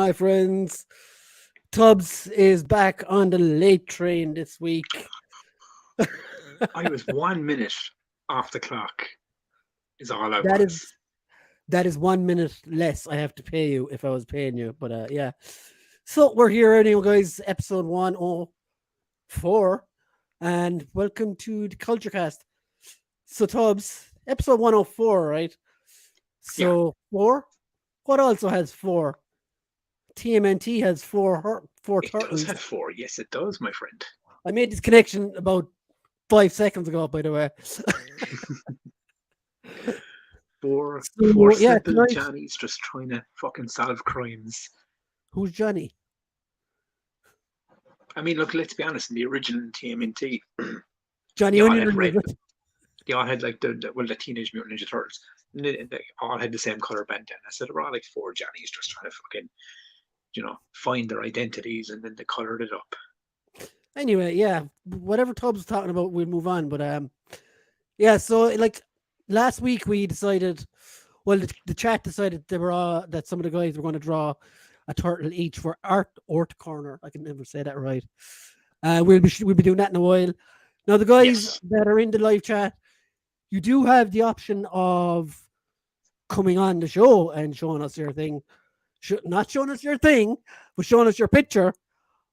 my friends. Tubbs is back on the late train this week. I was 1 minute off the clock. Is all I That was. is that is 1 minute less I have to pay you if I was paying you. But yeah. So we're here anyway, guys. Episode 104. And welcome to the Culture Cast. So Tubbs, episode 104, right? Yeah. So 4? What also has 4? TMNT has four It turtles. does have 4. Yes, it does, my friend. I made this connection about 5 seconds ago, by the way. Four Yeah, simple tonight, Johnnies just trying to fucking solve crimes. who's Johnny? I mean, look, let's be honest. In the original TMNT, Johnny they all Onion had red. and They all had like the Teenage Mutant Ninja Turtles. And they all had the same color bandana. So they were all like 4 Johnnies just trying to fucking, find their identities, and then they colored it up. Anyway, yeah, whatever Tubbs was talking about, we'll move on. But yeah, so like last week we decided, well, the chat decided that some of the guys were going to draw a turtle each for Ort Corner. I can never say that right. We'll be doing that in a while. Now the guys that are in the live chat, you do have the option of coming on the show and showing us your thing. Not showing us your thing, but showing us your picture.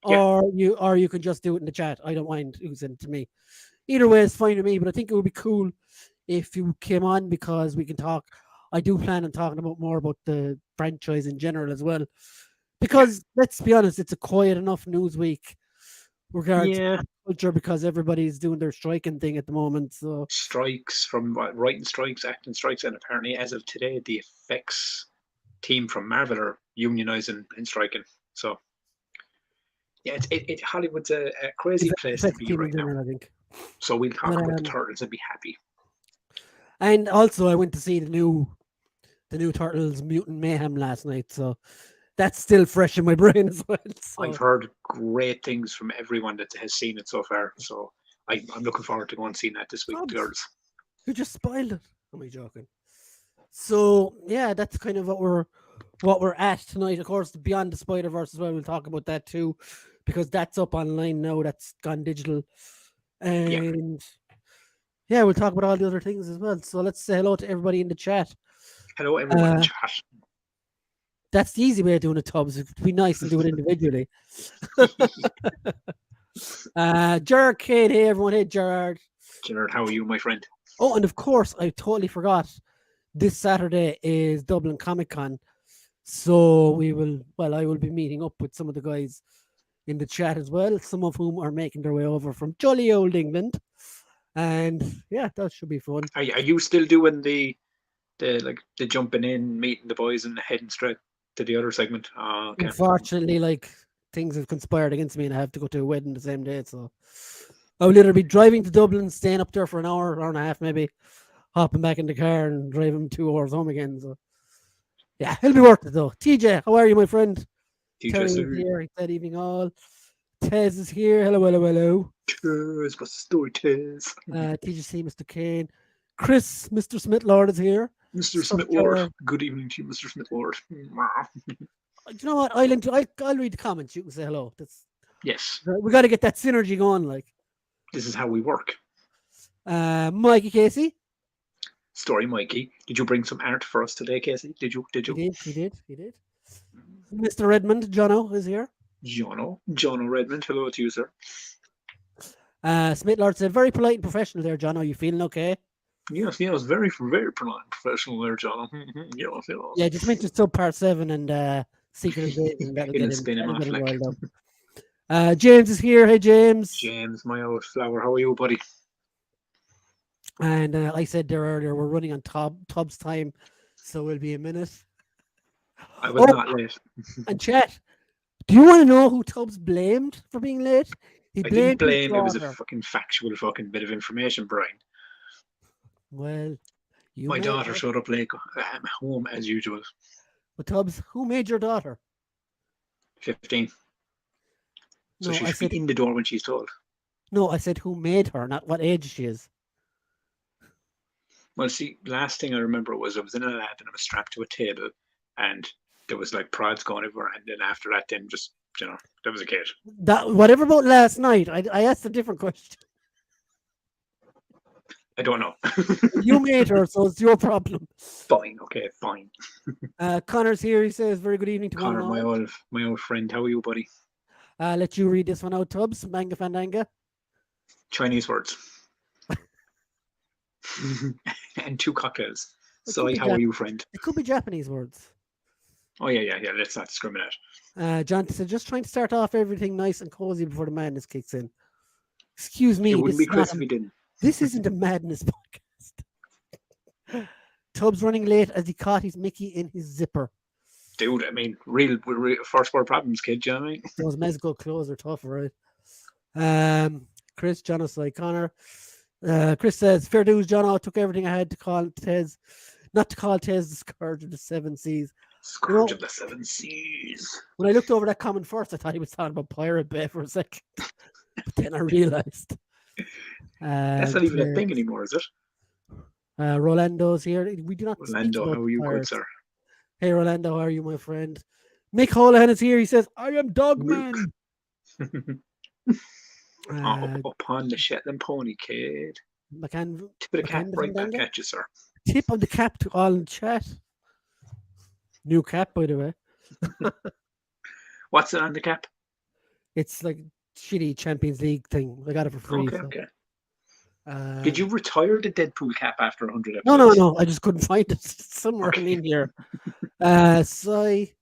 Or you can just do it in the chat. I don't mind who sent it to me. Either way is fine with me, but I think it would be cool if you came on because we can talk. I do plan on talking more about the franchise in general as well. Because let's be honest, it's a quiet enough news week regarding culture because everybody's doing their striking thing at the moment. So strikes from writing strikes, acting strikes, and apparently as of today, the effects team from Marvel are unionizing and striking. So yeah, Hollywood's a crazy place to be right now. I think. So we'll talk about the Turtles and be happy. And also, I went to see the new Turtles Mutant Mayhem last night, so that's still fresh in my brain as well. So. I've heard great things from everyone that has seen it so far, so I'm looking forward to going and seeing that this week, girls. You just spoiled it. Am I joking? So yeah, that's kind of what we're at tonight. Of course, Beyond the Spider-Verse as well. We'll talk about that too, because that's up online now. That's gone digital, and yeah, we'll talk about all the other things as well. So let's say hello to everybody in the chat. Hello, everyone in the chat. That's the easy way of doing it, Tubbs. It'd be nice and do it individually. Gerard Kane, hey everyone, hey Gerard. Gerard, how are you, my friend? Oh, and of course, I totally forgot. This Saturday is Dublin Comic Con, so I will be meeting up with some of the guys in the chat as well. Some of whom are making their way over from jolly old England, and yeah, that should be fun. Are you still doing the jumping in, meeting the boys, and heading straight to the other segment? Okay. Unfortunately, things have conspired against me, and I have to go to a wedding the same day. So I will either be driving to Dublin, staying up there for an hour and a half, maybe, hopping back in the car and driving 2 hours home again. So yeah, it'll be worth it though. TJ, how are you, my friend? Terry is here. Good evening, all. Tez is here. Hello. Tez, what's the story, Tez? TGC, Mr. Kane. Chris, Mr. Smith-Lord is here. Mr. Smith-Lord. Good evening to you, Mr. Smith-Lord. You know what? I'll read the comments. You can say hello. Yes. We got to get that synergy going. This is how we work. Mikey Casey. Story Mikey. Did you bring some art for us today, Casey? Did you? He did. Mr. Redmond, Jono is here. Jono Redmond. Hello to you, sir. Smith-Lord said, very polite and professional there, Jono. You feeling okay? Yes, very, very polite and professional there, Jono. Yes. Yeah, just mention Subpart 7 and Secret Invasion. It'll spin him off. James is here. Hey, James. James, my old flower. How are you, buddy? And I said there earlier, we're running on Tubbs time, so we'll be a minute. I was not late. And chat, do you want to know who Tubbs blamed for being late? I didn't blame. It was a fucking factual fucking bit of information, Brian. Well, my daughter showed up late home as usual. But Tubbs, who made your daughter? 15. So she should be in the door when she's told. No, I said who made her, not what age she is. Well, see, last thing I remember was I was in a lab and I was strapped to a table, and there was like prods going everywhere, and then after that, then just there was a kid. That whatever about last night. I asked a different question. I don't know. You made her, so it's your problem. Fine, okay, fine. Connor's here. He says, "Very good evening to one Connor, and all." my old friend, how are you, buddy? Let you read this one out, Tubbs. Manga Fandanga. Chinese words. And 2 cocktails. It So, could be how are you, friend? It could be Japanese words. Oh, yeah. Let's not discriminate. Jonathan said, just trying to start off everything nice and cozy before the madness kicks in. Excuse me. It wouldn't be Chris if he didn't. This isn't a madness podcast. Tubbs running late as he caught his Mickey in his zipper. Dude, I mean, real first world problems, kid. Do you know what I mean? Those Mezco clothes are tough, right? Chris, Jonathan, Connor. Chris says, fair dues, John. Took everything I had to call Tez, not to call Tez the Scourge of the Seven Seas. Scourge of the Seven Seas. When I looked over that comment first, I thought he was talking about Pirate Bay for a second. But then I realized. That's not even a thing anymore, is it? Rolando's here. We do not Rolando, how are you, good sir? Hey, Rolando, how are you, my friend? Mick Holohan is here. He says, I am Dogman. Upon the Shetland pony, kid. Tip of the cap right back at you, sir. Tip of the cap to all in chat. New cap, by the way. What's it on the cap? It's like shitty Champions League thing. I got it for free. Okay. Did you retire the Deadpool cap after 100 episodes? No. I just couldn't find it somewhere in here. Smith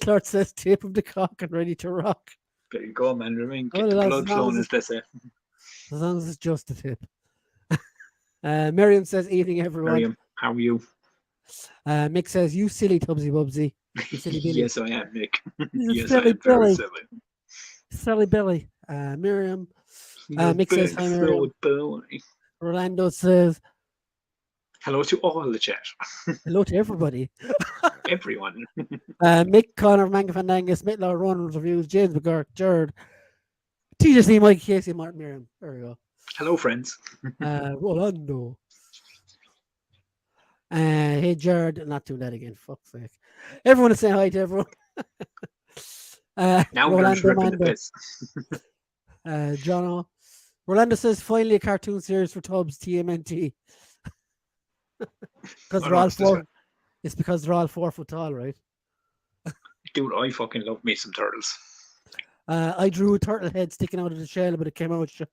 Lord says, tip of the cock and ready to rock. There you go, man. Get the blood flowing, as they say. As long as it's just a tip. Miriam says, evening, everyone. Miriam, how are you? Mick says, you silly Tubbsy Bubsy. You silly Billy. Yes, I am, Mick. Yes, I am very silly. Silly Billy. Miriam. Mick says, hi, Miriam. Rolando says, hello to all the chat. Hello to everybody. Everyone. Mick, Connor, Manga Fandanga, Smith Law, Ronald Reviews, James McGurk, Jared, TJC, Mike, Casey, Martin, Miriam. There we go. Hello, friends. Rolando. Hey, Jared. Not doing that again. Fuck's sake. Everyone is saying hi to everyone. Now we're just ripping the piss. Jono. Rolando says, finally a cartoon series for Tubbs, TMNT. It's because they're all 4 foot tall, right? Dude, I fucking love me some turtles. I drew a turtle head sticking out of the shell, but it came out shut.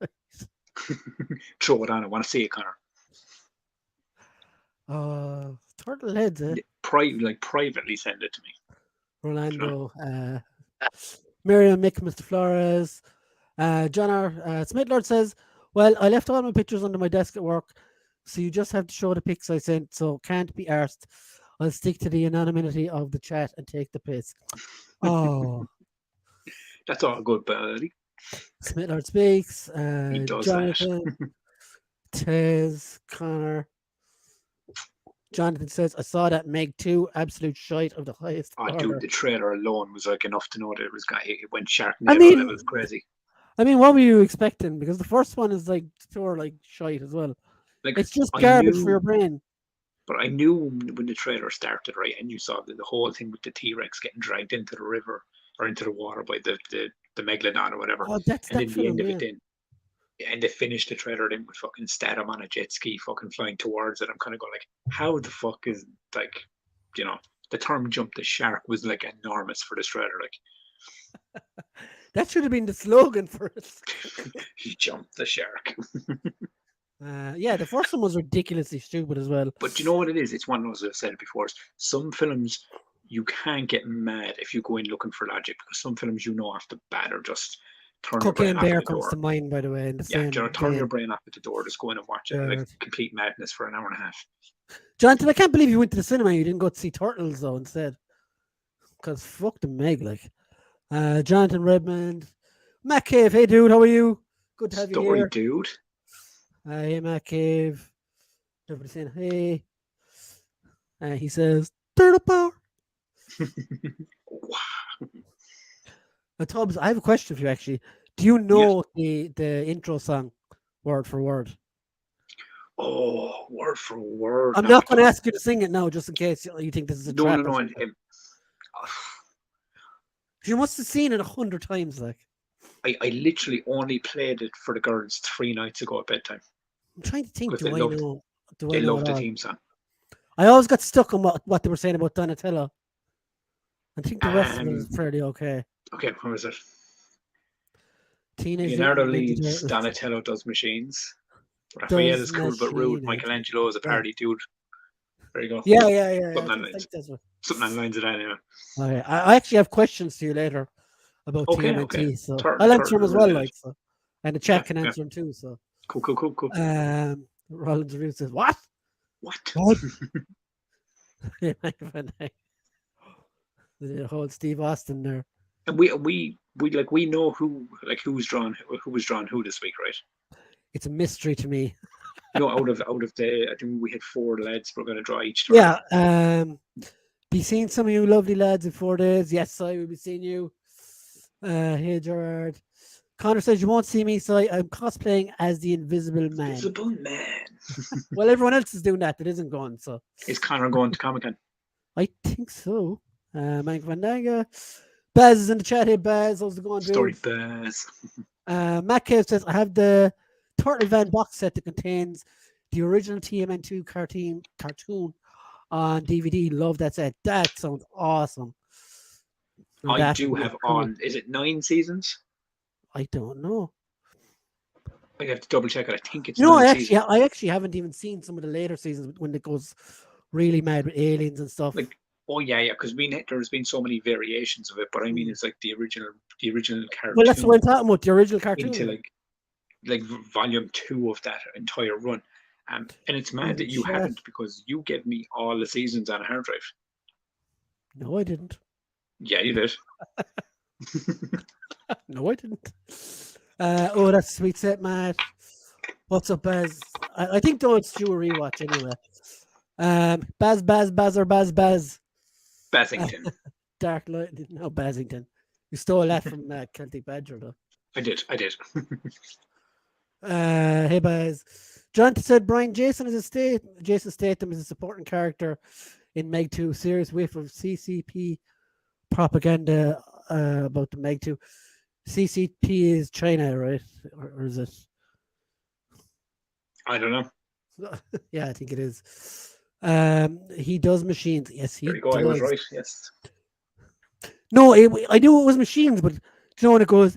Throw it on. I want to see it, Connor. Turtle heads, eh? Privately send it to me. Rolando. Miriam, Mick, Mr. Flores. John R. Smith Lord says, well, I left all my pictures under my desk at work, so you just have to show the pics I sent, so can't be arsed. I'll stick to the anonymity of the chat and take the piss. Oh. That's all good, buddy. Smith Lord speaks. He does Jonathan, Tez, Connor. Jonathan says, I saw that Meg 2, absolute shite of the highest order. Dude, the trailer alone was like enough to know that it went Sharknado. That was crazy. I mean, what were you expecting? Because the first one is like pure like shite as well. Like, it's just garbage for your brain. But I knew when the trailer started, right, and you saw the whole thing with the T-Rex getting dragged into the river or into the water by the Megalodon or whatever. Oh, that's and then the end of it then. And they finished the trailer then with fucking Statham on a jet ski fucking flying towards it. I'm kind of going like, how the fuck is, like, the term jump the shark was like enormous for this trailer. Like, that should have been the slogan for it. He jumped the shark. Yeah, the first one was ridiculously stupid as well. But you know what it is? It's one of those I've said it before. Some films you can't get mad if you go in looking for logic, because some films off the bat are just turn your brain off at the door. Cocaine Bear comes to mind, by the way. Turn your brain off at the door. Just go in and watch it. Like complete madness for an hour and a half. Jonathan, I can't believe you went to the cinema. You didn't go to see Turtles though instead. Because fuck the Meg, like. Jonathan Redmond, Matt Cave. Hey, dude, how are you? Good to have you here. Dude. Hey, Matt Cave. Everybody saying hey. He says turtle power. Wow. Tubbs, I have a question for you. Actually, do you know the intro song, word for word? Oh, word for word. I'm not going to ask you to sing it now, just in case you think this is a trap. No. You must have seen it 100 times. Like, I literally only played it for the girls 3 nights ago at bedtime I'm trying to think. because they Do I know? Do I they know loved it the all? theme song. I always got stuck on what they were saying about Donatello. I think the rest of it is Um, fairly okay. okay, what was it? Teenage Leonardo Mutant Ninja leads, Turtles Donatello does machines. Raphael does is cool but rude. machine it. Michelangelo is a Yeah, party dude. There you go. yeah. Something on I lines. think that's what. Something on lines of that anyway. Okay, I actually have questions to you later about Okay. TMNT, so I'll answer Turtle them as well. related. Like so, and the chat Okay, can yeah. answer them too. So, Cool. Rollins Review says what? What? What? The whole Steve Austin there. And we know who was drawn who this week, right? It's a mystery to me. No, out of the, I think we had 4 lads we're going to draw each turtle. Yeah. Be seeing some of you lovely lads in 4 days. Yes, I will be seeing you. Hey Gerard. Connor says you won't see me, so I'm cosplaying as the Invisible Man. Invisible Man. Well, everyone else is doing that isn't going, so Is Connor going to Comic Con? I think so. Mike Vandanga. Baz is in the chat. Hey Baz, how's it going, dude? Story Baz. Matt Cave says I have the Turtle Van box set that contains the original TMNT cartoon on DVD. Love that set. That sounds awesome. I do have on. Is it 9 seasons? I don't know. I have to double check it. I think it's. I actually haven't even seen some of the later seasons when it goes really mad with aliens and stuff. Like, oh yeah, because there's been so many variations of it, but I mean, it's like the original cartoon. Well, that's what I'm talking about. The original cartoon. Into like volume 2 of that entire run. And it's mad that you haven't, because you gave me all the seasons on a hard drive. No, I didn't. Yeah, you did. No, I didn't. Oh, that's sweet set, Matt. What's up, Baz? I think though it's due a rewatch anyway. Baz. Bassington. Dark Light. No, Basington. You stole that from Celtic Badger, though. I did. Hey, Baz. John said Jason Statham is a supporting character in Meg 2. Serious whiff of CCP propaganda about the Meg 2. CCP is China, right? Or is it? I don't know. Yeah, I think it is. He does machines. Yes, he There you go. does. I was right. Yes. No, I knew it was machines, but you know when it goes,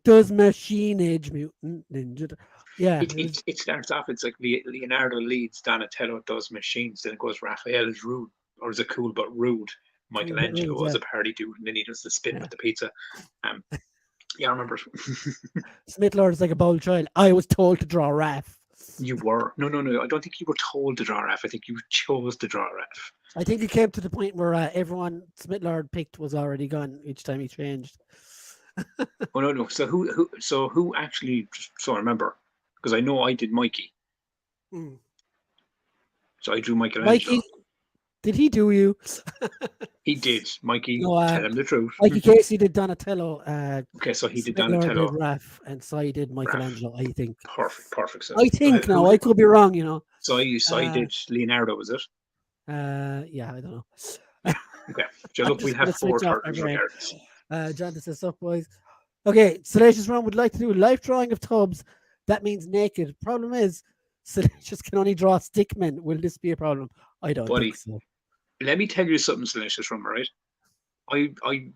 does machine age mutant ninja? Yeah. It starts off, it's like Leonardo leads, Donatello does machines, then it goes Raphael is rude, or is it cool but rude? Michelangelo was a party dude, and then he does the spin with the pizza. Yeah, I remember. Smith Lord is like a bold child. I was told to draw Raph. You were. No. I don't think you were told to draw Raph. I think you chose to draw Raph. I think it came to the point where everyone Smith Lord picked was already gone each time he changed. Oh no. So who actually? So I remember, because I know I did Mikey. So I drew Michelangelo. Mikey, did he do you? He did. Mikey, tell him the truth. Mikey Casey did Donatello. Okay, so he did Smith Donatello. Lord did Raph, and Cy did Michelangelo, I think. Perfect. So I think now, I could be wrong, you know. So I did Leonardo, was it? Yeah, I don't know. Okay. So look, we'll have 4 turtles regardless. Jonathan says, "Sup, boys." Okay, Salacious Ron would like to do a life drawing of tubs. That means naked. Problem is, Salacious can only draw stickmen. Will this be a problem? I don't think so. Let me tell you something, Salacious Ron, right? I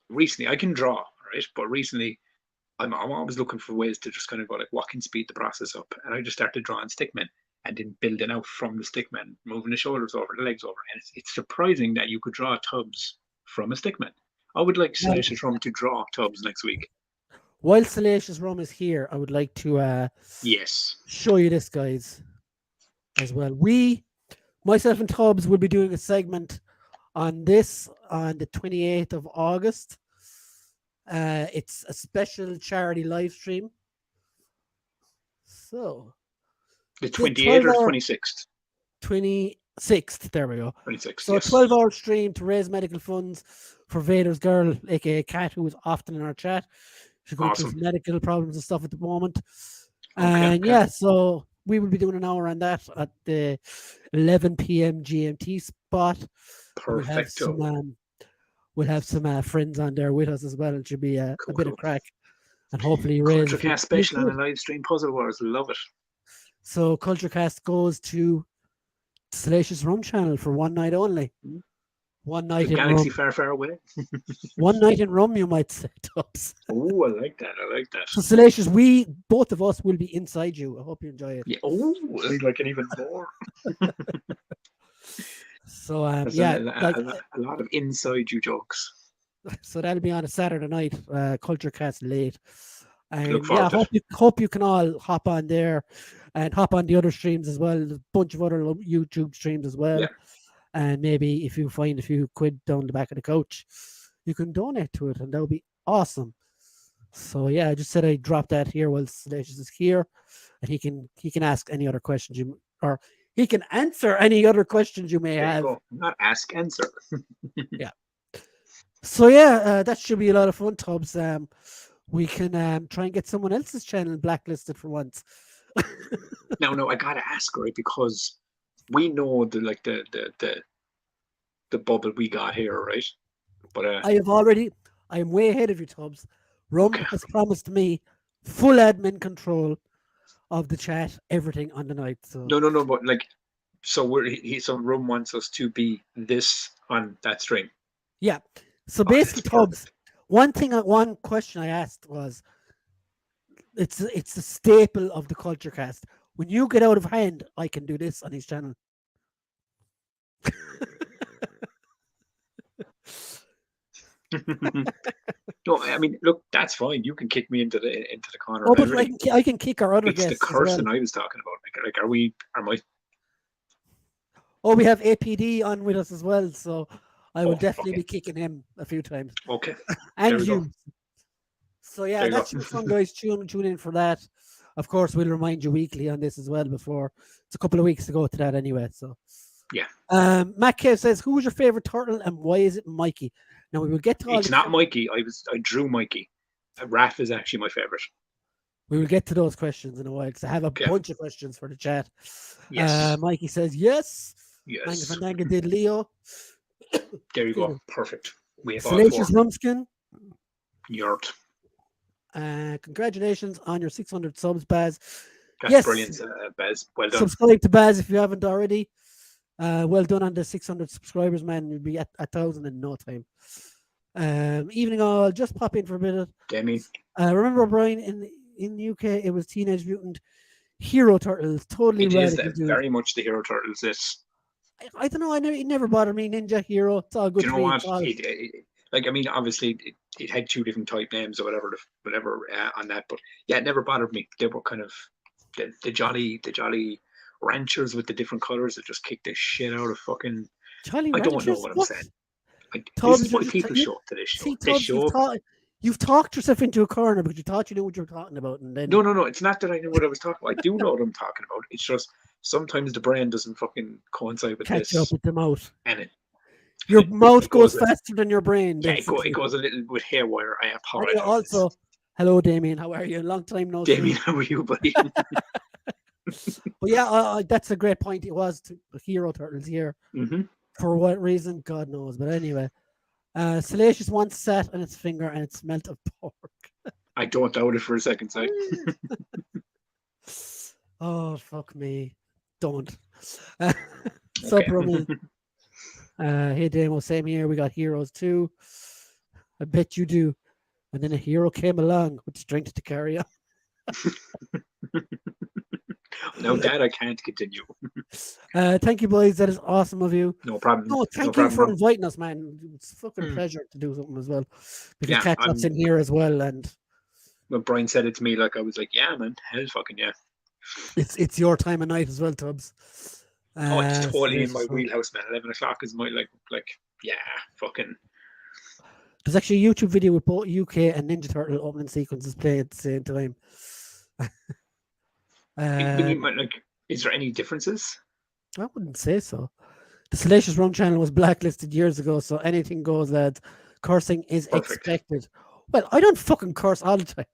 recently, I can draw, right? But recently, I'm always looking for ways to just kind of go like, what can speed the process up? And I just started drawing stickmen and then building out from the stickmen, moving the shoulders over, the legs over. And it's surprising that you could draw tubs from a stickman. I would like Salacious Rum to draw tubs next week. While Salacious Rum is here, I would like to show you this, guys, as well. Myself and Tubbs will be doing a segment on this on the 28th of August. It's a special charity live stream. So the 28th or 26th? 26th, there we go. 26th. So a 12-hour stream to raise medical funds for Vader's girl, aka Kat, who is often in our chat. She's going through medical problems and stuff at the moment. Yeah, so we will be doing an hour on that at the 11 p.m. GMT spot. Perfect. we'll have some friends on there with us as well. It should be a Cool, bit of cool. crack, and hopefully raise a Culture few. Cast special and a live stream Puzzle Wars. Love it. So Culture Cast goes to Salacious Rum channel for one night only. Mm. One The night in galaxy rum. far, far away. One night in rum, you might say, Tubbs. Oh, I like that. I like that. So Salacious, we both of us will be inside you. I hope you enjoy it. Yeah. Oh, I like it even more. So That's yeah, a lot of inside you jokes. so that'll be on a Saturday night, Culture Cast late. And Look yeah, forward to it. hope you can all hop on there and hop on the other streams as well. There's a bunch of other YouTube streams as well. Yeah. And maybe if you find a few quid down the back of the couch, you can donate to it, and that would be awesome. So yeah, I just said I dropped that here while Salacious is here, and he can ask any other questions or he can answer any other questions you may There have. you go. Not ask, answer. Yeah. So yeah, that should be a lot of fun, Tubbs. We can try and get someone else's channel blacklisted for once. No, I gotta ask, right? Because we know the bubble we got here, right? But I am way ahead of you, Tubbs. Rum has promised me full admin control of the chat, everything on the night. So no, but like, so so Rum wants us to be this on that stream. yeah. So basically, Tubbs, one question I asked was, it's a staple of the Culture Cast. When you get out of hand, I can do this on his channel. No, I mean, look, that's fine. You can kick me into the corner. Oh, but I can kick our other it's guests. the cursing well. I was talking about. Like, are my? Oh, we have APD on with us as well, so I will definitely okay. be kicking him a few times. Okay. And there you. So yeah, that should be fun, guys. Tune in for that. Of course, we'll remind you weekly on this as well. Before it's a couple of weeks to go to that anyway. So yeah. Matt Cave says, "Who's your favorite turtle and why is it Mikey?" Now we will get to all. It's not Mikey. I drew Mikey. Raph is actually my favorite. We will get to those questions in a while because I have a bunch of questions for the chat. Yes. Mikey says yes. Yes. Manga did Leo. There you go. Perfect. We have Salacious Rumskin. Yurt. Congratulations on your 600 subs, Baz. That's brilliant, Baz. Well done. Subscribe to Baz if you haven't already. Well done on the 600 subscribers, man. You'll be at 1,000 in no time. Evening all, just pop in for a minute. Demi. Remember, Brian, in the UK, it was Teenage Mutant Hero Turtles. Totally radical. It is very much the Hero Turtles. This. I don't know. It never bothered me. Ninja Hero. It's all good. Do you know what? Like, I mean, obviously, it had two different type names or whatever on that, but yeah, it never bothered me. They were kind of the jolly ranchers with the different colors that just kicked the shit out of fucking. Jolly I don't ranchers? know what I'm saying. This is why people show up to this show. See, you've talked yourself into a corner because you thought you knew what you were talking about, and then no. It's not that I knew what I was talking about. I do know what I'm talking about. It's just sometimes the brain doesn't fucking coincide with catch up with the mouth, and your mouth goes faster than your brain. Yeah, it goes a little bit haywire. I apologize. Also, hello, Damien. How are you? Long time no see. Damien, how are you, buddy? But yeah, that's a great point. It was to Hero Turtles here. Mm-hmm. For what reason, God knows. But anyway, Salacious once sat on its finger and it smelt of pork. I don't doubt it for a second, side. Oh, fuck me. Don't. So, Brummy. Hey, Damo, same here. We got heroes too. I bet you do. And then a hero came along with strength to carry on. No, that I can't continue. Thank you, boys. That is awesome of you. No problem. No, thank you for inviting us, man. It's a fucking pleasure to do something as well. Because catch-up's in here as well. And when Brian said it to me, like I was like, yeah, man, hell fucking yeah. It's your time of night as well, Tubbs. It's totally in my wheelhouse, man. 11 o'clock is my like yeah, fucking. There's actually a YouTube video with both UK and Ninja Turtle opening sequences playing at the same time. Is there any differences? I wouldn't say so. The Salacious Rum channel was blacklisted years ago, so anything goes, lads. Cursing is expected. Well, I don't fucking curse all the time.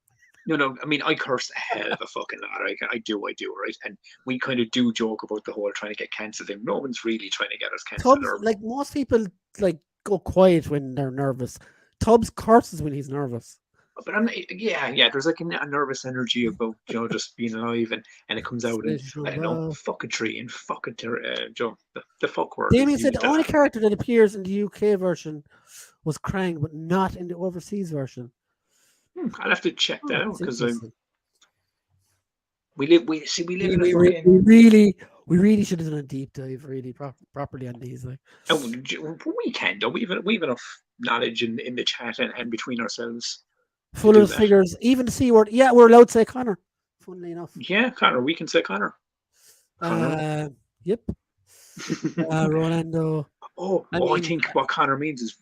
No. I mean, I curse a hell of a fucking lot. I do, right? And we kind of do joke about the whole trying to get cancelled thing. No one's really trying to get us cancelled. Like most people, like go quiet when they're nervous. Tubbs curses when he's nervous. But yeah. There's like a nervous energy about just being alive, and it comes out in I don't know, fuck a tree and fuck a the fuck word. Damien said the only character that appears in the UK version was Krang, but not in the overseas version. I'll have to check that out because we live in a fucking. We really should have done a deep dive really properly on these. Like, we can though. We have enough knowledge in the chat and between ourselves. Full of figures, even the C word. Yeah, we're allowed to say Connor. Funnily enough. Yeah, Connor. We can say Connor. Yep. Rolando. I think what Connor means is,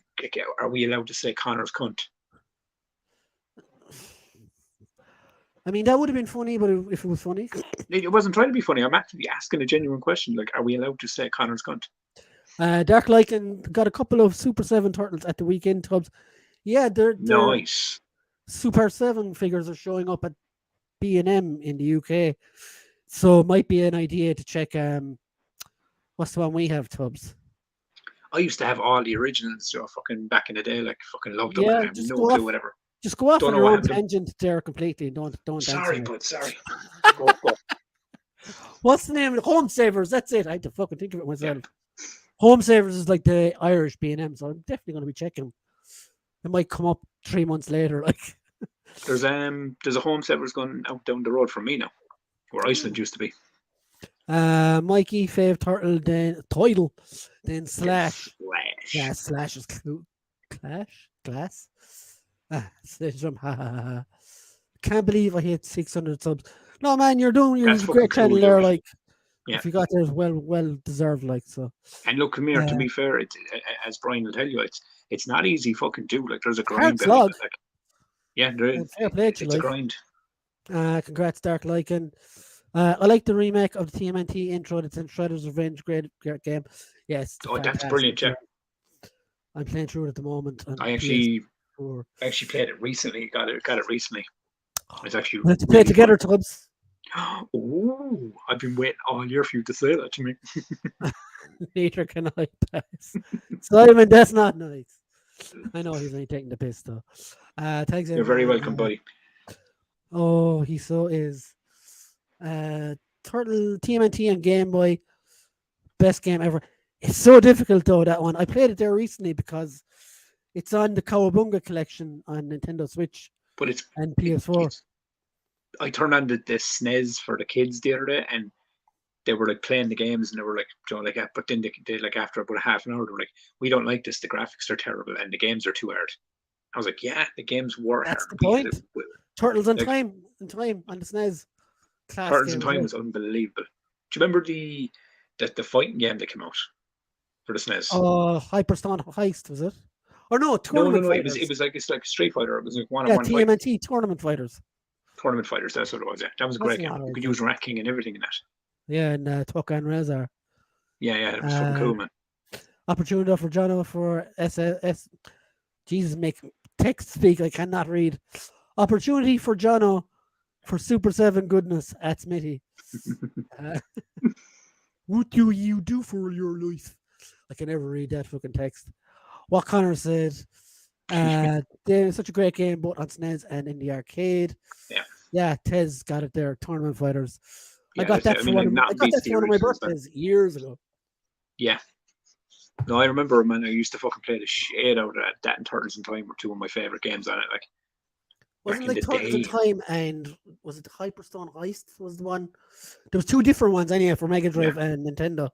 are we allowed to say Connor's cunt? I mean, that would have been funny, but if it was funny. It wasn't trying to be funny. I'm actually asking a genuine question. Like, are we allowed to say Connor's cunt? Dark Lycan got a couple of Super 7 Turtles at the weekend, Tubbs. Yeah, they're nice. Super 7 figures are showing up at B&M in the UK. So it might be an idea to check what's the one we have, Tubbs? I used to have all the originals, fucking back in the day, like fucking loved them. Yeah, I have no clue, whatever. Just go off on your own tangent there completely. Don't. Sorry, bud. Sorry. Go. What's the name of the Home Savers? That's it. I had to fucking think of it myself. Yeah. Home Savers is like the Irish B&M, so I'm definitely going to be checking. It might come up 3 months later. Like there's a Home Savers going out down the road from me now, where Iceland used to be. Mikey, Fave Turtle, then Tidal, then Slash. Yeah, Slash is Glass. Can't believe I hit 600 subs. No man, you're doing a great channel there. Like, if you got there, well deserved. Like so. And look, come here. To be fair, as Brian will tell you, it's not easy fucking do. Like, there's a grind. Like, yeah, there is. It's a grind. Congrats, Dark Lycan. I like the remake of the TMNT intro. It's in Shredder's Revenge. Great game. Yes. That's brilliant, yeah. I'm playing through it at the moment. I actually played it recently. Got it recently. It's actually. Let's play it together, Tubbs. Oh, I've been waiting all year for you to say that to me. Neither can I, pass. Simon, that's not nice. I know he's only taking the piss though. Thanks. You're very welcome, buddy. Oh, he so is. Turtle TMNT and Game Boy, best game ever. It's so difficult though, that one. I played it there recently because it's on the Kawabunga collection on Nintendo Switch, and PS4. I turned on the SNES for the kids the other day, and they were like playing the games, and they were like, but then they like after about half an hour, they were like, we don't like this. The graphics are terrible, and the games are too hard. I was like, yeah, the games were hard. That's the point. Turtles in Time on the SNES. Turtles in Time was unbelievable. Do you remember the fighting game that came out for the SNES? Hyperstone Heist, was it? Or no, Tournament Fighters. It's like Street Fighter. It was like one-on-one. Yeah, TMNT Tournament Fighters. Tournament Fighters, that's what it was. Yeah, that was a great game. You could use racking and everything in that. Yeah, and Tuck and Rezar. Yeah, it was fucking cool, man. Opportunity for Jono for SS. Jesus, make text speak. I cannot read. Opportunity for Jono for Super 7 goodness at Smitty. What do you do for your life? I can never read that fucking text. What Connor said. They're such a great game both on SNES and in the arcade. Yeah, Tez got it there. Tournament Fighters. I got that for one of my birthdays years ago. Yeah. No, I remember, man. I used to fucking play the shit out of that and Turtles in Time were two of my favorite games on it. Like, wasn't like Turtles in Time and was it the Hyperstone Heist? Was the one? There was two different ones anyway for Mega Drive and Nintendo.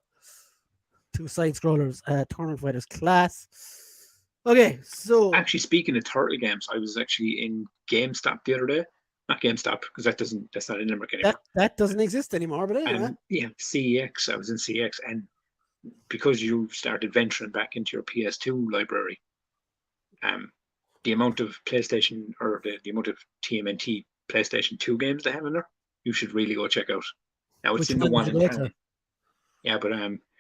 Two side scrollers. Tournament Fighters class. Okay, so actually, speaking of turtle games, I was actually in GameStop the other day. Not GameStop because that's not in Limerick anymore. That doesn't exist anymore. But anyway, CEX. I was in CEX, and because you started venturing back into your PS2 library, the amount of PlayStation or the amount of TMNT PlayStation 2 games they have in there, you should really go check out. Now it's in the one in town. Yeah, but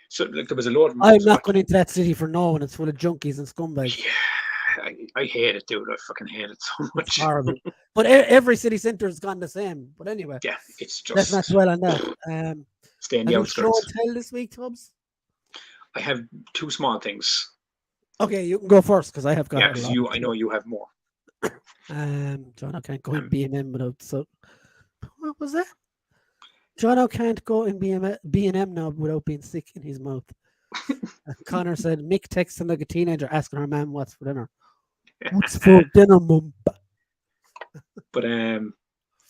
so like there was a load of. I'm not going into that city for no one. It's full of junkies and scumbags. Yeah, I hate it, dude. I fucking hate it so much. It's horrible. But every city centre has gone the same. But anyway, yeah, it's just. Let's not dwell on that. Stay in the outskirts. Have you show and tell this week, Tubbs? I have two small things. Okay, you can go first because I have got Yeah, a because lot. I know you have more. John, I can't go in Um, B&M without so. What was that? John can't go in B&M now without being sick in his mouth. Connor said, Mick texting like a teenager asking her mum what's for dinner. What's for dinner, mum? but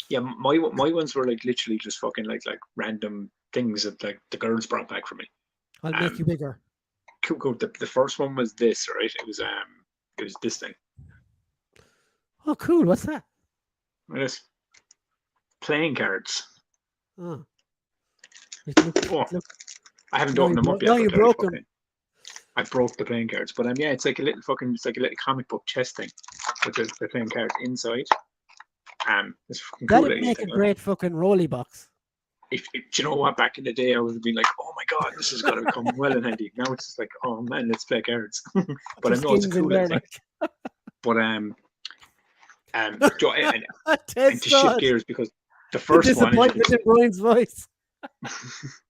yeah, my ones were like literally just fucking like random things that like the girls brought back for me. I'll make you bigger. Cool. The first one was this, right? It was this thing. Oh, cool. What's that? It playing cards. Oh, Oh, I haven't no, opened them up yet, no, you but broke them. I broke the playing cards. But yeah, it's like a little comic book chess thing with the playing cards inside. It's fucking cool. That'd make a great fucking rolly box. If you know what, back in the day, I would have been like, "Oh my god, this is gonna come well in handy." Now it's just like, "Oh man, let's play cards." But I know it's a cool little thing. But and to shift gears because the first one is in Brian's voice.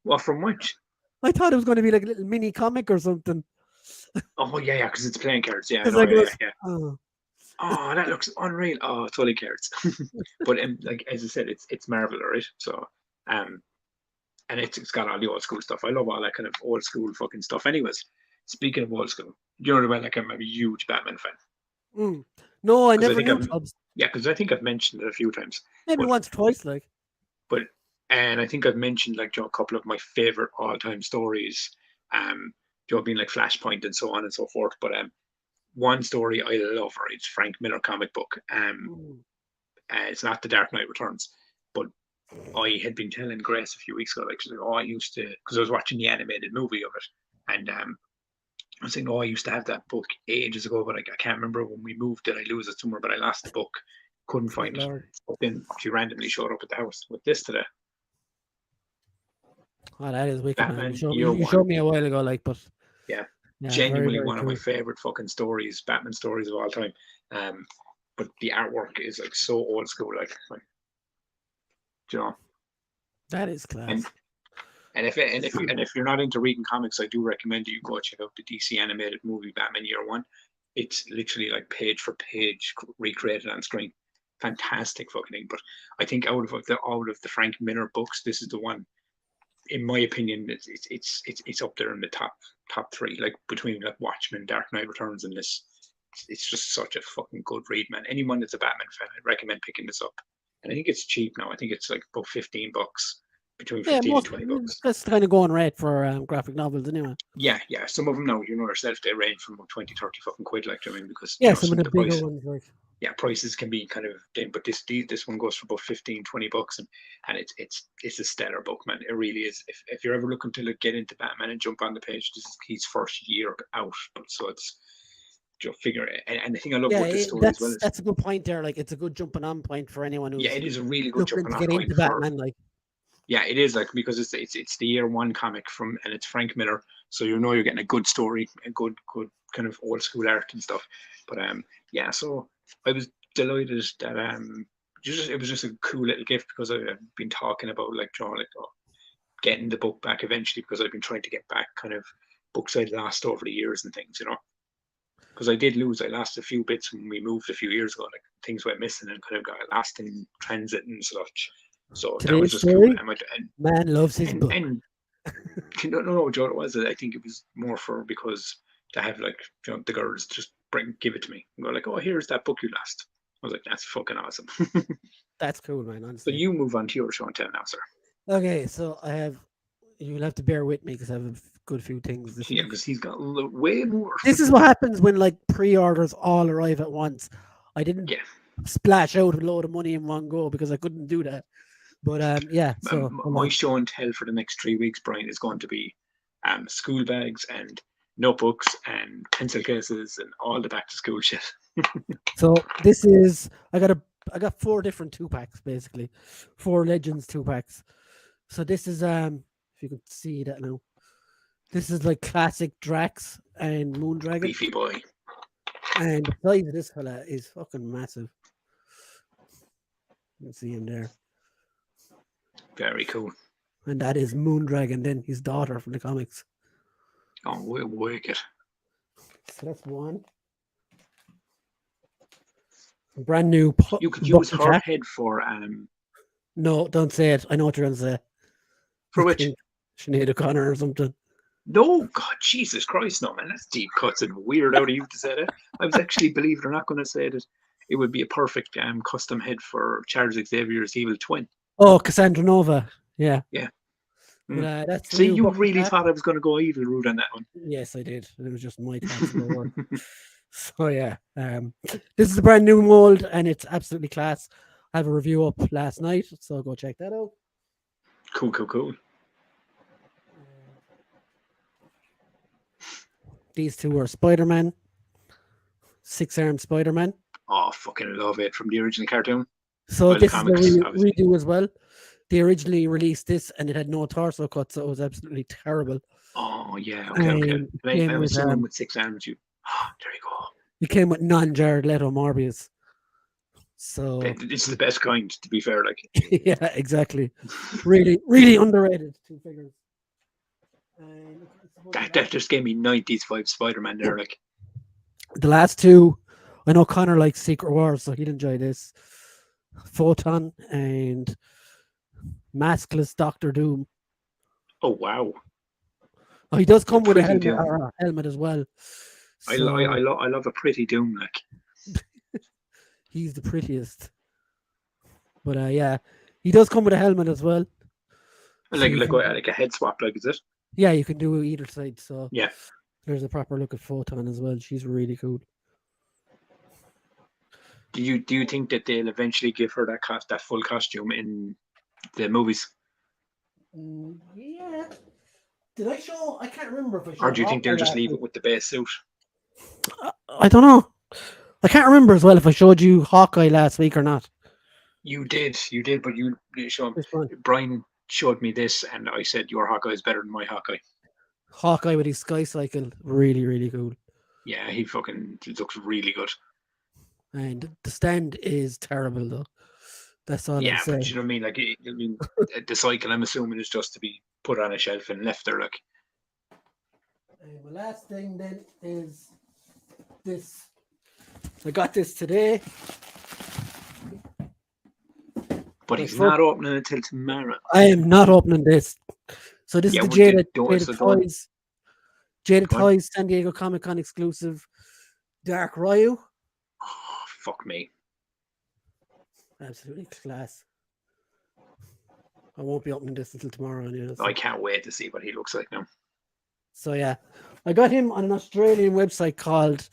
Well, from which? I thought it was going to be like a little mini comic or something. Oh yeah, because it's playing cards. Yeah, yeah. Oh, that looks unreal. Oh, it's only cards. But like as I said, it's Marvel, right? So and it's got all the old school stuff. I love all that kind of old school fucking stuff. Anyways, speaking of old school, you know about like I'm a huge Batman fan. No, I never knew. Yeah, because I think I've mentioned it a few times. Maybe once, twice, like. And I think I've mentioned like a couple of my favorite all-time stories, being like Flashpoint and so on and so forth. But one story I love, right? It's Frank Miller comic book. It's not The Dark Knight Returns, but I had been telling Grace a few weeks ago, like, I used to, because I was watching the animated movie of it, and I was saying, I used to have that book ages ago, but I can't remember when we moved. Did I lose it somewhere? But I lost the book, couldn't find it. But then she randomly showed up at the house with this today. Oh, that is wicked, man. You showed me a while ago, like, but yeah, genuinely very one cool. of my favorite fucking stories, Batman stories of all time. But the artwork is like so old school, like you know. That is class. And if you're not into reading comics, I do recommend you go check out the DC animated movie Batman Year One. It's literally like page for page recreated on screen. Fantastic fucking thing. But I think out of the Frank Miller books, this is the one. In my opinion, it's up there in the top three, like between like Watchmen, Dark Knight Returns, and this. It's just such a fucking good read, man. Anyone that's a Batman fan, I'd recommend picking this up. And I think it's cheap now. I think it's like about $15, between 15 and $20. That's kind of going rate for graphic novels, anyway. Yeah. Some of them now, you know yourself, they range from about 20, 30 fucking quid, like, I mean, because some of the bigger ones, like. Yeah, prices can be kind of dim, but this one goes for about 15, $20, and it's a stellar book, man. It really is. If you're ever looking to get into Batman and jump on the page, this is his first year out, so it's figure. And the thing I love about this story as well is that's a good point there. Like, it's a good jumping on point for anyone who's it is a really good jumping on point into Batman, like. Yeah, it is, like, because it's the year one comic and it's Frank Miller, so you're getting a good story, a good kind of old school art and stuff. But yeah, so I was delighted that it was just a cool little gift, because I've been talking about getting the book back eventually, because I've been trying to get back kind of books I'd lost over the years and things, because I lost a few bits when we moved a few years ago, like things went missing and kind of got lost in transit and such. So that was just cool. Man loves his book. And no, Joe, it was. I think it was more because to have like the girls just give it to me and go like, "Oh, here's that book you lost." I was like, "That's fucking awesome." That's cool, man. Honestly. So you move on to your show and tell now, sir. Okay, so you'll have to bear with me because I have a good few things. Yeah, because he's got way more. This is what happens when like pre-orders all arrive at once. I didn't splash out a load of money in one go because I couldn't do that. But yeah, so my show and tell for the next 3 weeks, Brian, is going to be school bags and notebooks and pencil cases and all the back to school shit. So this is I got 4 different 2-packs, basically 4 Legends 2-packs. So this is if you can see that now, this is like classic Drax and Moondragon. Beefy boy. And the size of this fella is fucking massive. You can see him there. Very cool. And that is Moondragon, then his daughter from the comics. Oh, we'll work it. So that's one. Brand new. You could use her head for No, don't say it. I know what you're going to say. For which? Sinead O'Connor or something. No, God, Jesus Christ, no, man. That's deep cuts and weird out of you to say that. I was actually, believe it or not, going to say that it would be a perfect custom head for Charles Xavier's evil twin. Oh, Cassandra Nova. Yeah. Yeah. But, that's so you really thought I was going to go evil route on that one? Yes, I did. It was just my thoughts about work. So yeah, this is a brand new mold and it's absolutely class. I have a review up last night, so go check that out. Cool. These two are Spider-Man, 6-armed Spider-Man. Oh, fucking love it from the original cartoon. So this is a redo as well. They originally released this and it had no torso cut, so it was absolutely terrible. Oh yeah, okay. I'm assuming with 6 arms, you. There you go. It came with non-Jared Leto Morbius. So it's the best kind, to be fair. Like, yeah, exactly. Really underrated 2 figures. That just gave me 90s vibe Spider-Man there. Like the last 2, I know Connor likes Secret Wars, so he'd enjoy this. Photon and Maskless Doctor Doom. Oh wow! Oh, he does come with a helmet as well. So, I love a pretty Doom, like. He's the prettiest. But yeah, he does come with a helmet as well. Like a head swap, like, is it? Yeah, you can do either side. So yeah, there's a proper look at Photon as well. She's really cool. Do you think that they'll eventually give her that full costume in the movies? Yeah. Did I show? I can't remember if I showed. Or do you think they'll just leave it with the base suit? I don't know. I can't remember as well if I showed you Hawkeye last week or not. You did, but you showed Brian showed me this, and I said your Hawkeye is better than my Hawkeye. Hawkeye with his Sky Cycle, really cool. Yeah, he looks really good. And the stand is terrible though. That's all. Yeah, but you know what I mean. Like, the cycle, I'm assuming, is just to be put on a shelf and left there. Like. And my last thing then is this. I got this today. But he's not opening it until tomorrow. I am not opening this. So this is the Jaded Toys San Diego Comic-Con exclusive Dark Ryu. Oh, fuck me. Absolutely class. I won't be opening this until tomorrow. So. I can't wait to see what he looks like now. So yeah, I got him on an Australian website called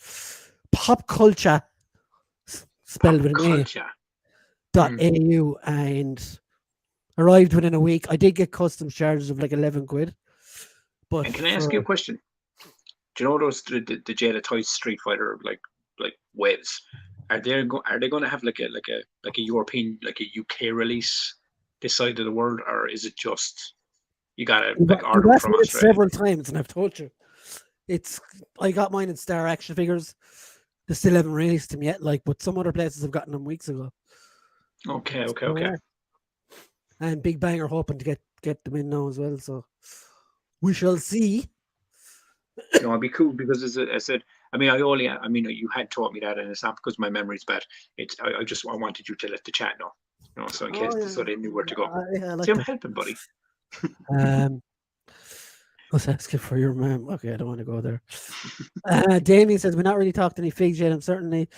Pop Culture, spelled with an .au, and arrived within a week. I did get customs charges of like 11 quid. But and can I ask you a question? Do you know those the Jada Toys Street Fighter like waves? Are they going to have like a European, like a UK release this side of the world, or is it just you gotta order from Australia? Several times, and I've told you, I got mine in Star Action Figures. They still haven't released them yet, but some other places have gotten them weeks ago. Okay. And Big Bang are hoping to get them in now as well, so we shall see. It'd be cool because as I said, you had taught me that, and it's not because my memory's bad. I wanted you to let the chat know, so in case so they knew where to go. See, I'm helping, buddy. Let's ask you for your mom. Okay, I don't want to go there. Damien says we're not really talked any figs yet. I'm certainly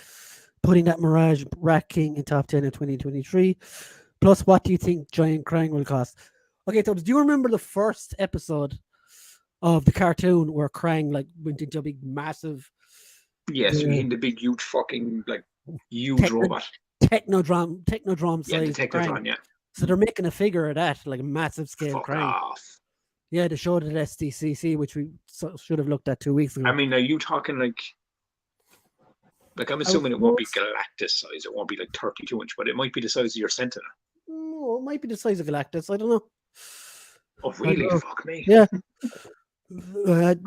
putting that Mirage Rat King in top 10 in 2023. Plus, what do you think Giant Krang will cost? Okay, Tubbs, do you remember the first episode of the cartoon where Krang went into a big massive? Yes, in the big huge fucking huge robot. Technodrome size. Yeah, the Technodrome, yeah. So they're making a figure of that, like a massive scale Fuck Krang. Off. Yeah, they showed it at SDCC, which we should have looked at 2 weeks ago. I mean, are you talking like I'm assuming it won't be Galactus size. It won't be like 32 inch, but it might be the size of your Sentinel. No, it might be the size of Galactus. I don't know. Oh, really? Fuck me. Yeah.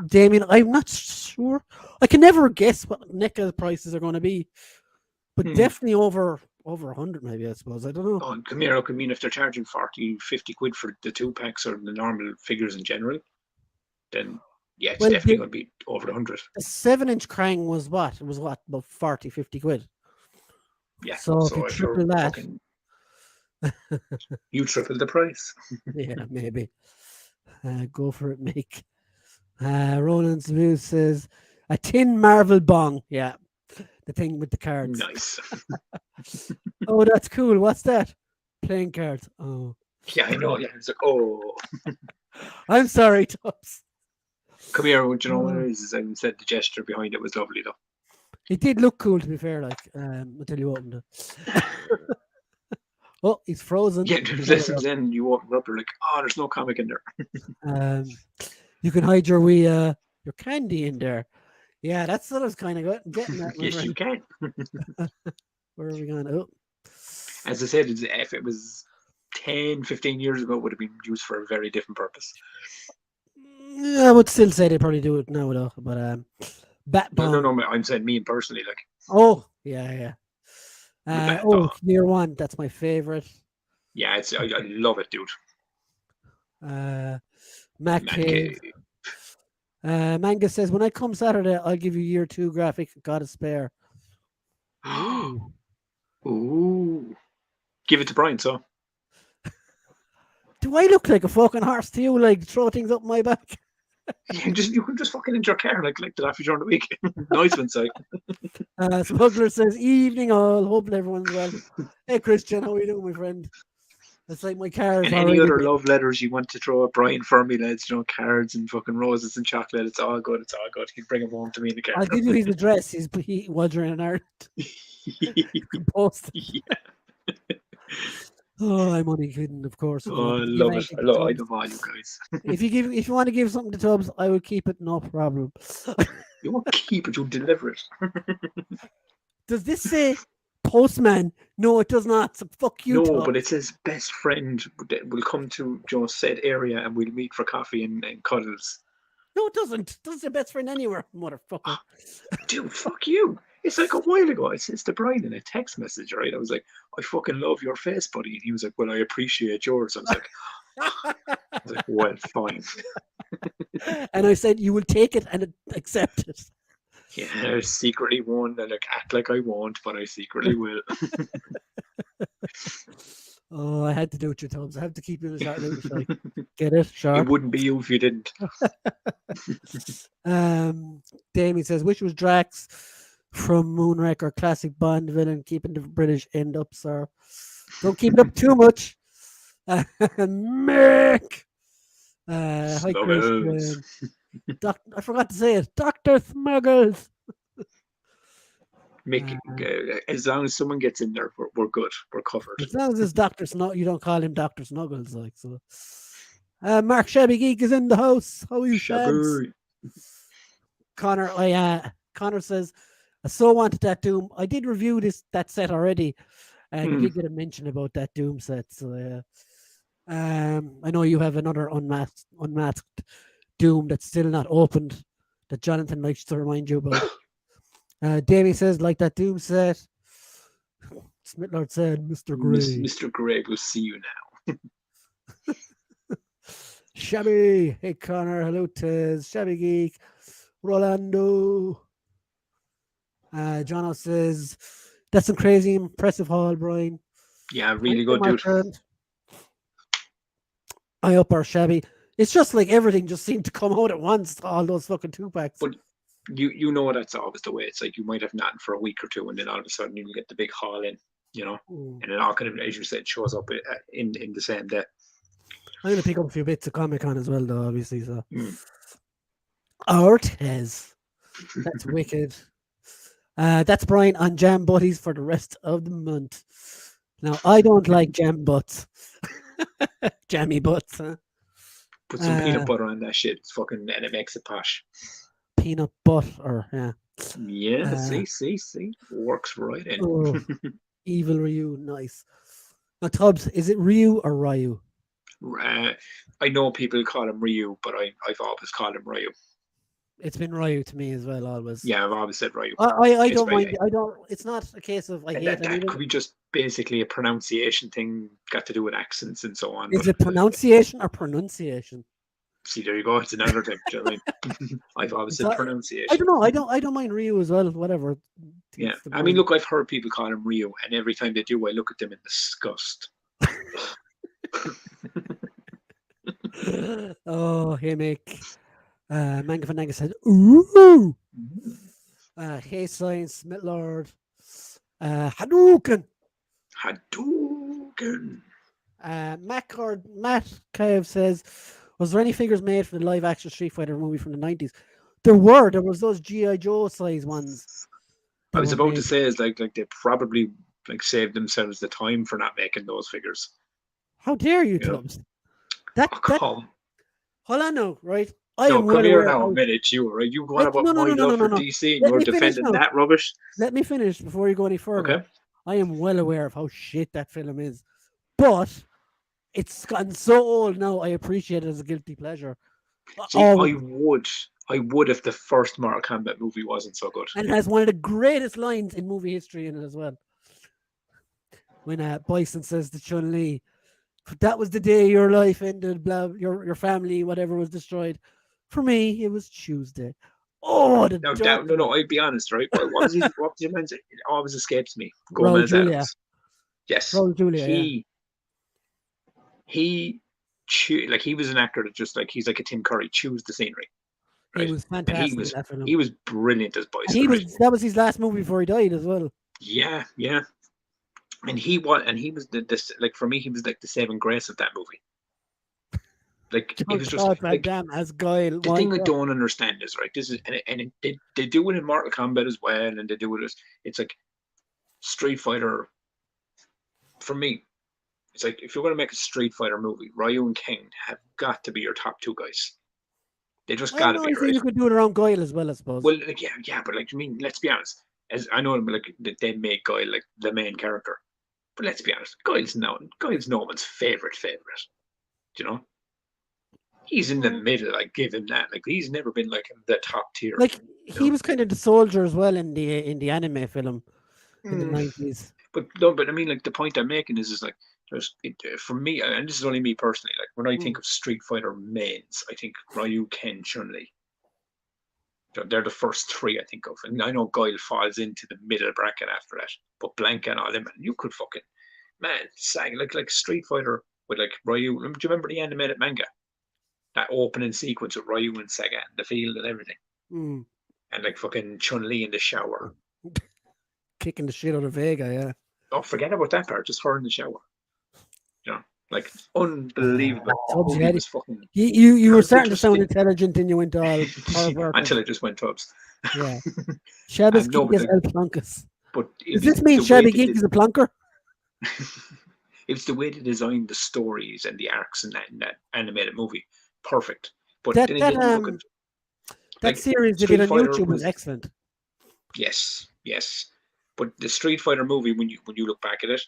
Damien, I'm not sure. I can never guess what NECA prices are going to be, but definitely over 100, maybe, I suppose. I don't know. Oh, come here. Look, I mean, if they're charging 40, 50 quid for the 2-packs or the normal figures in general, then Yeah, it's Well, definitely going to be over 100. the 7-inch Krang was what? It was what, about 40, 50 quid. Yeah. So if you So if you're triple that, fucking, you triple the price. yeah, maybe. Go for it, Mick. Roland Smooth says a tin Marvel bong. Yeah, the thing with the cards. Nice. Oh, that's cool. What's that? Playing cards. Oh, Yeah, I know. Yeah, it's like, oh, I'm sorry, Tubbs. come here. Do you know what Oh. it is? I said the gesture behind it was lovely, though. It did look cool, to be fair. Like, until you opened it. Oh, he's frozen. Yeah, then you open it up, you're like, oh, there's no comic in there. You can hide your candy in there. Yeah, that's what I was kind of getting at, my Yes, you friend. can. Where are we going? Oh, As I said, if it was 10, 15 years ago, it would have been used for a very different purpose. I would still say they probably do it now, though. But bat bomb. No, I'm saying me personally, like. Oh, yeah. Near one. That's my favorite. Yeah, I love it, dude. Matt Cave. Manga says, when I come Saturday, I'll give you year 2 graphic. Got a spare. Ooh. Ooh. Give it to Brian, so. Do I look like a fucking horse to you? Like, throw things up my back? You can just fucking enter your car like the after during the week. Nice one, so. Smuggler says, evening all. Hope everyone's well. Hey, Christian, how are you doing, my friend? It's like my car is And any other love letters you want to throw at Brian for me, lads, cards and fucking roses and chocolate, it's all good. He'll bring them home to me in the car. I'll give you his address. He's Wadger in Ireland. You can post it. Yeah. Oh, I'm only kidding, of course. Oh, I love it. I love all you guys. If you want to give something to Tubbs, I will keep it, no problem. You won't keep it, you'll deliver it. Does this say postman? No, it does not. So fuck you, No, Tubbs. but it says best friend will come to said area and we'll meet for coffee and cuddles. No, it doesn't. It doesn't say best friend anywhere, motherfucker. Dude, fuck you. It's like a while ago. I said to Brian in a text message, right? I was like, I fucking love your face, buddy. And he was like, well, I appreciate yours. I was like, well, fine. And I said, you will take it and accept it. Yeah, I secretly won't. I act like I won't, but I secretly will. Oh, I had to do it, your Tubbs. I have to keep you in the short loop. Like, get it? Sure. It wouldn't be you if you didn't. Damien says, which was Drax from Moonraker, classic Bond villain, keeping the British end up, sir. Don't keep it up too much. Mick. Hi, Christian. I forgot to say it. Dr. Smuggles. Mick, as long as someone gets in there, we're good. We're covered. As long as it's Dr. Snuggles, you don't call him Dr. Snuggles, like so. Mark Shabby Geek is in the house. How are you, Shabs? Connor says, I so wanted that Doom. I did review that set already, and you did get a mention about that Doom set. So I know you have another unmasked Doom that's still not opened that Jonathan likes to remind you about. Davey says, like that Doom set. Smitlord said, Mr. Gray. Mr. Gray will see you now. Shabby. Hey, Connor. Hello, Tez. Shabby Geek. Rolando. Jono says, that's some crazy impressive haul, Brian. Yeah, really good, dude. Friend. I up our Shabby. It's just like everything just seemed to come out at once, all those fucking 2-packs. But you know that's always the way. It's like you might have nothing for a week or two, and then all of a sudden you get the big haul in, and it all kind of, as you said, shows up in the same day. I'm going to pick up a few bits of Comic-Con as well, though, obviously. So. Our Tez. That's wicked. That's Brian on Jam Buddies for the rest of the month. Now, I don't like jam butts. Jammy butts, huh? Put some peanut butter on that shit. It's fucking, and it makes it posh. Peanut butter, yeah. Yeah, see. Works right in. Oh, evil Ryu, nice. Now, Tubbs, is it Ryu or Ryu? I know people call him Ryu, but I've always called him Ryu. It's been Ryu to me as well, always. Yeah, I've always said Ryu. I don't mind. I don't. It's not a case of I hate it. That could be just basically a pronunciation thing, got to do with accents and so on. Is it pronunciation or pronunciation? See, there you go. It's another thing. Do you know what I mean? I've always said I pronunciation. don't know. I don't mind Ryu as well. Whatever. Yeah. It's the I mean, point. look, I've heard people call him Rio, and every time they do, I look at them in disgust. Oh, hey, Mick. Manga Fananga said, ooh. Hey, Science, Smitlord. Hadouken. Hadouken. Matt Kayev says, was there any figures made for the live action Street Fighter movie from the 90s? There was those G.I. Joe size ones. I was were about to made. say is like they probably like saved themselves the time for not making those figures. How dare you, Yeah. Tubbs? That Come. hold on now, right? I No, am come well here aware now a how minute, you, right? You go on let, about no, no, my no, no, no, love no, for no. DC and Let you're me finish defending now. that rubbish. Let me finish before you go any further. Okay. I am well aware of how shit that film is, but it's gotten so old now. I appreciate it as a guilty pleasure. See, Oh, I would if the first Mortal Kombat movie wasn't so good. and it has one of the greatest lines in movie history in it as well. When Bison says to Chun Li, "That was the day your life ended. Blah, your family, whatever, was destroyed. For me, it was Tuesday." Oh, the dirt. No. I'd be honest, right? What was his? What was his man's? It always escapes me. Raul Gomez Julia. Adams. Yes, Raul Julia. Yeah. he like he was an actor that just like he's like a Tim Curry, chews the scenery, He right? was And fantastic in that film. he was brilliant as And Bison, right? that was his last movie before he died as well. Yeah. And he was this like for me he was like the saving grace of that movie. Like it was just Jean-Claude Van like Damme as Guile. the thing I don't understand is right. This is they do it in Mortal Kombat as well, and they do it as it's like Street Fighter. For me, it's like if you're going to make a Street Fighter movie, Ryu and King have got to be your top two guys. They just I don't got to know. be I think right. you could do it around Guile as well, I suppose. Well, like yeah, but like I mean, let's be honest. As I know, like they made Guile like the main character, but let's be honest, Guile's no one's favorite. Do you know? He's in the middle. I give him that. Like he's never been like the top tier. Like he was kind of the soldier as well in the anime film in the 90s. But no, but I mean, like the point I'm making is like for me, and this is only me personally. Like when I think of Street Fighter mains, I think Ryu, Ken, Chun Li. They're the first three I think of, and I know Guile falls into the middle bracket after that. But Blanca and all them, you could fucking sang like Street Fighter with like Ryu. Do you remember the animated manga? That opening sequence with Ryu and Sega and the field and everything. And like fucking Chun-Li in the shower. Kicking the shit out of Vega, yeah. Oh, forget about that part. Just her in the shower. You know, like unbelievable. You were starting to sound intelligent and you went all until it just went Tubbs. Yeah. Shabby's Geek is El Plunkus. But does this mean Shabby Geek is a plunker? It's the way they designed the stories and the arcs in that animated movie. Perfect. But that like, series they did on YouTube was excellent. Yes. But the Street Fighter movie, when you look back at it,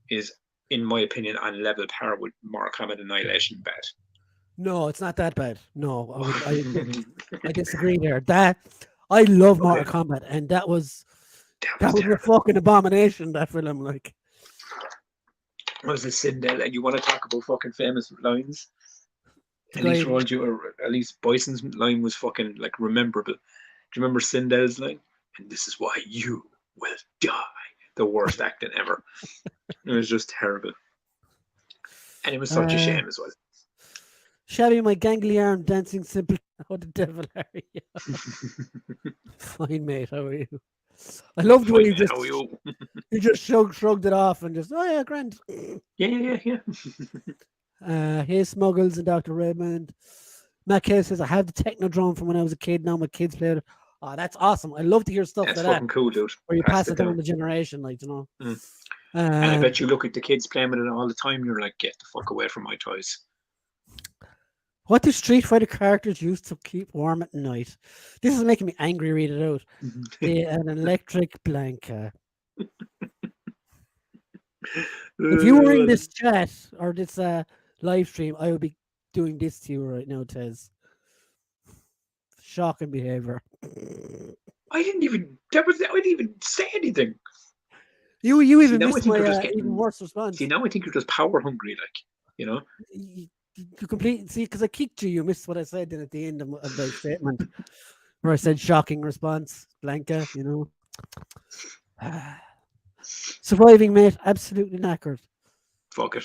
is, in my opinion, on level par with Mortal Kombat Annihilation bad. No, it's not that bad. No, I disagree there. I love Mortal Kombat, and that was a fucking abomination. That film, like. Was it Sindel? And you want to talk about fucking famous lines? At least Roger, or at least Bison's line was fucking like rememberable. Do you remember Sindel's line? And this is why you will die. The worst acting ever. It was just terrible. And it was such a shame as well. Shabby, my gangly arm dancing simple. How the devil are you? Fine, mate. How are you? I loved when he just shrugged it off and just, oh yeah, grand. Yeah. Hey, Smuggles and Dr. Redmond. Matt K says, I have the Technodrome from when I was a kid. Now my kids play it. Oh, that's awesome. I love to hear stuff that's like fucking that. Cool, dude. Where you pass it down the generation, like, you know. And I bet you look at the kids playing with it all the time, you're like, get the fuck away from my toys. What do Street Fighter characters use to keep warm at night? This is making me angry. Read it out. An electric blanket. If you were in this chat or this live stream, I would be doing this to you right now, Tez. Shocking behavior. I didn't even say anything. You even missed my even worse response. See, now I think you're just power hungry, like, you know. you complete see because I kicked you. You missed what I said then at the end of the statement where I said shocking response, Blanca. Surviving, mate. Absolutely knackered. Fuck it.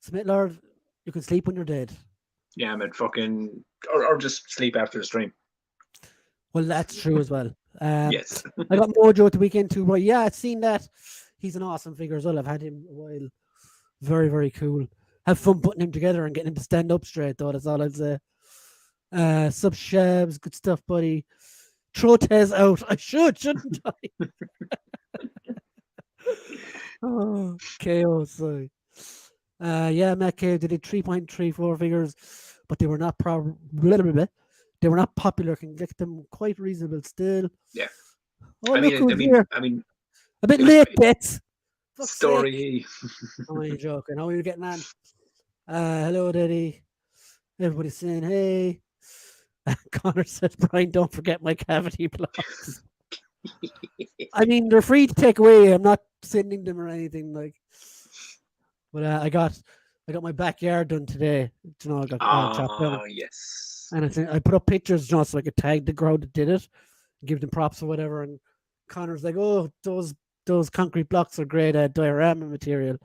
Submit, Lord. You can sleep when you're dead. Yeah, man. Fucking or just sleep after the stream. Well, that's true as well. Yes. I got Mojo at the weekend too, but yeah, I've seen that. He's an awesome figure as well. I've had him a while. Very, very cool. Have fun putting him together and getting him to stand up straight, though. That's all I'd say. Sub Shabs, good stuff, buddy. Trotez out. I shouldn't I? Oh, KO, sorry. Yeah, Matt Cave did 3.34 figures, but they were not they were not popular. Can get them quite reasonable still. Yeah. Oh, look who's here. I mean, a bit late, Bets. Story. Oh, you're joking. How are you getting on? Hello, Daddy. Everybody's saying hey. Connor says, Brian, don't forget my cavity blocks. I mean, they're free to take away. I'm not sending them or anything like. But I got my backyard done today. I got chopped down. Yes. And I put up pictures, so I could tag the crowd that did it, and give them props or whatever. And Connor's like, "Oh, those concrete blocks are great diorama material,"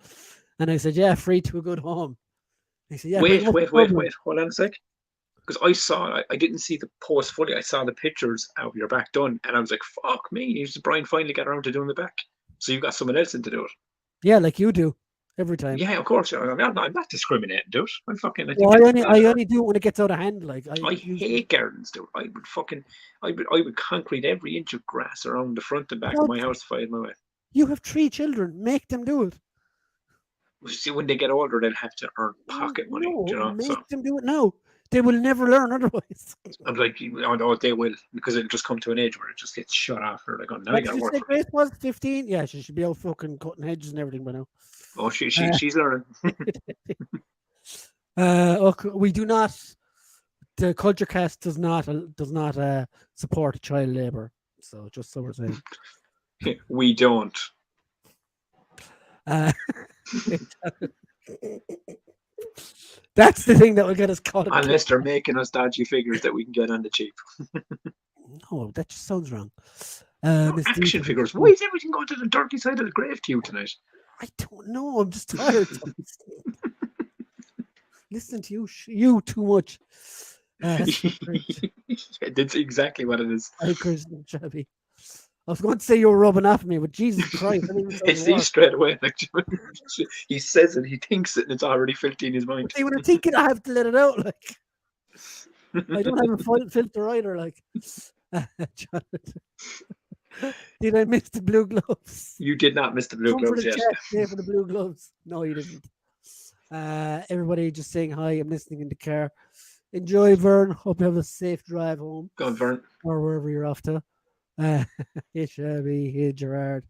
and I said, "Yeah, free to a good home." He said, "Yeah." Wait. Hold on a sec. Because I didn't see the post fully. I saw the pictures of your back done, and I was like, "Fuck me!" Brian finally got around to doing the back, so you got someone else in to do it. Yeah, like you do every time. Yeah, of course. I'm not discriminating, dude. I'm fucking. I only do it when it gets out of hand. Like I hate gardens, dude. I would concrete every inch of grass around the front and back of my house if I had my way. You have 3 children. Make them do it. See, when they get older, they'll have to earn pocket money. Make them do it now. They will never learn otherwise. I'm like, oh, they will, because it'll just come to an age where it just gets shut off. Or like, now you gotta work. Grace was 15. Yeah, she should be out fucking cutting hedges and everything by now. Oh, she's learning. We do not. The Culture Cast does not support child labor. So just so we're saying, we don't. That's the thing that will get us caught. Unless they're making us dodgy figures that we can get on the cheap. No, that just sounds wrong. Action figures. Why is everything going to the darky side of the grave to you tonight? I don't know. I'm just tired. Listen to you too much. That's exactly what it is. I was going to say you were rubbing off me, but Jesus Christ. It's these straight away. Like, he says it, he thinks it, and it's already filthy in his mind. See, when I'm thinking, I have to let it out. Like, I don't have a filter either. Like, did I miss the blue gloves? You did not miss the blue gloves, yes. For the blue gloves. No, you didn't. Everybody just saying hi. I'm listening in the car. Enjoy, Vern. Hope you have a safe drive home. Go on, Vern. Or wherever you're off to. Hey, Shabby. Hey, Gerard.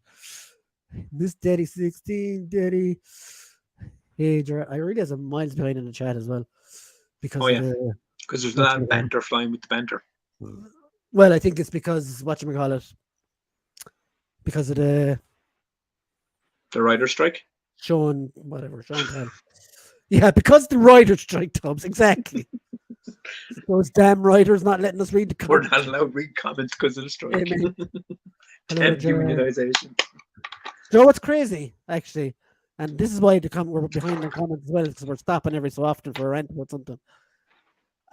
Miss Daddy 16, Daddy. Hey, Gerard. I really have some miles behind in the chat as well. Because there's that banter flying with the banter. Well, I think it's because, whatchamacallit, because of the writer's strike? Sean Penn. Yeah, because the writer's strike, Tubbs, exactly. Those damn writers not letting us read the comments. We're not allowed to read comments because of the strike. Damn unionization. You know what's crazy, actually? And this is why we're behind the comments as well, because we're stopping every so often for a rant about something.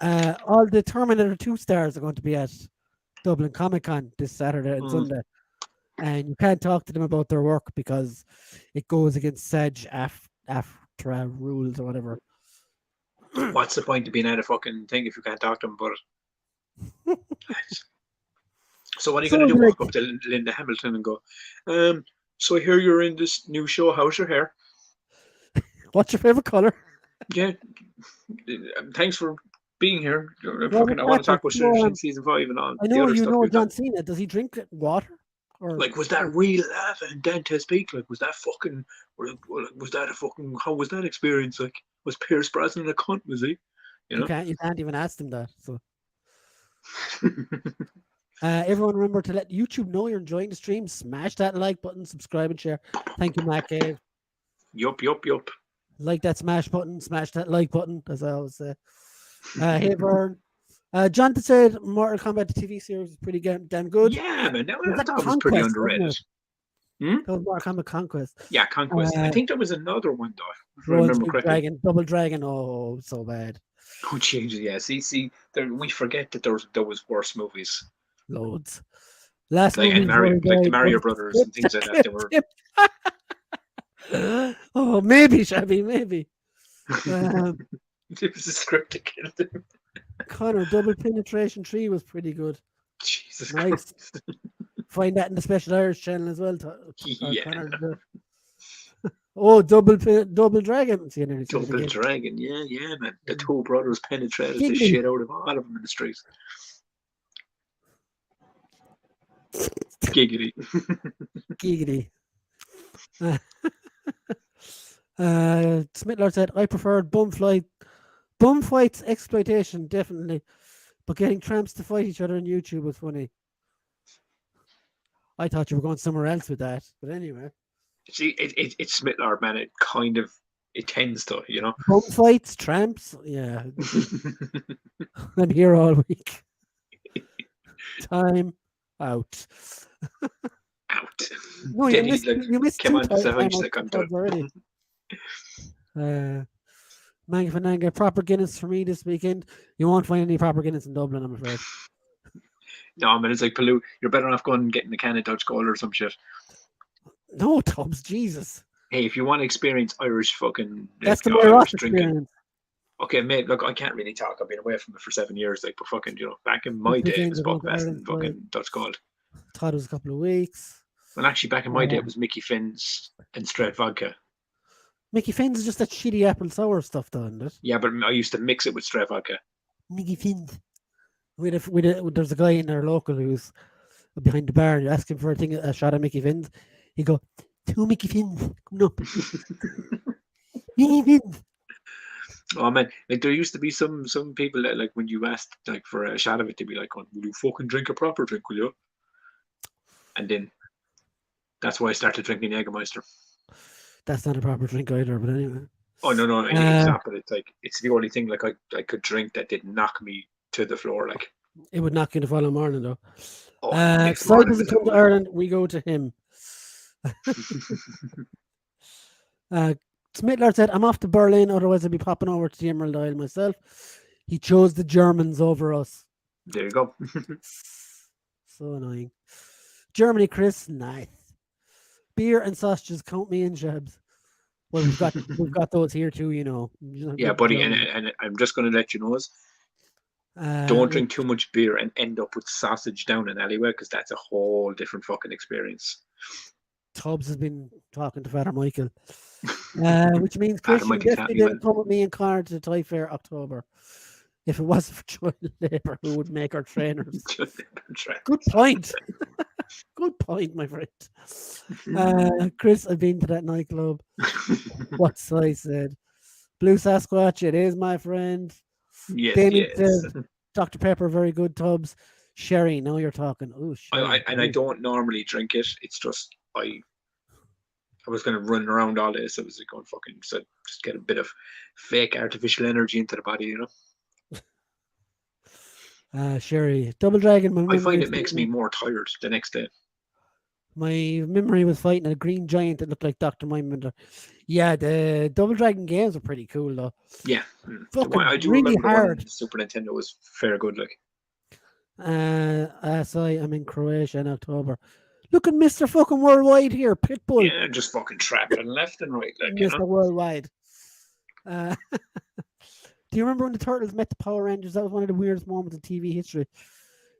All the Terminator 2 stars are going to be at Dublin Comic Con this Saturday and Sunday. And you can't talk to them about their work because it goes against SAG AFTRA rules or whatever. What's the point of being at a fucking thing if you can't talk to them about it? So what are you going to do? Walk up to Linda Hamilton and go, so I hear you're in this new show. How's your hair? What's your favorite color? Yeah. Thanks for being here. I want to talk about season 5 and all. I know you know John Cena. Does he drink water? Or like, was that real and Dante's Peak? Like, was that a fucking, how was that experience? Like, was Pierce Brosnan a cunt, was he? You can't even ask them that. So everyone remember to let YouTube know you're enjoying the stream. Smash that like button, subscribe and share. Thank you, Matt Cave. Yup. Like that smash button, smash that like button, as I always say. Hey, Vern. John said Mortal Kombat the TV series is pretty damn good. Yeah, man, Was I that thought it was pretty Conquest, wasn't underrated. it? Hmm? That was Mortal Kombat Conquest. Yeah, Conquest. I think there was another one though, if I Rowan's remember Big correctly. Dragon, Double Dragon. Oh, so bad. Oh, changes. Yeah, see, we forget that there was worse movies Loads. Last like movie and before Mario, he like the died Mario was Brothers Flip and things like that. They were. Oh, maybe, Shabby, maybe. It was a script to kill them. Connor, Double Penetration 3 was pretty good. Jesus Nice. Christ. Find that in the Special Irish channel as well. Yeah. Connor. Oh, Double Dragon. See, I nearly said it Double again. Dragon. Yeah, man. The two brothers penetrated the Giggity. shit out of all of them in the streets. Giggity. Giggity. Smitler said, I preferred bum fights, exploitation, definitely. But getting tramps to fight each other on YouTube was funny. I thought you were going somewhere else with that. But anyway. See, it's Smitlar, man. It tends to, you know. Bum fights, tramps. Yeah. I'm here all week. Time out. Out. No, Then you he's like, missed come two on, times savage, like I'm done. already. Manga Fananga, proper Guinness for me this weekend. You won't find any proper Guinness in Dublin, I'm afraid. No, man, it's like Palou. You're better off going and getting a can of Dutch Gold or some shit. No, Tubbs, Jesus. Hey, if you want to experience Irish fucking That's like, the Irish drinking, experience. okay, mate. Look, I can't really talk. I've been away from it for 7 years. Like, but fucking, back in my day, it was Buckfast and fucking Dutch Gold. Thought it was a couple of weeks. Well, actually, back in my day, it was Mickey Finn's and straight vodka. Mickey Finn's is just that shitty apple sour stuff, though, isn't it? Yeah, but I used to mix it with straight vodka. Mickey Finn's. There's a guy in our local who's behind the bar. You ask him for a shot of Mickey Finn's. He go, 2 Mickey Finn's coming up. Mickey Finn's. Oh man, like there used to be some people that like when you asked like for a shot of it, they'd be like, "Will you fucking drink a proper drink, will you?" And then that's why I started drinking Jägermeister. That's not a proper drink either, but anyway. Oh no, it's not. But it's like it's the only thing like I could drink that didn't knock me to the floor. Like it would knock you the following morning though. Next Side morning doesn't come to Ireland, we go to him. Smitler said, I'm off to Berlin, otherwise I'd be popping over to the Emerald Isle myself. He chose the Germans over us. There you go. So annoying. Germany, Chris, nice. Beer and sausages, count me in, Shabs. Well, we've got those here too, you know. Yeah, buddy, and I'm just going to let you know is don't drink too much beer and end up with sausage down an alleyway because that's a whole different fucking experience. Tubbs has been talking to Father Michael, which means Christian definitely didn't come with me and Connor to the Thai Fair October. If it wasn't for child labour, who would make our trainers? Good point. Good point, my friend. Chris, I've been to that nightclub. What's I said? Blue Sasquatch, it is, my friend. Yes, Damien says, Dr. Pepper, very good. Tubs. Sherry, now you're talking. Oh, I don't normally drink it. It's just I was going to run around all day, so I was like going fucking just get a bit of fake artificial energy into the body, you know. Sherry, Double Dragon. I find it makes me more tired the next day. My memory was fighting a green giant that looked like Dr. Mindbender. Yeah, the Double Dragon games were pretty cool though. Yeah, I do really remember hard. The Super Nintendo was fair good. Like, I'm in Croatia in October. Look at Mr. fucking Worldwide here, Pitbull. Yeah, just fucking trapping left and right, like Mr. Worldwide. Do you remember when the Turtles met the Power Rangers? That was one of the weirdest moments in TV history.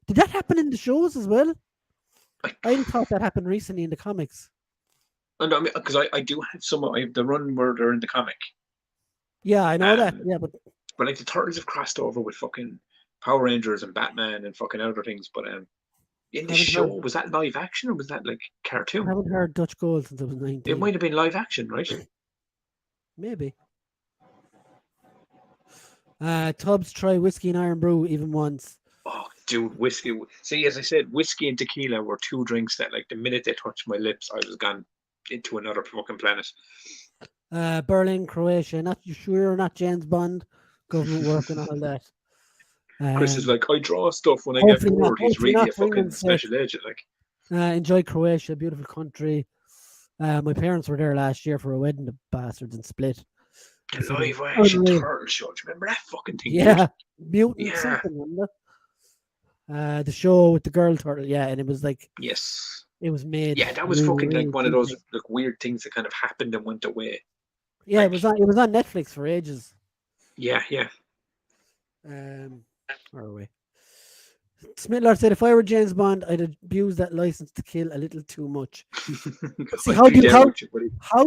Did that happen in the shows as well? I thought that happened recently in the comics. No, because I do have I have the run where they're in the comic. Yeah, I know that. Yeah, but like the Turtles have crossed over with fucking Power Rangers and Batman and fucking other things. But in the show, was that live action or was that like cartoon? I haven't heard Dutch Gold since I was 19. It might have been live action, right? Maybe. Tubbs try whiskey and iron brew even once. Oh, dude, whiskey. See, as I said, whiskey and tequila were two drinks that, like, the minute they touched my lips, I was gone into another fucking planet. Berlin, Croatia. Not you sure? Not James Bond. Government work and all that. Chris is like, I draw stuff when I get Hopefully not. bored. He's Hopefully really not a for fucking England's sake. special agent. Like, Enjoy Croatia, beautiful country. My parents were there last year for a wedding, the bastards, in Split. the live action unreal. turtle show. Do you remember that fucking thing? Yeah, Dude? mutant Yeah. something, wasn't it? The show with the girl turtle, yeah, and it was like Yes. it was made. Yeah, that was really, fucking really like one of those cheaply. like weird things that kind of happened and went away. Yeah, like, it was on Netflix for ages. Yeah. Where are we? Smitlar said, "If I were James Bond, I'd abuse that license to kill a little too much." See, how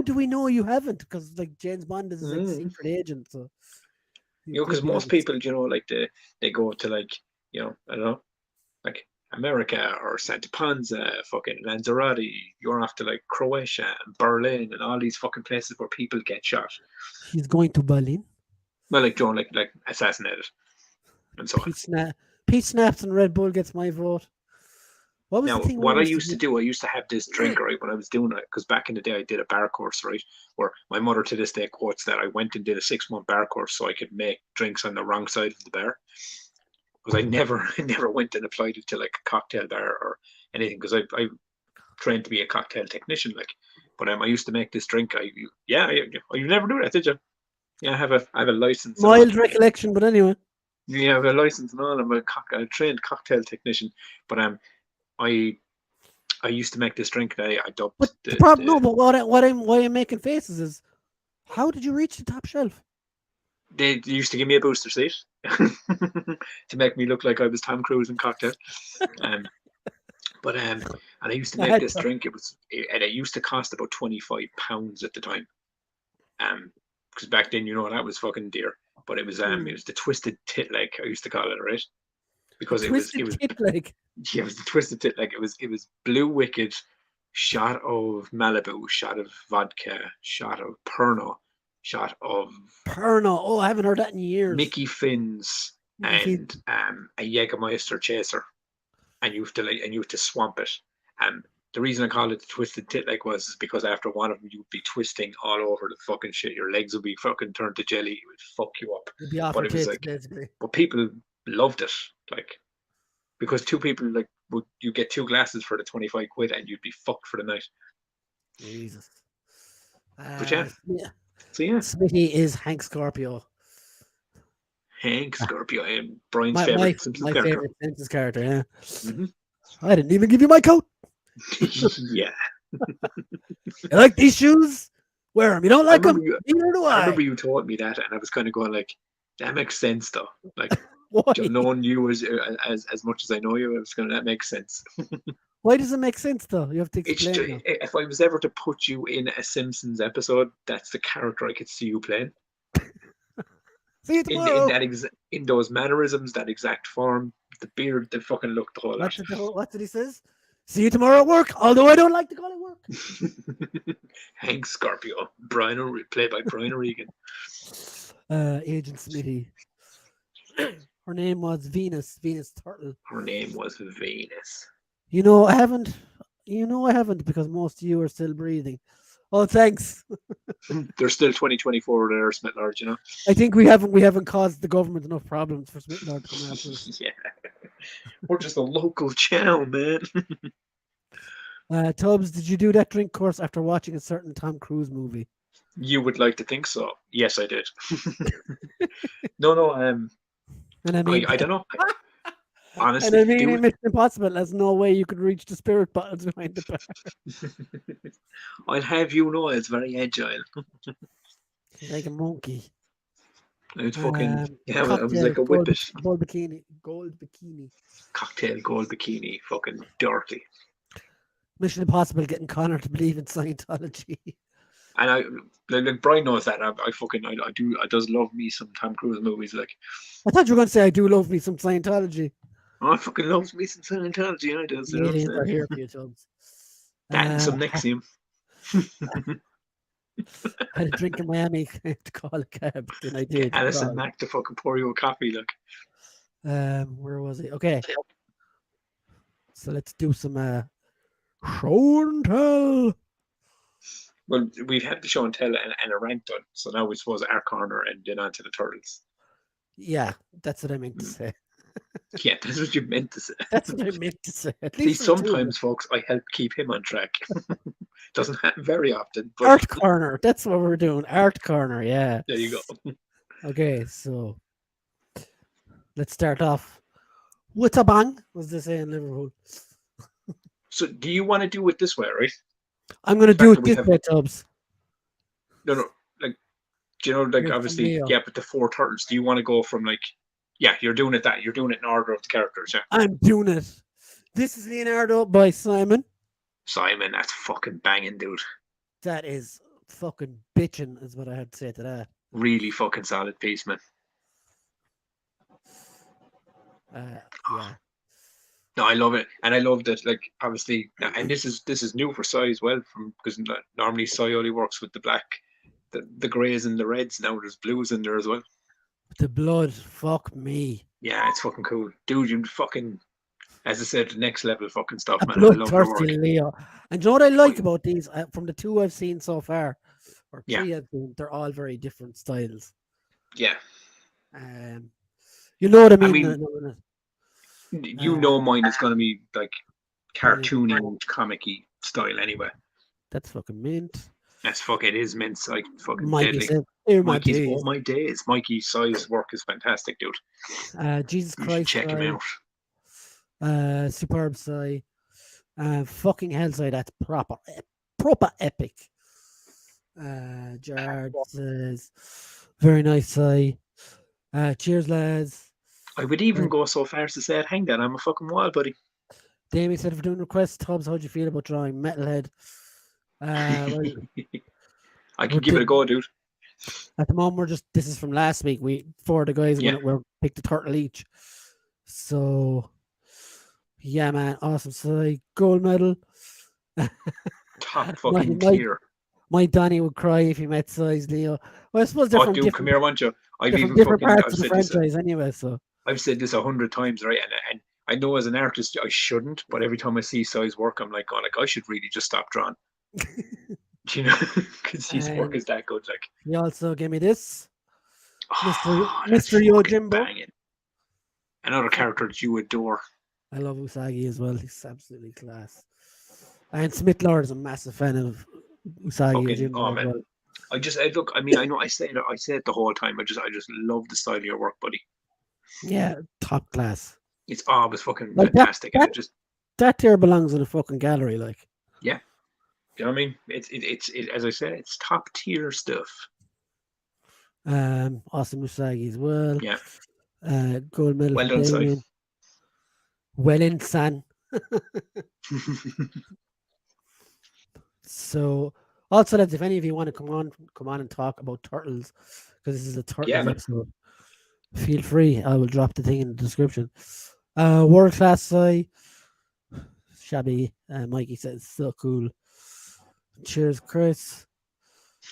do we know you haven't? Because like James Bond is like secret agent, so because most people, like they go to like I don't know, like America or Santa Panza, fucking Lanzarote. You're off to like Croatia and Berlin and all these fucking places where people get shot. He's going to Berlin. Well, like John, like assassinated, and so on. Pete snaps and Red Bull gets my vote. What was now, the thing? What I used to do, I used to have this drink, right, when I was doing it, because back in the day I did a bar course, right, where my mother to this day quotes that I went and did a 6-month bar course so I could make drinks on the wrong side of the bar. Because I never went and applied it to like a cocktail bar or anything, because I trained to be a cocktail technician, like. But I used to make this drink. You never do that, did you? Yeah, I have a license. Mild recollection, but anyway. Yeah, I have a license and all. I'm a trained cocktail technician, but I used to make this drink that I dubbed. But the problem, no. But why I'm making faces is, how did you reach the top shelf? They used to give me a booster seat to make me look like I was Tom Cruise in Cocktail. And I used to make this drink. It used to cost about £25 at the time. Because back then, that was fucking dear. But it was the twisted tit leg, I used to call it, right? Because it was tit leg. Yeah, it was the twisted tit leg. It was Blue Wicked, shot of Malibu, shot of vodka, shot of Pernod, shot of Pernod. Oh, I haven't heard that in years. Mickey Finn's and a Jägermeister chaser, and you have to swamp it. The reason I called it the twisted tit leg was because after one of them, you'd be twisting all over the fucking shit. Your legs would be fucking turned to jelly. It would fuck you up. It'd be off but it was like, basically. But people loved it, like, because two people like you get 2 glasses for the 25 quid and you'd be fucked for the night. Jesus. But yeah. So yeah. Smitty is Hank Scorpio. Hank Scorpio and Brian's favorite Simpsons character. My favorite Simpsons character, yeah. Mm-hmm. I didn't even give you my coat. Yeah. You like these shoes? Wear them. You don't like them? Neither do I. I remember you told me that, and I was kind of going like, that makes sense though. Like, knowing you as much as I know you, I was going, that makes sense. Why does it make sense though? You have to explain. If I was ever to put you in a Simpsons episode, that's the character I could see you playing. See you tomorrow. In those mannerisms, that exact form, the beard, the fucking look, the whole lot. What did he says? See you tomorrow at work, although I don't like to call it work. Hank Scorpio, played by Brian O'Regan. Agent Smitty. Her name was Venus Turtle. Her name was Venus. I haven't because most of you are still breathing. Oh, thanks. There's still 2024 there, Smitlard, I think we haven't caused the government enough problems for Smitlard to come after us. Yeah. We're just a local channel, man. Tubbs, did you do that drink course after watching a certain Tom Cruise movie? You would like to think so. Yes, I did. No. And I mean, I don't know. Honestly, and I mean, in Mission Impossible, there's no way you could reach the spirit bottles behind the bar. I'll have you know, it's very agile. Like a monkey. It's fucking it was like a whippet. Gold bikini. Cocktail gold bikini, fucking dirty. Mission Impossible getting Connor to believe in Scientology. And like Brian knows that. I does love me some Tom Cruise movies. Like, I thought you were going to say I do love me some Scientology. I fucking loves me some Scientology. I does. Aliens are here for you, Tubbs. That and some Nexium. I had a drink in Miami to call a cab, and I did. Alison Mack to fucking pour you a coffee, look. Where was he? Okay. So let's do some show and tell. Well, we've had the show and tell and a rant done, so now we suppose our corner and then on to the turtles. Yeah, that's what I meant to Mm. say. Yeah, that's what you meant to say. That's what I meant to say. At See, least there's two of them. sometimes, folks, I help keep him on track. Doesn't happen very often, but Art corner. That's what we're doing. Art corner. Yeah. there you go. Okay, so let's start off with a bang, as they say in Liverpool. So, do you want to do it this way, right? I'm going to The do fact it that we this have way, Tubbs. no, like, do you know, like, Here's from obviously, Leo. yeah, but the four turtles. Do you want to go from like, yeah, you're doing it in order of the characters, yeah. I'm doing it. This is Leonardo by Simon. Simon, that's fucking banging, dude. That is fucking bitching, is what I had to say to that. Really fucking solid piece, man. Yeah. No, I love it, and I love that. Like, obviously, and this is new for Sai as well, from because normally Sai only works with the black, the greys and the reds. Now there's blues in there as well. The blood, fuck me. Yeah, it's fucking cool, dude. You fucking, as I said, the next level fucking stuff, A man. I love your work. bloodthirsty Leo. And do you know what I like about these? From the two I've seen so far, or Yeah. three I've seen, they're all very different styles. Yeah, You know what I mean? mean, you know, mine is gonna be like cartoony, comic-y style anyway. That's fucking mint. That's fucking, it is mint. Like fucking Mikey deadly. said, Mikey's, oh my days. Mikey's Sai's work is fantastic, dude. Jesus You should Christ. check him out. Superb Sai. Fucking hell, Sai, that's proper epic. Gerard says, very nice, Sai. Cheers, lads. I would even go so far as to say, hang on, I'm a fucking wild buddy. Damien said, if we're doing requests, Tubbs, how do you feel about drawing Metalhead? Well, I can give it a go, dude. At the moment, this is from last week. Four of the guys were picked a turtle each. So, yeah, man, awesome. So, gold medal. Top fucking tier. My Donny would cry if he met Size Leo. Well, I suppose they're from dude, come here, won't you? I've even different fucking, parts of the franchise anyway. So I've said this 100 times, right? And I know as an artist I shouldn't, but every time I see Size work, I'm like, oh, like I should really just stop drawing. You know, because his work is that good. Like, he also gave me this, oh, Mr. Yojimbo. Banging. Another character that you adore. I love Usagi as well. He's absolutely class. And Smith Lord is a massive fan of Usagi. Yojimbo, oh man, well. I look. I mean, I know I say it the whole time. I just love the style of your work, buddy. Yeah, top class. It's always fucking like fantastic. That there belongs in a fucking gallery, like. Yeah. You know what I mean? It's as I said, it's top tier stuff. Awesome Usagi as well. Yeah. Gold medal. Well done, son. Well in, son. So, also, if any of you want to come on and talk about turtles, because this is a turtles episode, feel free. I will drop the thing in the description. World class Sai. Shabby. Mikey says so cool. Cheers, Chris.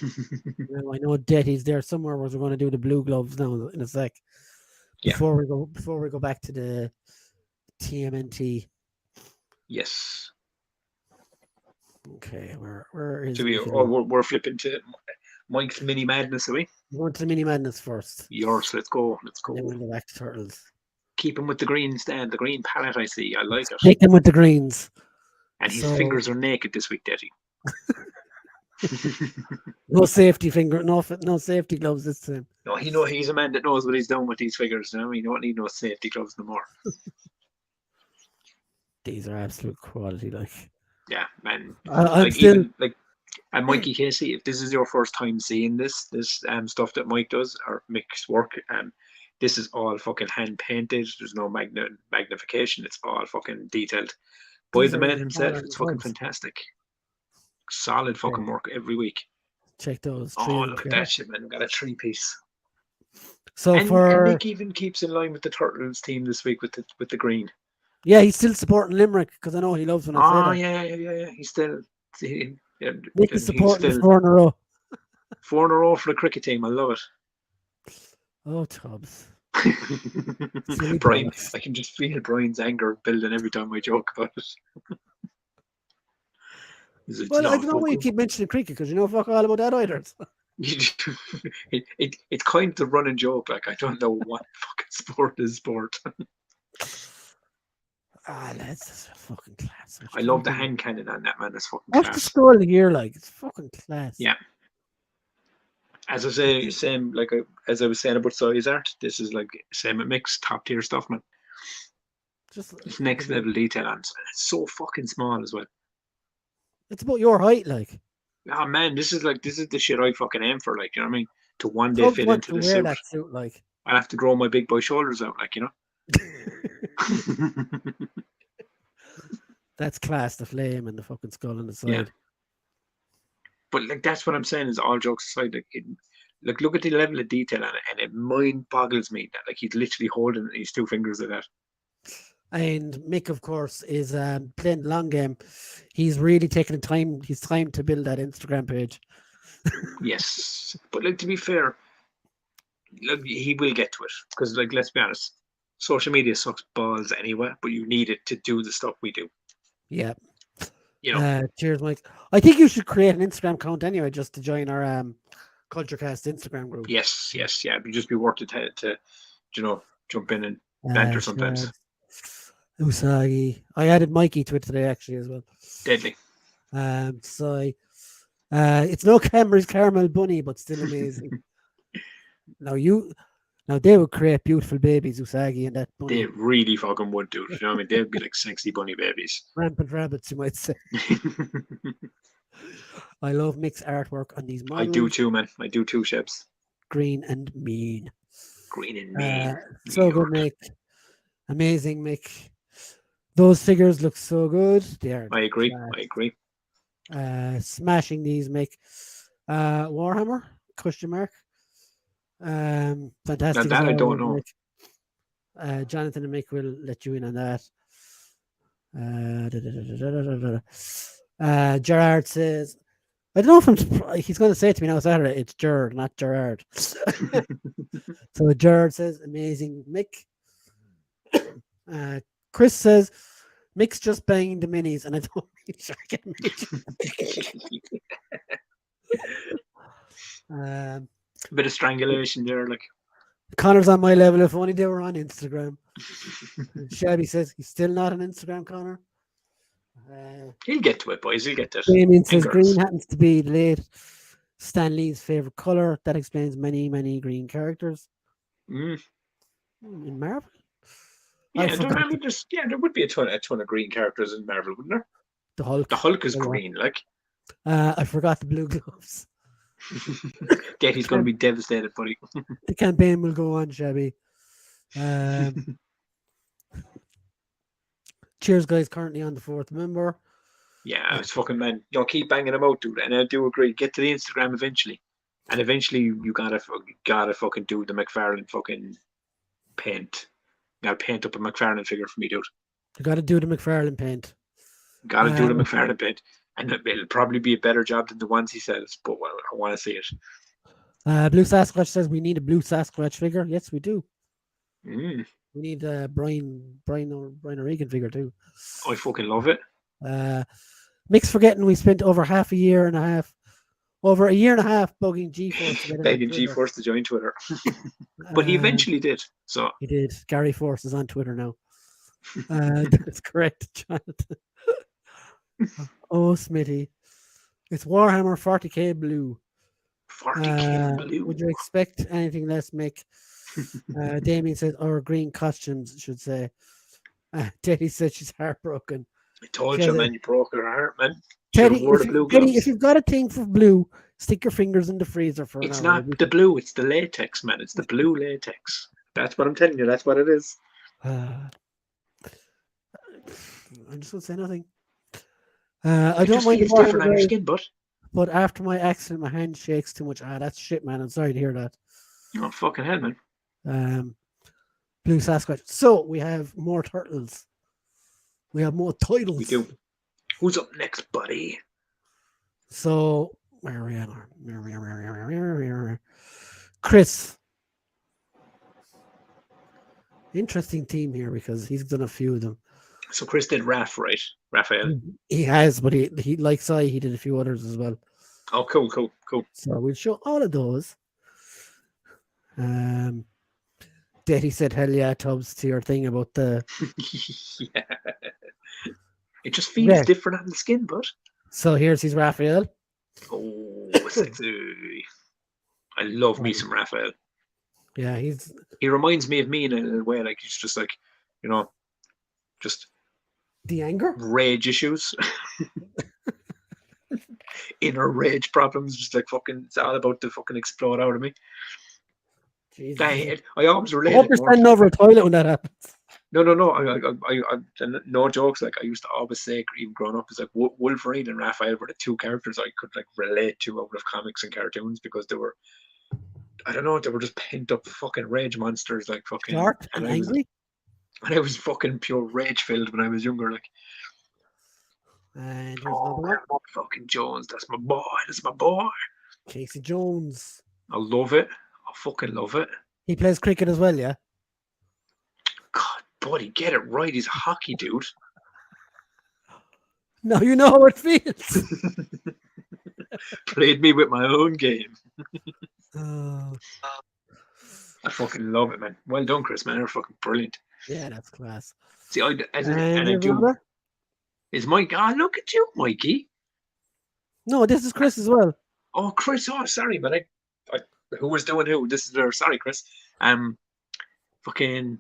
I know Detty's there somewhere where we're going to do the blue gloves now in a sec. Before we go back to the TMNT. Yes. Okay, where is we're flipping to Mike's Mini Madness, are we? We're going to the Mini Madness first. Yours, let's go. Then we'll go back to Turtles. Keep him with the green stand, the green palette I see. I like it. Take him with the greens. And his fingers are naked this week, Detty. No safety finger, no safety gloves this time. No, he's a man that knows what he's done with these figures. You know, you don't need no safety gloves no more. These are absolute quality, like. Yeah, man. And Mikey Casey, if this is your first time seeing this stuff that Mike does or Mick's work, this is all fucking hand painted. There's no magnification. It's all fucking detailed by the man himself. It's fucking fantastic. Solid fucking work every week. Check those. Oh, look at that shit, man. We got a 3-piece. So and Mick even keeps in line with the Turtles team this week with the green. Yeah, he's still supporting Limerick because I know he loves when I say that. Yeah. He's still. Mick is supporting 4 in a row. 4 in a row for the cricket team. I love it. Oh, Tubbs. Brian, I can just feel Brian's anger building every time I joke about it. It's Well, I not don't know why you fucking. keep mentioning cricket because you know fuck all about that either. It's kind of the running joke. Like I don't know what fucking sport is sport. Lads, this is fucking class. I love the hand cannon on that, man. It's fucking Watch the class. scroll here, like it's fucking class. Yeah. As I say, same like as I was saying about size art. This is like same at Mix, top tier stuff, man. Just It's next level detail on it. It's so fucking small as well. it's about your height, like. Oh man, this is the shit I fucking aim for. Like you know what I mean? To one day Tubbs fit wants into to the wear suit. that suit, like. I'll have to grow my big boy shoulders out, like you know. That's class, the flame and the fucking skull on the side. Yeah. But like that's what I'm saying is all jokes aside, like look at the level of detail on it, and it mind boggles me that like he's literally holding his two fingers of that. And Mick, of course, is playing the long game. He's really taking his time to build that Instagram page. Yes, but like to be fair, like he will get to it because like let's be honest, social media sucks balls anyway. But you need it to do the stuff we do. Yeah. You know. Cheers, Mike. I think you should create an Instagram account anyway, just to join our CultureCast Instagram group. Yes, yeah. It'd just be worth it to you know jump in and banter sometimes. Usagi. I added Mikey to it today actually as well. Deadly. So it's no Camry's caramel bunny, but still amazing. Now they would create beautiful babies, Usagi and that bunny. They really fucking would, dude. You know what I mean? They'd be like sexy bunny babies. Rampant rabbits, you might say. I love mixed artwork on these models. I do too, man. I do too, Shebs. Green and mean. Green and mean. So good, Mick. Amazing, Mick. Those figures look so good. They are. I agree. Smashing these, Mick. Warhammer? ? Fantastic. Now that I don't know. Mick. Jonathan and Mick will let you in on that. Gerard says, I don't know if he's going to say it to me now Saturday. It's Gerard, not Gerard. So Gerard says, amazing, Mick. Chris says, Mick's just banging the minis, and I don't mean Shark bit of strangulation there, like. Connor's on my level. If only they were on Instagram. Shabby says he's still not on Instagram, Connor. He'll get to it, boys. He'll get to it. Damien says green happens to be late Stan Lee's favorite color. That explains many, many green characters. In Marvel? Yeah, there would be a ton of green characters in Marvel, wouldn't there? The Hulk. The Hulk is green, like. I forgot the blue gloves. Yeah, he's going to be devastated, buddy. The campaign will go on, Shabby. Cheers, guys. Currently on the 4th member. Yeah, it's fucking man. You know, keep banging them out, dude. And I do agree. Get to the Instagram eventually, and eventually you gotta fucking do the McFarlane fucking paint. You gotta paint up a McFarlane figure for me, dude. You gotta do the McFarlane paint. Gotta do the McFarlane paint, and it'll probably be a better job than the ones he sells. But well, I want to see it. Blue Sasquatch says we need a blue Sasquatch figure. Yes, we do. We need a Brian O'Regan figure too. I fucking love it. Mick's forgetting we spent over a year and a half bugging G-Force. Begging G-Force to join Twitter. But he eventually did. So he did. Gary Force is on Twitter now. That's correct, Jonathan. Oh, Smitty. It's Warhammer 40k blue. 40k blue. Would you expect anything less, Mick? Damien says, or green costumes, should say. Teddy said she's heartbroken. I told you, man, you broke her heart, man. Teddy, if you've got a thing for blue, stick your fingers in the freezer for It's an hour. not the blue, it's the latex, man. It's the blue latex. That's what I'm telling you. That's what it is. I'm just going to say nothing. I don't mind. It's different on your skin, but after my accident, my hand shakes too much. That's shit, man. I'm sorry to hear that. Oh, fucking hell, man. Blue Sasquatch. So we have more turtles. We have more titles. We do. Who's up next, buddy? So where are we at? Chris. Interesting team here because he's done a few of them. So Chris did right? Raphael. He has, but he like Sai, he did a few others as well. Oh, cool. So we'll show all of those. Daddy said, "Hell yeah, Tubbs," to your thing about the. Yeah. It just feels different on the skin, but. So here's his Raphael. Oh, sexy! I love me some Raphael. Yeah, he reminds me of me in a way, like he's just like, just the anger, rage issues, inner rage problems, just like fucking, it's all about to fucking explode out of me. I always relate. I hope you're standing over a toilet when that happens. No. I no jokes. Like I used to always say, even growing up, is like Wolverine and Raphael were the two characters I could like relate to out of comics and cartoons because they were, I don't know, they were just pent up fucking rage monsters, like fucking dark and angry. And I was fucking pure rage filled when I was younger, like. And here's another one. Fucking Jones, that's my boy. Casey Jones. I love it. I fucking love it. He plays cricket as well, yeah? God, buddy, get it right. He's a hockey dude. Now you know how it feels. Played me with my own game. I fucking love it, man. Well done, Chris, man. You're fucking brilliant. Yeah, that's class. See, I do. Is Mike? Oh, look at you, Mikey. No, this is Chris as well. Oh, Chris. Oh, sorry, but I who was doing who? This is sorry, Chris. Fucking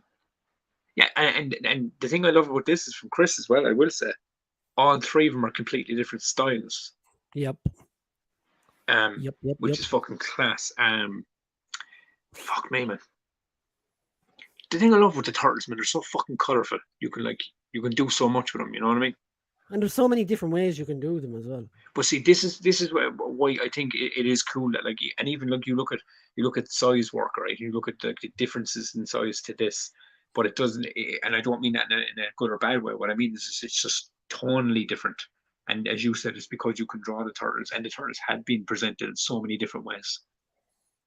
yeah, and the thing I love about this is from Chris as well. I will say, all three of them are completely different styles. Yep. Which is fucking class. Fuck me, man. The thing I love with the turtles, man, they're so fucking colorful. You can do so much with them. You know what I mean? And there's so many different ways you can do them as well. But see, this is why I think it is cool that, like, and even like you look at size work, right? You look at the differences in size to this, but it doesn't. And I don't mean that in a good or bad way. What I mean is it's just tonally different. And as you said, it's because you can draw the turtles, and the turtles had been presented in so many different ways.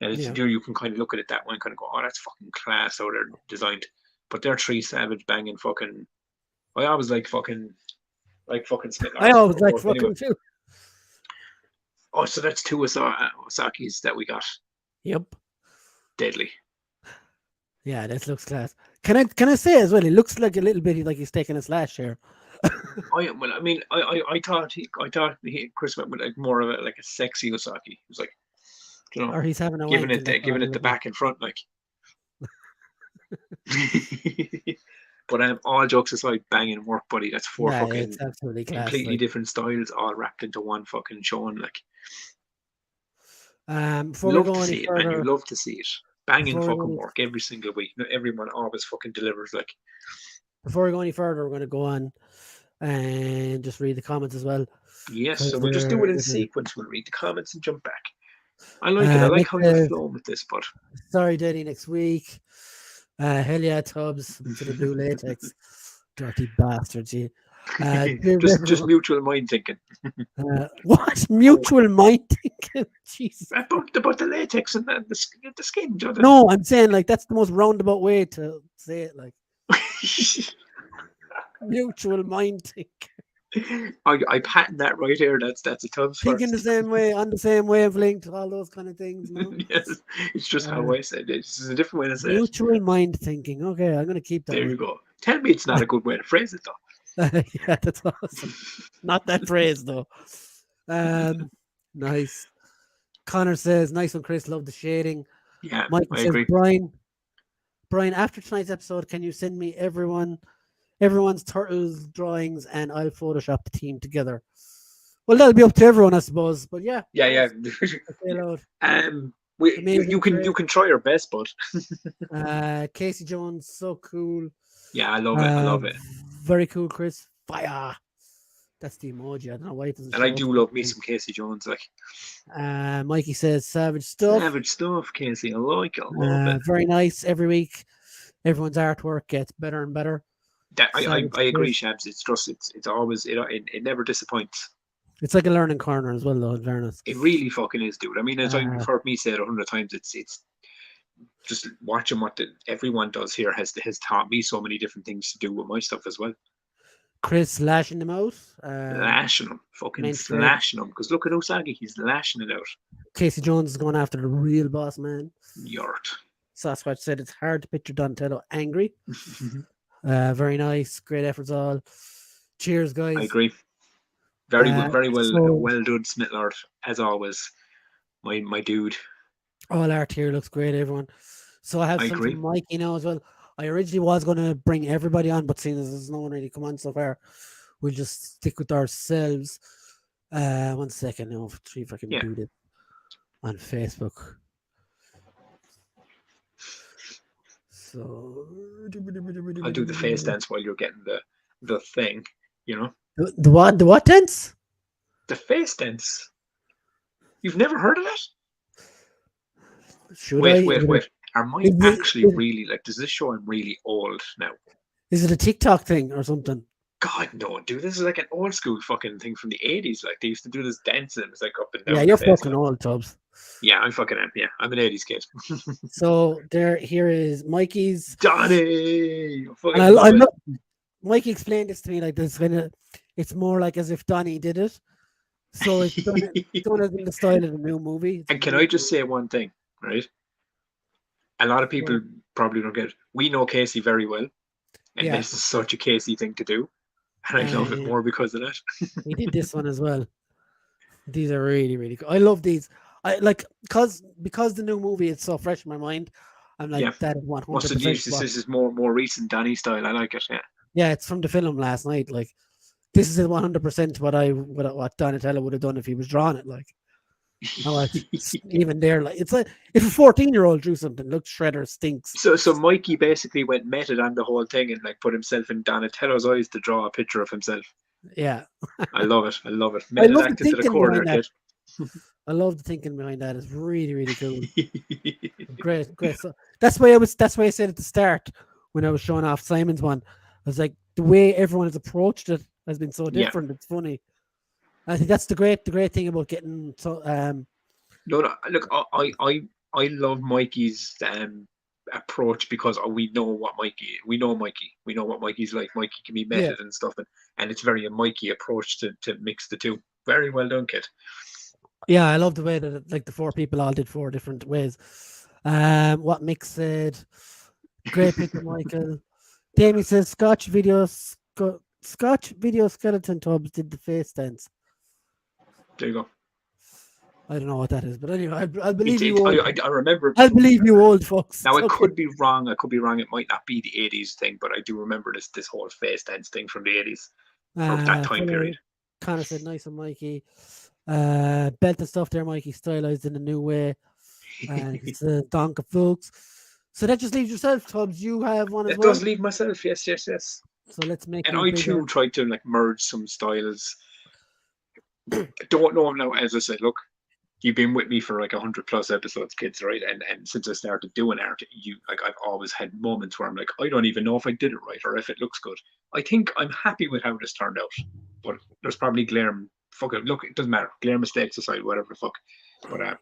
And you can kind of look at it that way and kind of go, "Oh, that's fucking class how they're designed." But they're three savage banging fucking. I always like fucking Smith. I always like fucking too. Oh, so that's two Osakis that we got. Yep. Deadly. Yeah, this looks class. Can I say as well? It looks like a little bit like he's taking a slash here. I thought Chris went with like more of a sexy Osaki. He was like, or he's having a giving it the back and front, like. But all jokes aside, banging work, buddy. That's four fucking completely different styles, all wrapped into one fucking showing. Like, before we go any further, and you love to see it. Banging fucking work every single week. Everyone always fucking delivers. Like, before we go any further, we're going to go on and just read the comments as well. Yes, so we'll just do it in sequence. We'll read the comments and jump back. I like it. I like how you're flowing with this, but sorry, Daddy, next week. Hell yeah, Tubbs to the blue latex. Dirty bastards, you. Just mutual mind thinking. What? Mutual mind thinking? Jesus. About the latex and the skin. No, I'm saying like that's the most roundabout way to say it. Like mutual mind thinking. I patent that right here. That's a Tubbs. Thinking the same way, on the same wavelength, all those kind of things. You know? Yes, it's just how I said it. It's just a different way to say mutual mind thinking. Okay, I'm going to keep that. There you go. Tell me it's not a good way to phrase it, though. Yeah, that's awesome. Not that phrase, though. Nice. Connor says, nice one, Chris. Love the shading. Yeah, Mike I says, agree. Brian, after tonight's episode, can you send me everyone's Turtles drawings and I'll Photoshop the team together? Well, that'll be up to everyone, I suppose. But yeah. Yeah. You can try your best, but Casey Jones, so cool. Yeah, I love it. Very cool, Chris. Fire. That's the emoji. I don't know why it doesn't. And I do love me some Casey Jones. Like, Mikey says, savage stuff. Savage stuff, Casey. I love it. Very nice. Every week, everyone's artwork gets better and better. I agree, Shabs. It's always it never disappoints. It's like a learning corner as well, though. In fairness, it really fucking is, dude. I mean, as you've heard me say it 100 times, it's just watching what everyone does here has taught me so many different things to do with my stuff as well. Chris lashing them out. Lashing them. Fucking mentioned slashing them. Because look at Osagi. He's lashing it out. Casey Jones is going after the real boss man. Yort. Sasquatch said it's hard to picture Donatello angry. Very nice. Great efforts all. Cheers, guys. I agree. Very so- well done, Smithlord, as always. My dude. All art here looks great, everyone. So I have I some agree. from Mikey now as well. I originally was going to bring everybody on, but seeing as there's no one really come on so far, we'll just stick with ourselves. 1 second now, see if I can do this on Facebook. So I'll do the face dance while you're getting the thing, you know. The what? The what dance? The face dance. You've never heard of it? Wait. Am I actually really like? Does this show I'm really old now? Is it a TikTok thing or something? God no, dude. This is like an old school fucking thing from the 80s. Like they used to do this dance and it was like up and down. Yeah, you're fucking old, Tubbs. Yeah, I'm fucking am. Yeah, I'm an 80s kid. So here is Mikey's. Donnie! And I love Mikey explained this to me like this kind of. It's more like as if Donnie did it. So it's done in the style of the new movie. And can I just say one thing, right? A lot of people probably don't get it. We know Casey very well. And this is such a Casey thing to do. And I love it more because of that. He did this one as well. These are really, really cool. I love these. I like because the new movie is so fresh in my mind. I'm like that is 100%. This is more recent Donnie style. I like it. Yeah. Yeah, it's from the film last night. Like this is 100% what Donatello would have done if he was drawing it. Like, even there, like it's like if a 14-year-old drew something, look, Shredder stinks. So Mikey basically went method on the whole thing and like put himself in Donatello's eyes to draw a picture of himself. Yeah, I love it. Method acted to the core, kid. I love the thinking behind that. It's really, really cool. Great. So that's why I said at the start when I was showing off Simon's one, I was like, the way everyone has approached it has been so different. It's funny. I think that's the great thing about getting so. No, look, I love Mikey's approach because we know what Mikey. We know what Mikey's like. Mikey can be method and stuff, and it's very a Mikey approach to mix the two. Very well done, kid. Yeah, I love the way that like the four people all did 4 different ways. What Mick said, great picture, Michael. Damien says Scotch video skeleton Tubbs did the face dance. There you go. I don't know what that is, but anyway, I'll believe you. I remember. I'll believe you, old fucks. Now I could be wrong. It might not be the 80s thing, but I do remember this whole face dance thing from the 80s, from that time period. Connor said, "Nice one, Mikey." Belt and stuff there, Mikey, stylized in a new way. And it's a donk of folks. So that just leaves yourself, Tubbs. You have one as well. It does leave myself. Yes. So let's make. And I too tried to like merge some styles. Don't know him now. As I said, look, you've been with me for like 100+ episodes, kids, right? And since I started doing art, I've always had moments where I'm like, I don't even know if I did it right or if it looks good. I think I'm happy with how this turned out, but there's probably glaring. Fuck it. Look, it doesn't matter. Glare mistakes aside, whatever the fuck. But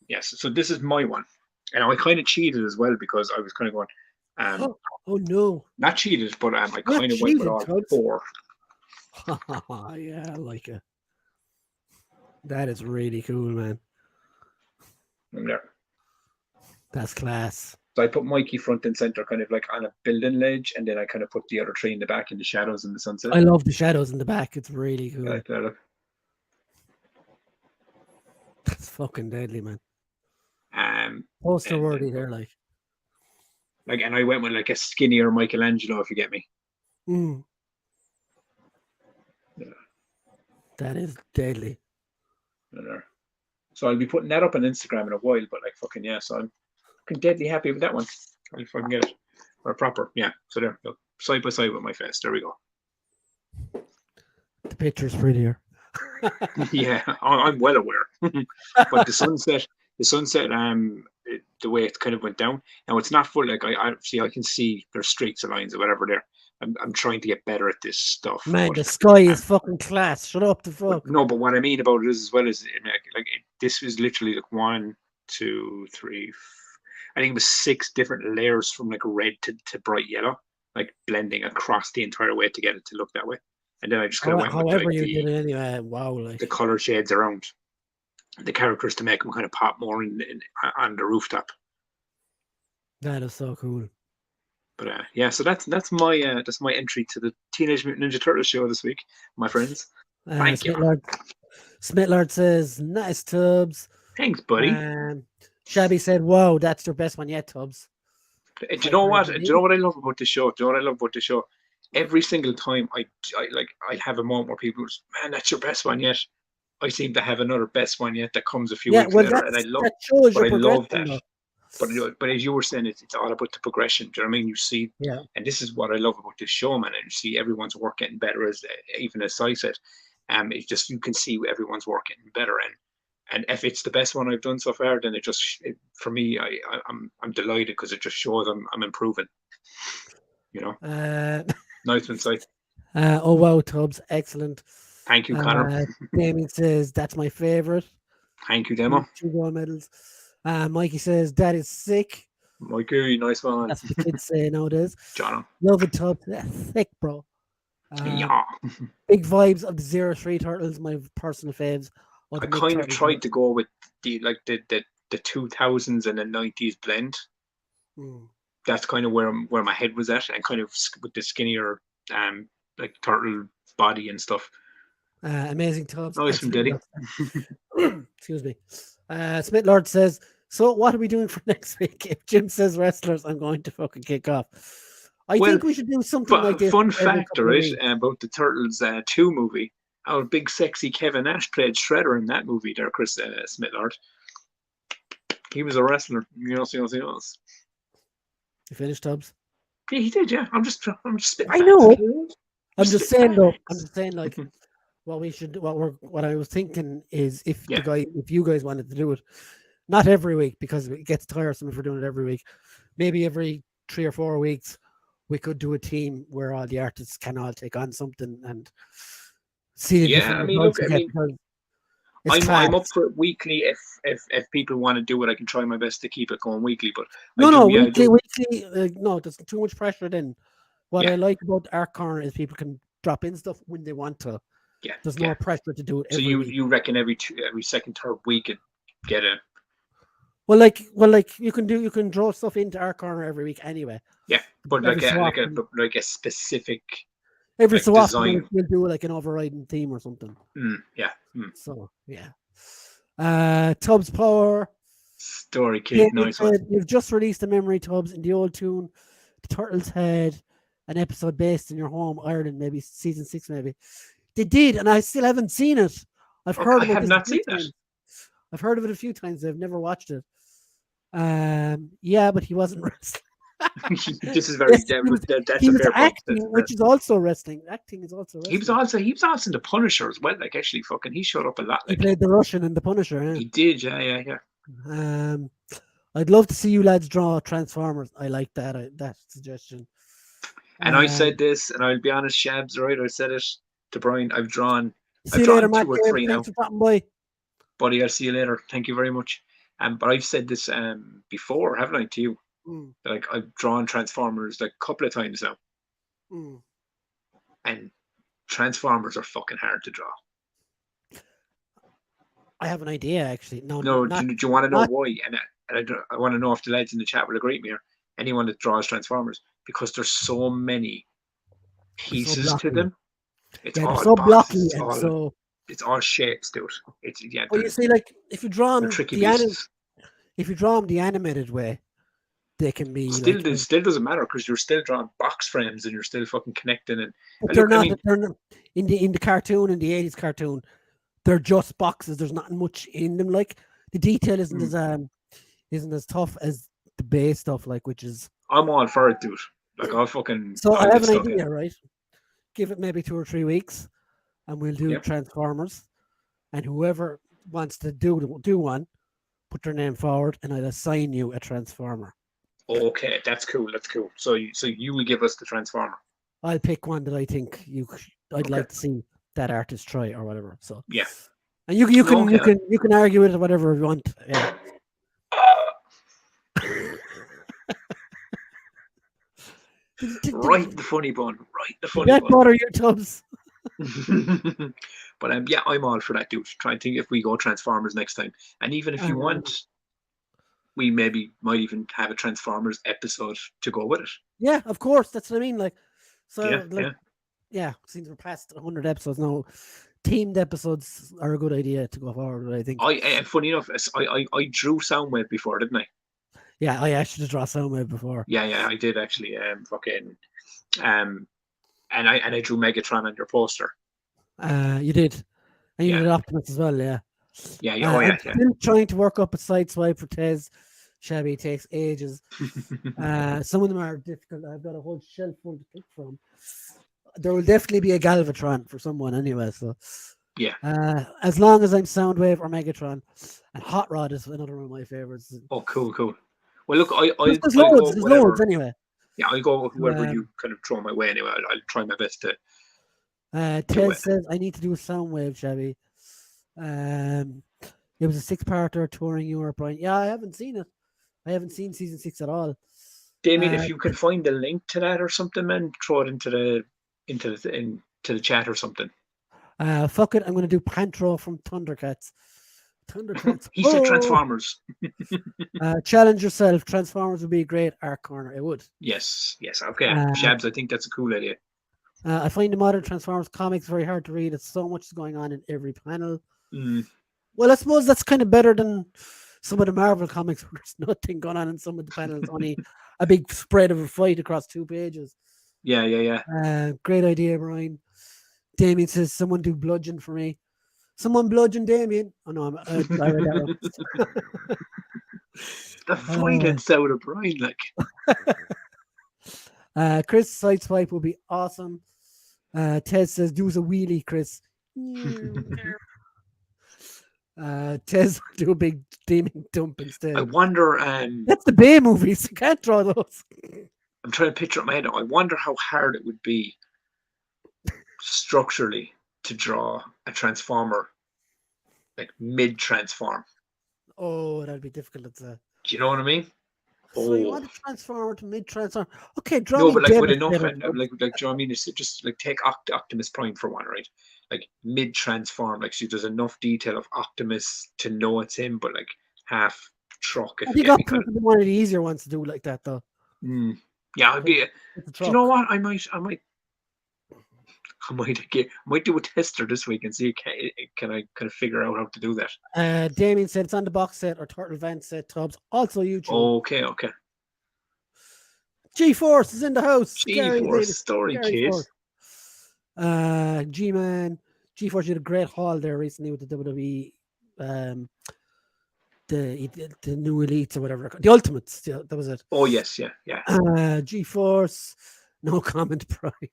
yes. So this is my one, and I kind of cheated as well because I was kind of going. Oh no! Not cheated, but I kind of went with all 4. Yeah, I like it. That is really cool, man. I'm there. That's class. So I put Mikey front and center, kind of like on a building ledge, and then I kind of put the other 3 in the back in the shadows in the sunset. I love the shadows in the back. It's really cool. I like that. Look. That's fucking deadly, man. Poster worthy there, like, and I went with like a skinnier Michelangelo, if you get me. Yeah. That is deadly. So I'll be putting that up on Instagram in a while, but like fucking yeah, so I'm fucking deadly happy with that one. If I can get it. Or proper. Yeah. So there, look, side by side with my face. There we go. The picture's prettier. Yeah, I'm well aware. But the sunset, the way it kind of went down. Now it's not full. Like I can see there's streaks of lines or whatever there. I'm trying to get better at this stuff. Man, the sky is fucking class. Shut up, the fuck. No, but what I mean about it is as well as this was literally like 1, 2, 3. I think it was 6 different layers from like red to bright yellow. like blending across the entire way to get it to look that way. And then I just kind of went with However like you did it anyway. Wow, the like color shades around the characters to make them kind of pop more on the rooftop. that is so cool. But yeah, so that's my entry to the Teenage Mutant Ninja Turtles show this week, my friends. Thank you. Smitlord says, nice, Tubbs. Thanks, buddy. Shabby said, wow, that's your best one yet, Tubbs. Do you know what? Do you know what I love about the show? Do you know what I love about the show? Every single time I have a moment where people say, man, that's your best one yet. I seem to have another best one yet that comes a few weeks later, and I love that. But as you were saying, it's all about the progression. Do you know what I mean? You see, and this is what I love about this show, man. And you see everyone's work getting better, even as I said. It's just you can see everyone's work getting better, and if it's the best one I've done so far, then for me, I'm delighted because it just shows I'm improving. You know, nice insight. Oh wow, Tubbs, excellent. Thank you, Connor. Damien says that's my favorite. Thank you, Demo. 2 gold medals. Mikey says that is sick. Mikey, nice one. That's what the kids say nowadays. John, love it, Tubbs. That's sick, bro. Yeah. Big vibes of the 03 Turtles, my personal faves. I kind of tried to go with the 2000s and the 90s blend. That's kind of where my head was at, and kind of with the skinnier like turtle body and stuff. Amazing, Tubbs. Nice from Diddy. Excuse me. Smitlord says, so what are we doing for next week? If Jim says wrestlers, I'm going to fucking kick off. I think we should do something like this. Fun fact, right, about the Turtles 2 movie. Our big sexy Kevin Nash played Shredder in that movie there, Chris Smitlord. He was a wrestler. You know. You finished, Tubbs? Yeah, he did, yeah. I'm just spitting. I know. I'm just saying, like, what I was thinking is if you guys wanted to do it, not every week because it gets tiresome if we're doing it every week. Maybe every 3 or 4 weeks, we could do a team where all the artists can all take on something and see. Yeah, I mean, look, I'm up for it weekly. If people want to do it, I can try my best to keep it going weekly. But weekly. No, there's too much pressure. Then what I like about the Art Corner is people can drop in stuff when they want to. Yeah, there's no pressure to do it. So you reckon every second, third week it get a. Well, like you can draw stuff into Art Corner every week anyway. Yeah, but like a specific. Every so often we'll do like an overriding theme or something. So Tubbs Power. Story Kid, nice one. You've just released a memory, Tubbs, in the old tune. The Turtles had an episode based in your home, Ireland, maybe season 6, maybe. They did, and I still haven't seen it. I've heard. I have not seen it. I've heard of it a few times. I've never watched it. But he wasn't wrestling. This is very. That's a fair acting, point. which is also wrestling. Acting is also wrestling. He was also in the Punisher as well. Like actually, he showed up a lot. He played the Russian in the Punisher. Yeah. He did, yeah. I'd love to see you lads draw Transformers. I like that suggestion. And I said this, and I'll be honest, Shabs, right? I said it to Brian. I've drawn. See you later, Matt. 2 or 3 now. Thanks for stopping by. Buddy, I'll see you later. Thank you very much. But I've said this before, haven't I, to you? Like I've drawn Transformers like a couple of times now. And Transformers are fucking hard to draw. I have an idea, actually. No, do you want to know why? And I want to know if the lads in the chat will agree with me here. Anyone that draws Transformers, because there's so many pieces to them. It's all so blocky and it's all shapes, dude. Well, you see, like if you draw them the animated way, they can be. It still doesn't matter because you're still drawing box frames and you're still fucking connecting. And they're not in the cartoon, in the 80s cartoon. They're just boxes. There's not much in them. Like the detail isn't as tough as the base stuff. Like which is. I'm all for it, dude. Like I'll fucking. So I have an idea, right? Give it maybe 2 or 3 weeks, and we'll do Transformers. And whoever wants to do one, put their name forward, and I'll assign you a Transformer. Okay, that's cool. So you will give us the Transformer. I'll pick one that I think I'd like to see that artist try or whatever. So yeah, and you can argue it or whatever you want. Yeah. Right in the funny bun. Right in the Did funny that bun. bother you, Tubbs? But yeah, I'm all for that, dude. Try and think if we go Transformers next time, and even if you want, we maybe might even have a Transformers episode to go with it. Yeah, of course. That's what I mean. Like, so, Yeah, like, yeah. Since we're past 100 episodes now, themed episodes are a good idea to go forward. I think. and funny enough, I drew Soundwave before, didn't I? Yeah, I actually draw Soundwave before. Yeah, I did actually. Um, and I drew Megatron on your poster. You did, and you Yeah, did Optimus as well. Yeah. oh I'm yeah. still trying to work up a side swipe for Tez. Shabby takes ages. Some of them are difficult. I've got a whole shelf full to pick from. There will definitely be a Galvatron for someone anyway. So Yeah. as long as I'm Soundwave or Megatron, and Hot Rod is another one of my favorites. Oh, cool. Well, look, I'll There's go loads. There's whatever. loads anyway. Yeah, I'll go with whoever you kind of throw my way anyway. I'll try my best to. Ted says I need to do a Soundwave, Shabby. It was a 6-parter touring Europe, Brian. Yeah, I haven't seen it. I haven't seen season 6 at all. Damien, if you can find the link to that or something, man, throw it into the chat or something. Fuck it, I'm going to do Pantro from Thundercats. He said Transformers. Challenge yourself. Transformers would be a great art corner. It would. Yes. Okay. Shabs, I think that's a cool idea. I find the modern Transformers comics very hard to read. It's so much going on in every panel. Well, I suppose that's kind of better than some of the Marvel comics where there's nothing going on in some of the panels, only a big spread of a fight across 2 pages. Yeah. Great idea, Brian. Damien says, someone do bludgeon for me. Someone bludgeon Damien. Oh, no, I read that one. The violence out of Brian, like. Chris, sideswipe will be awesome. Ted says, do a wheelie, Chris. Tez do a big demon dump instead. I wonder. That's the Bay movies. You can't draw those. I'm trying to picture it in my head. I wonder how hard it would be structurally to draw a Transformer, like mid-transform. Oh, that'd be difficult. Do you know what I mean? So you want to transform to mid-transform? Okay, draw. No, but like with enough, like do you know what I mean? It's just like take Optimus Prime for one, right? Like mid-transform, like so there's enough detail of Optimus to know it's him, but like half truck. I think Optimus would be one of the easier ones to do like that, though. Yeah, I'd be. Do you know what? I might do a tester this week and see can I kind of figure out how to do that. Damien said it's on the box set or Turtle Vent set Tubbs. Also YouTube. Okay. G-Force is in the house. G-Force story, kid. G-Man. G-Force did a great haul there recently with the WWE. The new elites or whatever. The Ultimates. That was it. Oh, yes. Yeah. G-Force. No comment, Brian.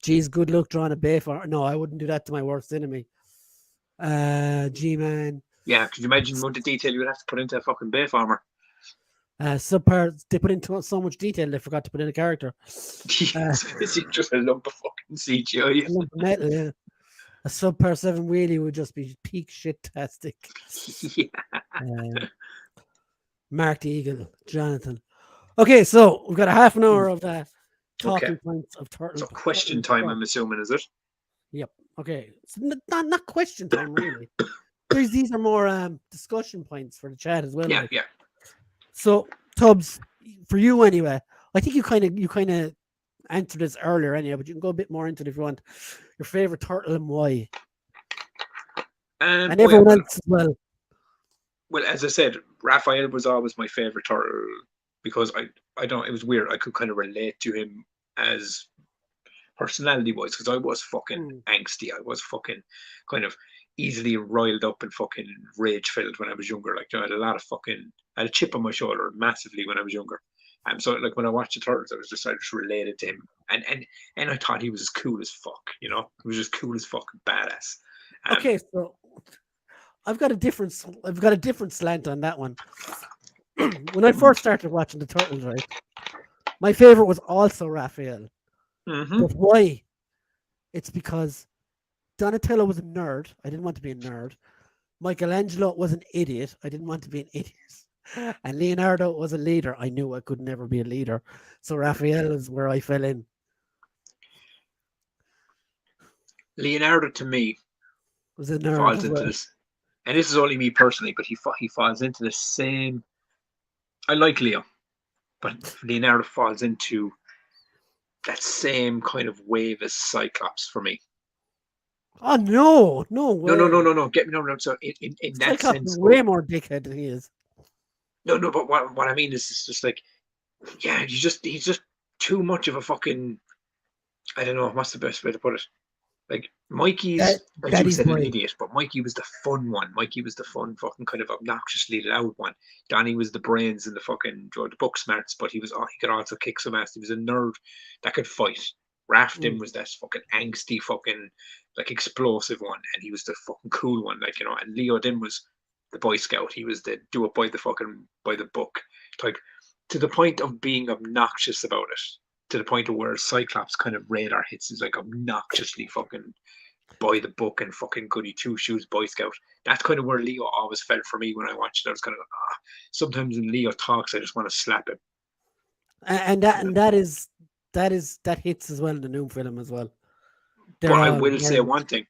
Geez, good luck drawing a bay farmer. No, I wouldn't do that to my worst enemy. G-Man. Yeah, could you imagine the amount of detail you would have to put into a fucking bay farmer? Subparts, they put into so much detail they forgot to put in a character. It's just a lump of fucking CGI. A lump of metal, yeah. A Subpar 7 wheelie would just be peak shit-tastic. Yeah. Mark the Eagle, Jonathan. Okay, so we've got a half an hour of that. Talking points of Turtles. So question time, I'm assuming, is it? Yep. Okay. It's not question time, really. These are more discussion points for the chat as well. Yeah. So, Tubbs, for you anyway, I think you kind of answered this earlier anyway, but you can go a bit more into it if you want. Your favorite turtle and why? And everyone else as well. Well, as I said, Raphael was always my favorite turtle because I don't. It was weird. I could kind of relate to him as personality-wise because I was fucking angsty. I was fucking kind of easily riled up and fucking rage-filled when I was younger. Like, I had a lot of fucking. I had a chip on my shoulder massively when I was younger. So like when I watched the Turtles, I just related to him, and I thought he was as cool as fuck. You know, he was just cool as fuck, badass. Okay, so I've got a different slant on that one. When I first started watching the Turtles, right, my favorite was also Raphael. But why? It's because Donatello was a nerd. I didn't want to be a nerd. Michelangelo was an idiot. I didn't want to be an idiot. And Leonardo was a leader. I knew I could never be a leader. So Raphael is where I fell in. Leonardo to me Was a nerd falls as into well. this, and this is only me personally, but he falls into the same. I like Leo, but Leonardo falls into that same kind of wave as Cyclops for me. Oh no, no way. No. Get me no. So in that Cyclops is sense of way more dickhead than he is. no. But what I mean is, it's just like, yeah, he's just too much of a fucking. I don't know. What's the best way to put it? Like That Mikey's, as you Daddy's said, an boy. idiot, but Mikey was the fun one. Mikey was the fun, fucking kind of obnoxiously loud one. Donnie was the brains and the fucking the book smarts, but he could also kick some ass. He was a nerd that could fight. Rafton Mm. was that fucking angsty, fucking like explosive one, and he was the fucking cool one, like And Leo Dim was the Boy Scout. He was the do it by the book, like to the point of being obnoxious about it. To the point of where Cyclops kind of radar hits is like obnoxiously fucking by the book and fucking goody two shoes Boy Scout. That's kind of where Leo always felt for me when I watched it. I was kind of like, sometimes when Leo talks, I just want to slap him. And that hits as well in the new film as well. But They're I all will say very one thing.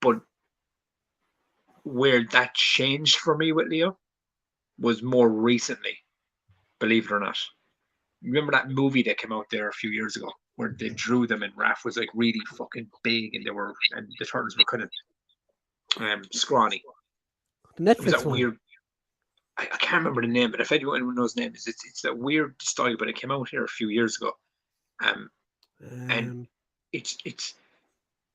But where that changed for me with Leo was more recently, believe it or not. Remember that movie that came out there a few years ago where they drew them and Raph was like really fucking big and the turtles were kind of scrawny. the It was Netflix that one. weird. I can't remember the name, but if anyone knows the name, it's that weird style, but it came out here a few years ago, and Um, it's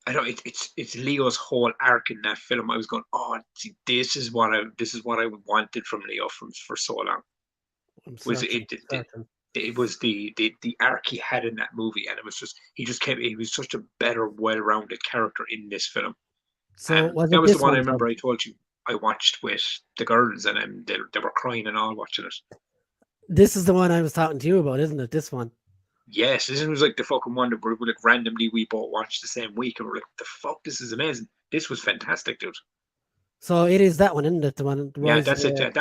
I don't it's Leo's whole arc in that film. I was going, oh, see, this is what I wanted from Leo for so long. I'm Was searching. Searching. it was the arc he had in that movie, and it was just he was such a better, well-rounded character in this film. So was That it was the this one I one, remember Tom? I told you I watched with the girls, and they were crying and all watching it. This is the one I was talking to you about, isn't it? This one. Yes, this was like the fucking one that we like randomly we both watched the same week, and we're like, the fuck, this is amazing. This was fantastic, dude. So it is that one, isn't it? The one, the Yeah, Rise of that's it. the.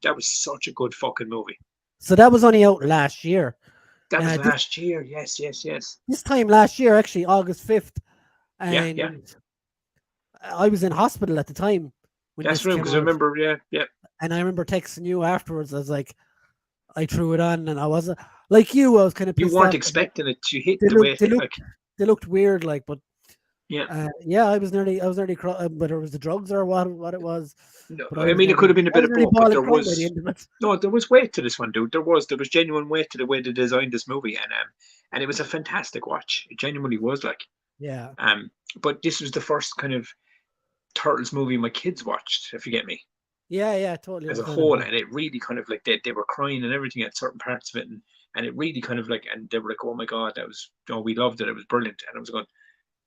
That was such a good fucking movie. So that was only out last year. That was This last year. Yes. this time last year, actually, August 5th, Yeah. and I was in hospital at the time when That's this right. came Because I out, remember, yeah. and I remember texting you afterwards. I was like, I threw it on, and I wasn't like you. I was kind of You pissed weren't off. expecting it to hit They the way looked, it they hit. Like, looked, they looked weird, like, but yeah. yeah, I was nearly, whether it was the drugs or what it was. No, But I mean, it could have been a I bit was of nearly both, but bawling crying by the end of it. there was weight to this one, dude. There was genuine weight to the way they designed this movie, and it was a fantastic watch. It genuinely was like, Yeah, but this was the first kind of Turtles movie my kids watched, if you get me, yeah, totally as a understandable. whole, and it really kind of like they were crying and everything at certain parts of it, and it really kind of like, and they were like, oh my god, that was, we loved it, it was brilliant, and I was going,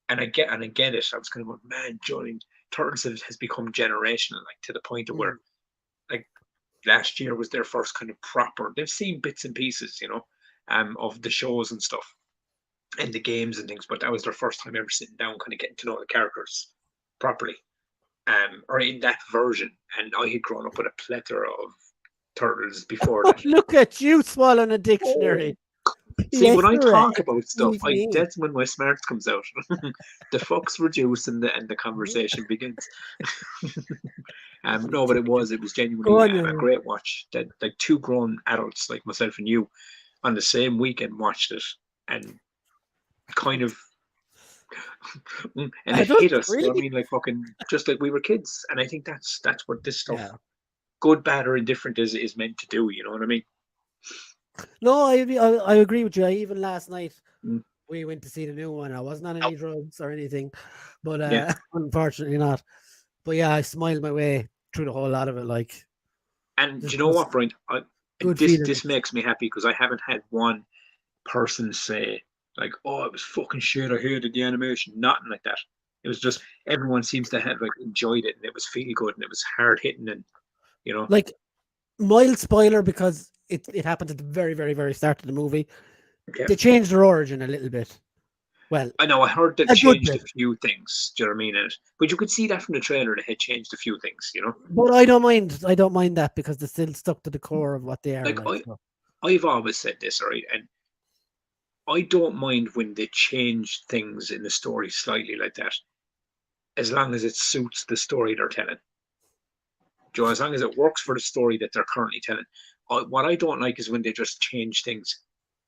and I get it. I was kind of going, man, Johnny, Turtles has become generational, like to the point of where Mm. like last year was their first kind of proper. They've seen bits and pieces, of the shows and stuff and the games and things, but that was their first time ever sitting down, kind of getting to know the characters properly, or in that version. And I had grown up with a plethora of turtles before that. Look at you swallowing a Oh, dictionary. see, when I Plethora, talk about stuff, excuse me. that's when my smarts comes out. The fucks reduce and the conversation begins. No, but it was Go genuinely on, a you. great watch. That like two grown adults like myself and you on the same weekend watched it, and kind of and it Adult hit us. You know what I free? mean? Like fucking just like we were kids. And I think that's what this stuff, Yeah. good, bad, or indifferent, is meant to do. You know what I mean? No, I agree with you. Even last night Mm, we went to see the new one. I wasn't on any drugs or anything, but yeah. unfortunately not. But yeah, I smiled my way through the whole lot of it. Like, And do just, you know just what, Brian? good This feelings. makes me happy because I haven't had one person say like, "Oh, it was fucking shit. I hated the animation." Nothing like that. It was just everyone seems to have like enjoyed it, and it was feel good, and it was hard hitting, and you know, Like, mild spoiler because it happened at the very, very, very start of the movie. yeah, They changed their origin a little bit. Well, I know I heard they've a good changed a bit. few things. Do you know what I mean? But you could see that from the trailer. They had changed a few things. You know, But I don't mind. I don't mind that because they're still stuck to the core of what they are like like. So. I've always said this, right? And I don't mind when they change things in the story slightly like that, as long as it suits the story they're telling. Joe, as long as it works for the story that they're currently telling. What I don't like is when they just change things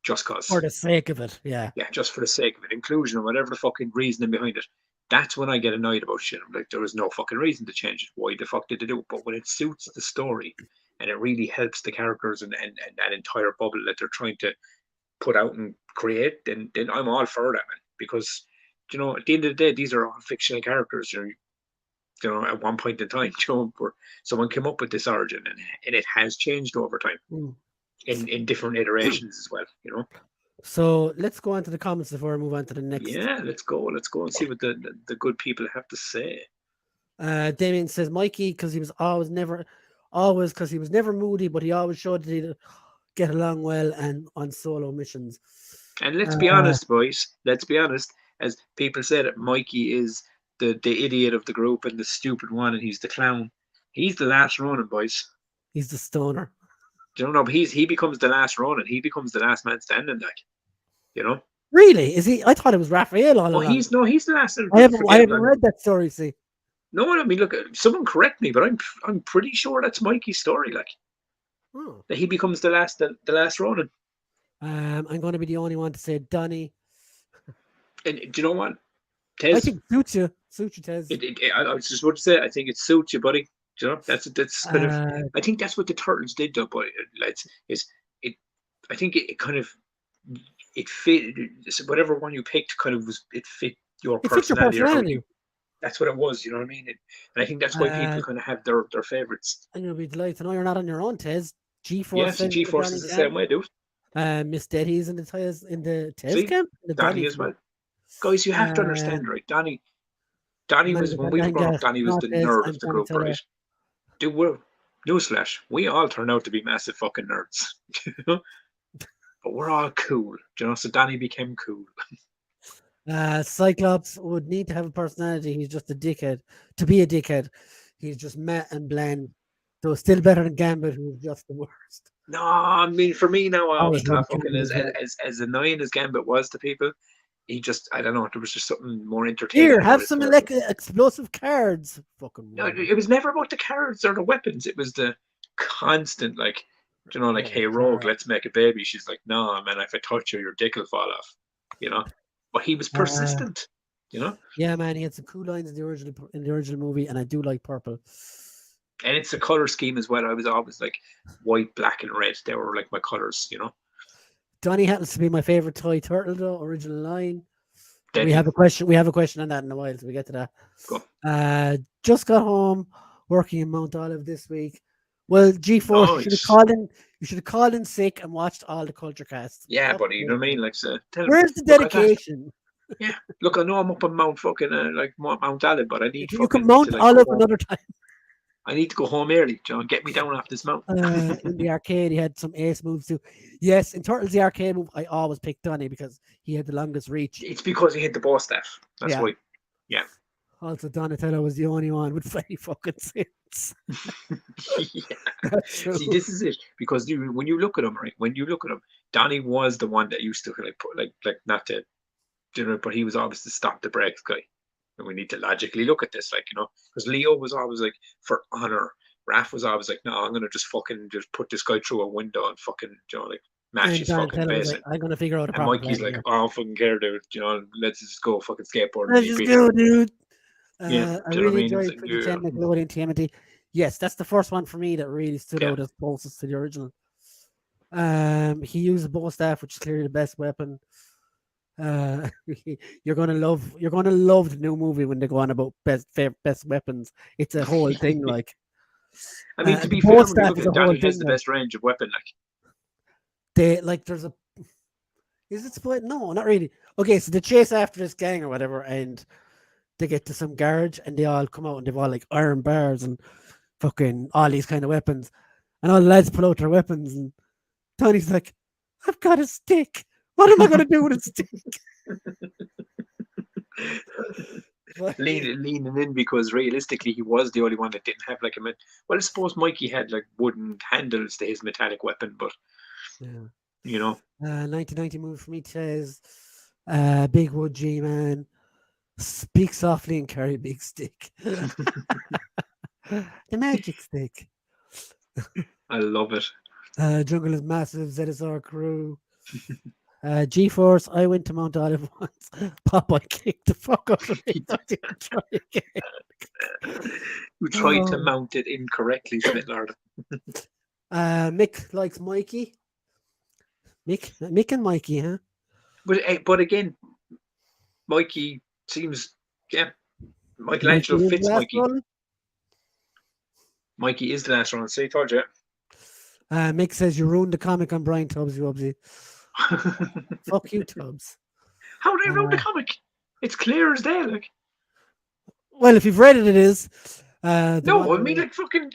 just For cause. the sake of it, yeah. Yeah, just for the sake of it, inclusion or whatever the fucking reasoning behind it. That's when I get annoyed about shit. I'm like, there was no fucking reason to change it. Why the fuck did they do it? But when it suits the story and it really helps the characters and that entire bubble that they're trying to put out and create, then I'm all for that, man. Because at the end of the day, these are all fictional characters. At one point in time, where someone came up with this origin, and it has changed over time Mm. in different iterations as well. So let's go on to the comments before I move on to the next. Yeah, let's go and see what the good people have to say. Damien says Mikey because he was always because he was never moody, but he always showed that he'd get along well and on solo missions. And let's be honest, boys. Let's be honest. As people said, Mikey is the idiot of the group and the stupid one, and he's the clown. He's the last Ronin, boys. He's the stoner. Do you know? But he becomes the last Ronin. He becomes the last man standing. Really? Is he? I thought it was Raphael all Oh, along. he's the last. I haven't read that story. See. No, I mean, look. Someone correct me, but I'm pretty sure that's Mikey's story. Like that he becomes the last Ronin. I'm going to be the only one to say Donnie. And do you know what? Tez, I think suits you, Tez. I was just about to say, I think it suits you, buddy. Do you know, that's kind of. I think that's what the Turtles did, though, boy. I think it kind of it fit whatever one you picked. Kind of it fit your personality. That's what it was. You know what I mean? And I think that's why people kind of have their favorites. And you'll be delighted to know you're not on your own, Tez. G-Force. Yeah, G-Force is the same way, dude. Miss Daddy's in the Tez camp. Donnie as well. Guys, you have to understand, right? Donnie was, when we were growing up, Donnie was the nerd of the group, right? Dude, newsflash, we all turn out to be massive fucking nerds. But we're all cool, so Donnie became cool. Cyclops would need to have a personality. He's just a dickhead. To be a dickhead, he's just matte and bland. So still better than Gambit, who's just the worst. No, I mean, for me now, I always thought fucking as annoying as Gambit was to people, he just, I don't know, there was just something more entertaining. Here, have some explosive cards. Fucking no, it was never about the cards or the weapons. It was the constant, like, hey, Rogue, let's make a baby. She's like, no, man, if I touch you, your dick will fall off. But he was persistent. Yeah, man, he had some cool lines in the original movie, and I do like purple. And it's a color scheme as well. I was always like white, black, and red. They were like my colors, Donnie happens to be my favorite toy turtle, though. Original line. We have a question on that in a while, so we get to that. Go. Just got home working in Mount Olive this week. Well, G4, nice. You should have called in sick and watched all the culture casts. Yeah, buddy, you know what I mean? Like, where's the dedication? Yeah, look, I know I'm up on Mount fucking Mount Olive, but I need. You can Mount Olive another time. I need to go home early, John. Get me down off this mountain. In the arcade, he had some ace moves too. Yes, in Turtles the arcade move, I always picked Donnie because he had the longest reach. It's because he hit the boss staff. That's why. Yeah. Also, Donatello was the only one with any fucking sense. Yeah. See, this is it. Because when you look at him, right? When you look at him, Donnie was the one that used to like not to, but he was always the stop the brakes guy. And we need to logically look at this, because Leo was always like for honor. Raph was always like, no, I'm gonna just fucking just put this guy through a window and fucking, mash his fucking face in. I'm gonna figure out a and Mikey's like, oh, I don't fucking care, dude. Let's just go fucking skateboard. Let's just go, dude. Yeah, I really enjoyed Nickelodeon TMNT. Yes, that's the first one for me that really stood out as closest to the original. He used a bow staff, which is clearly the best weapon. You're gonna love the new movie when they go on about best weapons. It's a whole thing, like. I mean, to be fair, Donnie has the best range of weapon, there's a. Is it split? No, not really. Okay, so they chase after this gang or whatever, and they get to some garage, and they all come out, and they've all like iron bars and fucking all these kind of weapons, and all the lads pull out their weapons, and Tony's like, "I've got a stick. What am I going to do with a stick?" leaning in because realistically he was the only one that didn't have like well, I suppose Mikey had like wooden handles to his metallic weapon, but Yeah. 1990 movie for me says, Big Wood G Man, speak softly and carry a big stick. The magic stick. I love it. Jungle is massive. ZSR crew. G-Force, I went to Mount Olive once. Popeye kicked the fuck out of me. Don't even try again. You tried to mount it incorrectly, Smitlard. Mick likes Mikey. Mick and Mikey, huh? But again, Mikey seems, Michelangelo fits Mikey. One? Mikey is the last one. See, told you. Mick says you ruined the comic on Brian Tubbs, you obviously. Fuck you, Tubbs. How did I ruin the comic? It's clear as day, like. Well, if you've read it, it is. No, I mean, like fucking.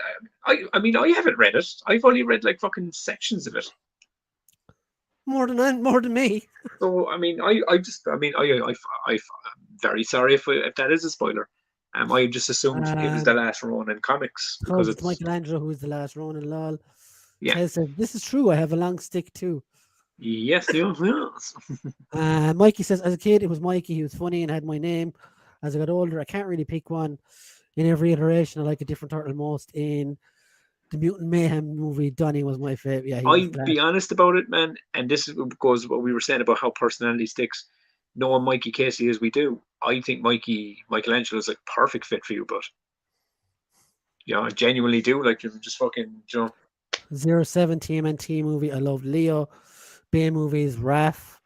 I mean, I haven't read it. I've only read like fucking sections of it. More than me. So I mean, I'm very sorry if that is a spoiler. I just assumed it was the last Ronin comics because it's Michelangelo who is the last Ronin. Lol. Yeah. Said, this is true. I have a long stick too. Yes. Mikey says, as a kid, it was Mikey. He was funny and had my name. As I got older, I can't really pick one. In every iteration, I like a different turtle. Most in the Mutant Mayhem movie, Donnie was my favorite. Yeah, I'd be honest about it, man. And this goes what we were saying about how personality sticks. Knowing Mikey Casey as we do, I think Michelangelo is a perfect fit for you. But I genuinely do. Like, you're just fucking, 07 TMNT movie. I loved Leo. Bay movies, Raph.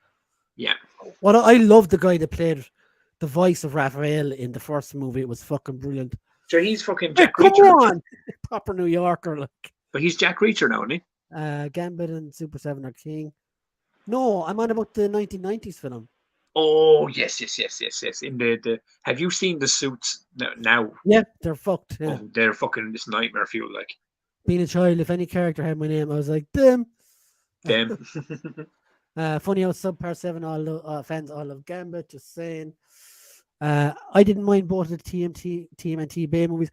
Yeah. Well, I loved the guy that played the voice of Raphael in the first movie. It was fucking brilliant. So he's fucking Jack Reacher. Come on! Proper New Yorker, like. But he's Jack Reacher now, isn't he? Gambit and Super 7 are king. No, I'm on about the 1990s film. Oh, yes. In the have you seen the suits now? Yeah, they're fucked. Yeah. Oh, they're fucking this nightmare fuel, like. Being a child, if any character had my name, I was like, them. Them. Funny how Subpar 7 fans all love Gambit, just saying. I didn't mind both of the TMNT Bay movies.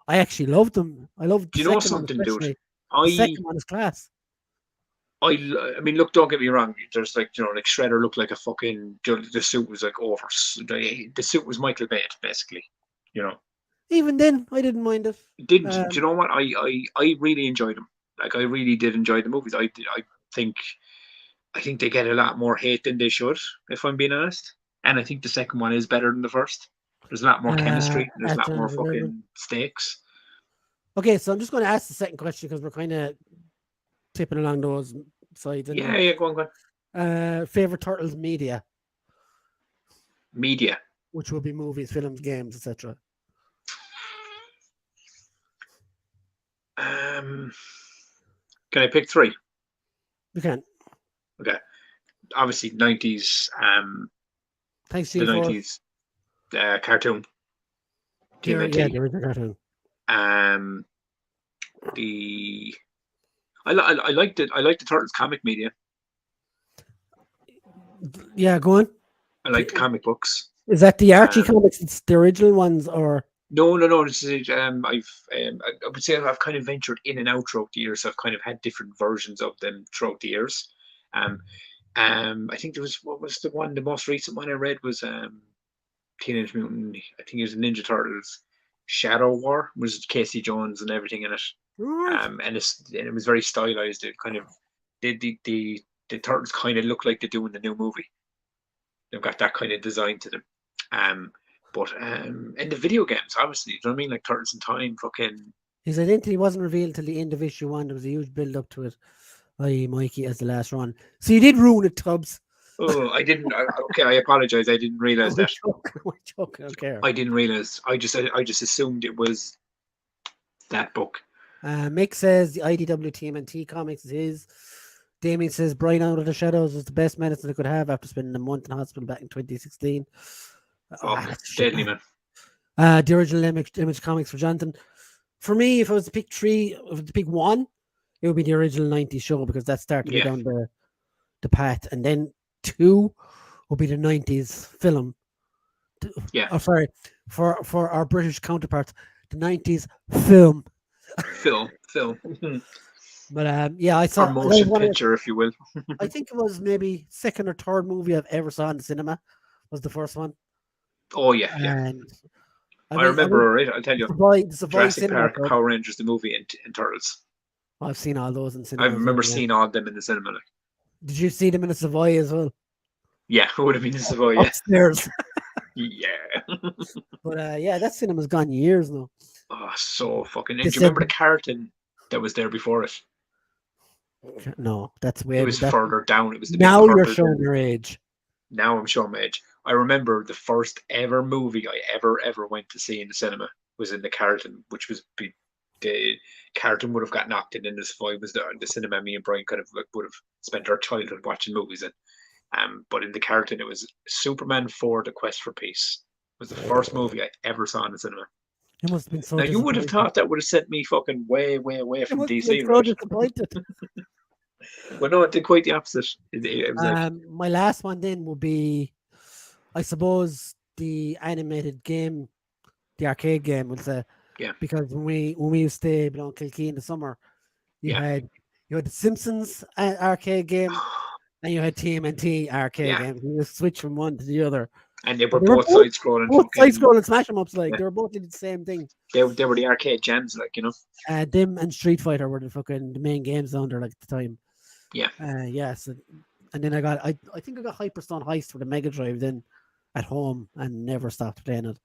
I actually loved them. I loved the second something, one, dude? The second one is class. I mean, look, don't get me wrong. There's like, like Shredder looked like a fucking, the suit was like over. The suit was Michael Bay, basically, Even then, I didn't mind it. Do you know what? I really enjoyed them. Like, I really did enjoy the movies. I think they get a lot more hate than they should, if I'm being honest. And I think the second one is better than the first. There's a lot more chemistry. There's a lot more fucking stakes. Okay, so I'm just going to ask the second question because we're kind of tipping along those sides. Yeah, go on. Favorite Turtles media? Media. Which would be movies, films, games, etc. Can I pick three? You can. Okay. Obviously, 90s. Thanks, the 90s cartoon. TMNT. Yeah, there is a cartoon. I liked it. I liked the Turtles comic media. Yeah, go on. I like the comic books. Is that the Archie comics? It's the original ones, or no? This is, I would say I've kind of ventured in and out throughout the years. I've kind of had different versions of them throughout the years. I think there was, what was the most recent one I read was Teenage Mutant. I think it was Ninja Turtles Shadow War. It was Casey Jones and everything in it. And it was very stylized. It kind of the Turtles kind of look like they do in the new movie. They've got that kind of design to them. But in the video games, obviously, you know what I mean? Like Turtles in Time, fucking. His identity wasn't revealed till the end of issue 1. There was a huge build up to it. I.e. Mikey as the last run. So you did ruin it, Tubbs. Oh, I didn't. Okay, I apologize. I didn't realize that. Okay. I didn't realize. I just assumed it was that book. Mick says the IDW TMNT comics is his. Damien says Brian Out of the Shadows was the best medicine I could have after spending a month in hospital back in 2016. Deadly, man. The original image comics for Jonathan. For me, if I was to pick one, it would be the original 90s show because that started me down the path. And then 2 would be the 90s film Yeah, Oh, sorry, for our British counterparts, the 90s film. film. But yeah, I Or saw that was motion one of picture, if you will. I think it was maybe second or third movie I've ever saw in the cinema. Was the first one, Oh yeah, yeah. and I I went remember, right? I'll tell to you, the Savoy Jurassic Cinema Park, Club. Power Rangers, the movie, and Turtles. I've seen all those in I cinema as well. remember Yeah. seeing all of them in the cinema. Like, Did you see them in the Savoy as well? yeah, it would have been the Savoy. Yeah, Upstairs. yeah. But yeah, that cinema's gone years now. Oh, so fucking. They And do you said remember the carton that was there before it? no, that's It way was that further down. It was the big now you're purple showing building. your age. Now I'm showing my age. I remember the first ever movie I ever went to see in the cinema was in the Carlton, which was the Carlton would have got knocked in this fight was the cinema me and Brian kind of like would have spent our childhood watching movies in. But in the Carlton it was Superman 4: The Quest for Peace. Was the first movie I ever saw in the cinema. You must have been so Now you would have disappointed. thought that would have sent me fucking way away You from must have been DC, so right? disappointed. But no, it did quite the opposite. It was like, My last one then will be, I suppose, the animated game, the arcade game. Would say yeah, because when we used to stay below Kilkee in the summer, you yeah, had you had the Simpsons arcade game and you had TMNT arcade yeah. game. You just switch from one to the other. And they But were they were both side scrolling both side fucking. scrolling smash 'em ups. Like Yeah, they were both did the same thing. they were the arcade gems, like, you know. Them and Street Fighter were the main games down there like at the time. Yeah. Yes, and then I think I got Hyperstone Heist for the Mega Drive then at home and never stopped playing it.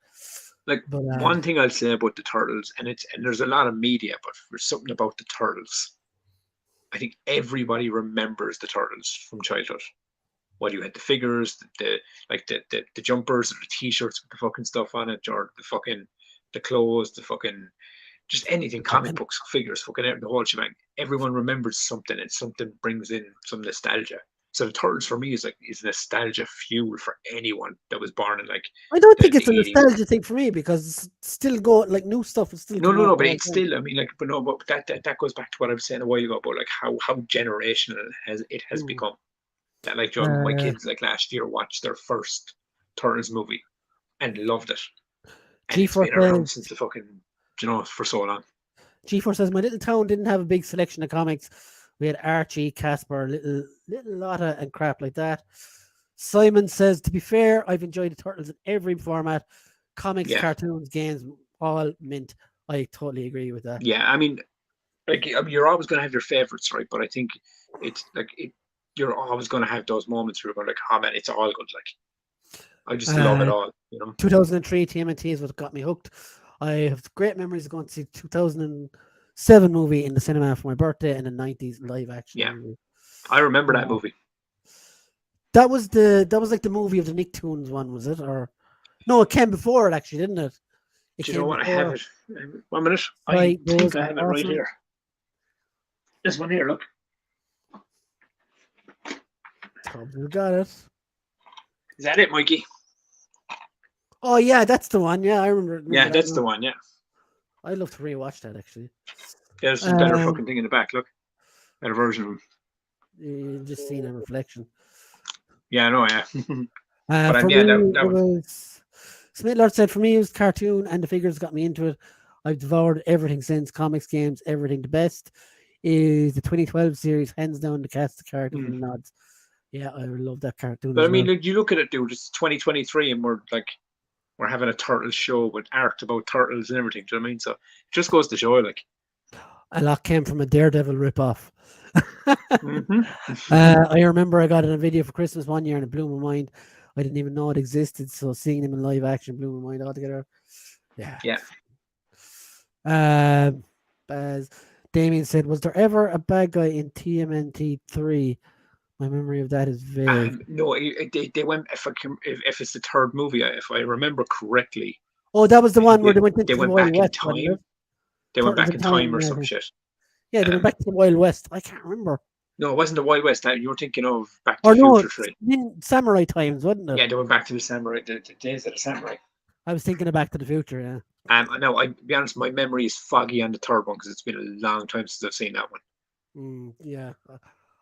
Like, But one thing I'll say about the Turtles, and there's a lot of media, but there's something about the Turtles. I think everybody remembers the Turtles from childhood. Whether you had the figures, the jumpers, or the t-shirts with the fucking stuff on it, or the clothes, the fucking just anything, comic books, figures, fucking the whole shebang. Everyone remembers something, and something brings in some nostalgia. So the Turtles for me is nostalgia fuel for anyone that was born in like I don't think the it's a 80s. nostalgia thing for me because it's still going like new stuff is still coming out No, all but the it's time. still. I mean, like, but no, but that goes back to what I was saying a while ago about like how generational it has Mm. become. That like John, my kids like last year watched their first Turtles movie and loved it, and it's G-Force been around says since the fucking for so long. G4 says my little town didn't have a big selection of comics. We had Archie, Casper, little Lotta, and crap like that. Simon says, to be fair, I've enjoyed the Turtles in every format, comics, Yeah, cartoons, games, all mint. I totally agree with that. yeah. I mean, like you're always going to have your favorites, right? But I think it's like you're always going to have those moments where you're going like, oh man, it's all good. Like I just love it Uh, all, you know. 2003 TMNT is what got me hooked. I have great memories of going to see 2007 movie in the cinema for my birthday and the 90s live action Yeah, movie. I remember that Uh, movie. that was like the movie of the Nicktoons one, was it? Or no, it came before it actually, didn't it? It Do you know came what? I have before. it. 1 minute. I Right, those think I are have it right awesome. here. This one here, look. We got it. Is that it, Mikey? Oh yeah, that's the one. Yeah, I remember Yeah, that that's now. the one. Yeah, I'd love to rewatch that actually. there's a better Um, fucking thing in the back. Look, better version of him. just seeing a reflection. Yeah, I know. Yeah, but For yeah, me, that it was was Smith Lord said for me it was cartoon and the figures got me into it. I've devoured everything since comics, games, everything. The best is the 2012 series, hands down. The cast, the characters, and the nods. Yeah, I love that cartoon But I as mean, well. like, you look at it, dude. It's 2023, and we're having a turtles show with art about turtles and everything. Do you know what I mean? So it just goes to show, like, A lot came from a Daredevil ripoff. mm-hmm. I remember I got it in a video for Christmas one year and it blew my mind. I didn't even know it existed, so seeing them in live action blew my mind altogether. Yeah. Yeah. As Damien said, was there ever a bad guy in TMNT 3? My memory of that is vague. No, they went. If it's the third movie, if I remember correctly, Oh, that was the I think one where they went they into the went Wild back in West, wasn't it? time. They went Turtles back in in Time. time or Yeah, some shit. yeah, they went back to the Wild West. I can't remember. No, it wasn't the Wild West. You were thinking of Back to Or the no, Future it's 3. in Samurai Times, wasn't it? Yeah, they went back to the samurai, the days of the samurai. I was thinking of Back to the Future, yeah. No, I be honest, my memory is foggy on the third one because it's been a long time since I've seen that one. Yeah.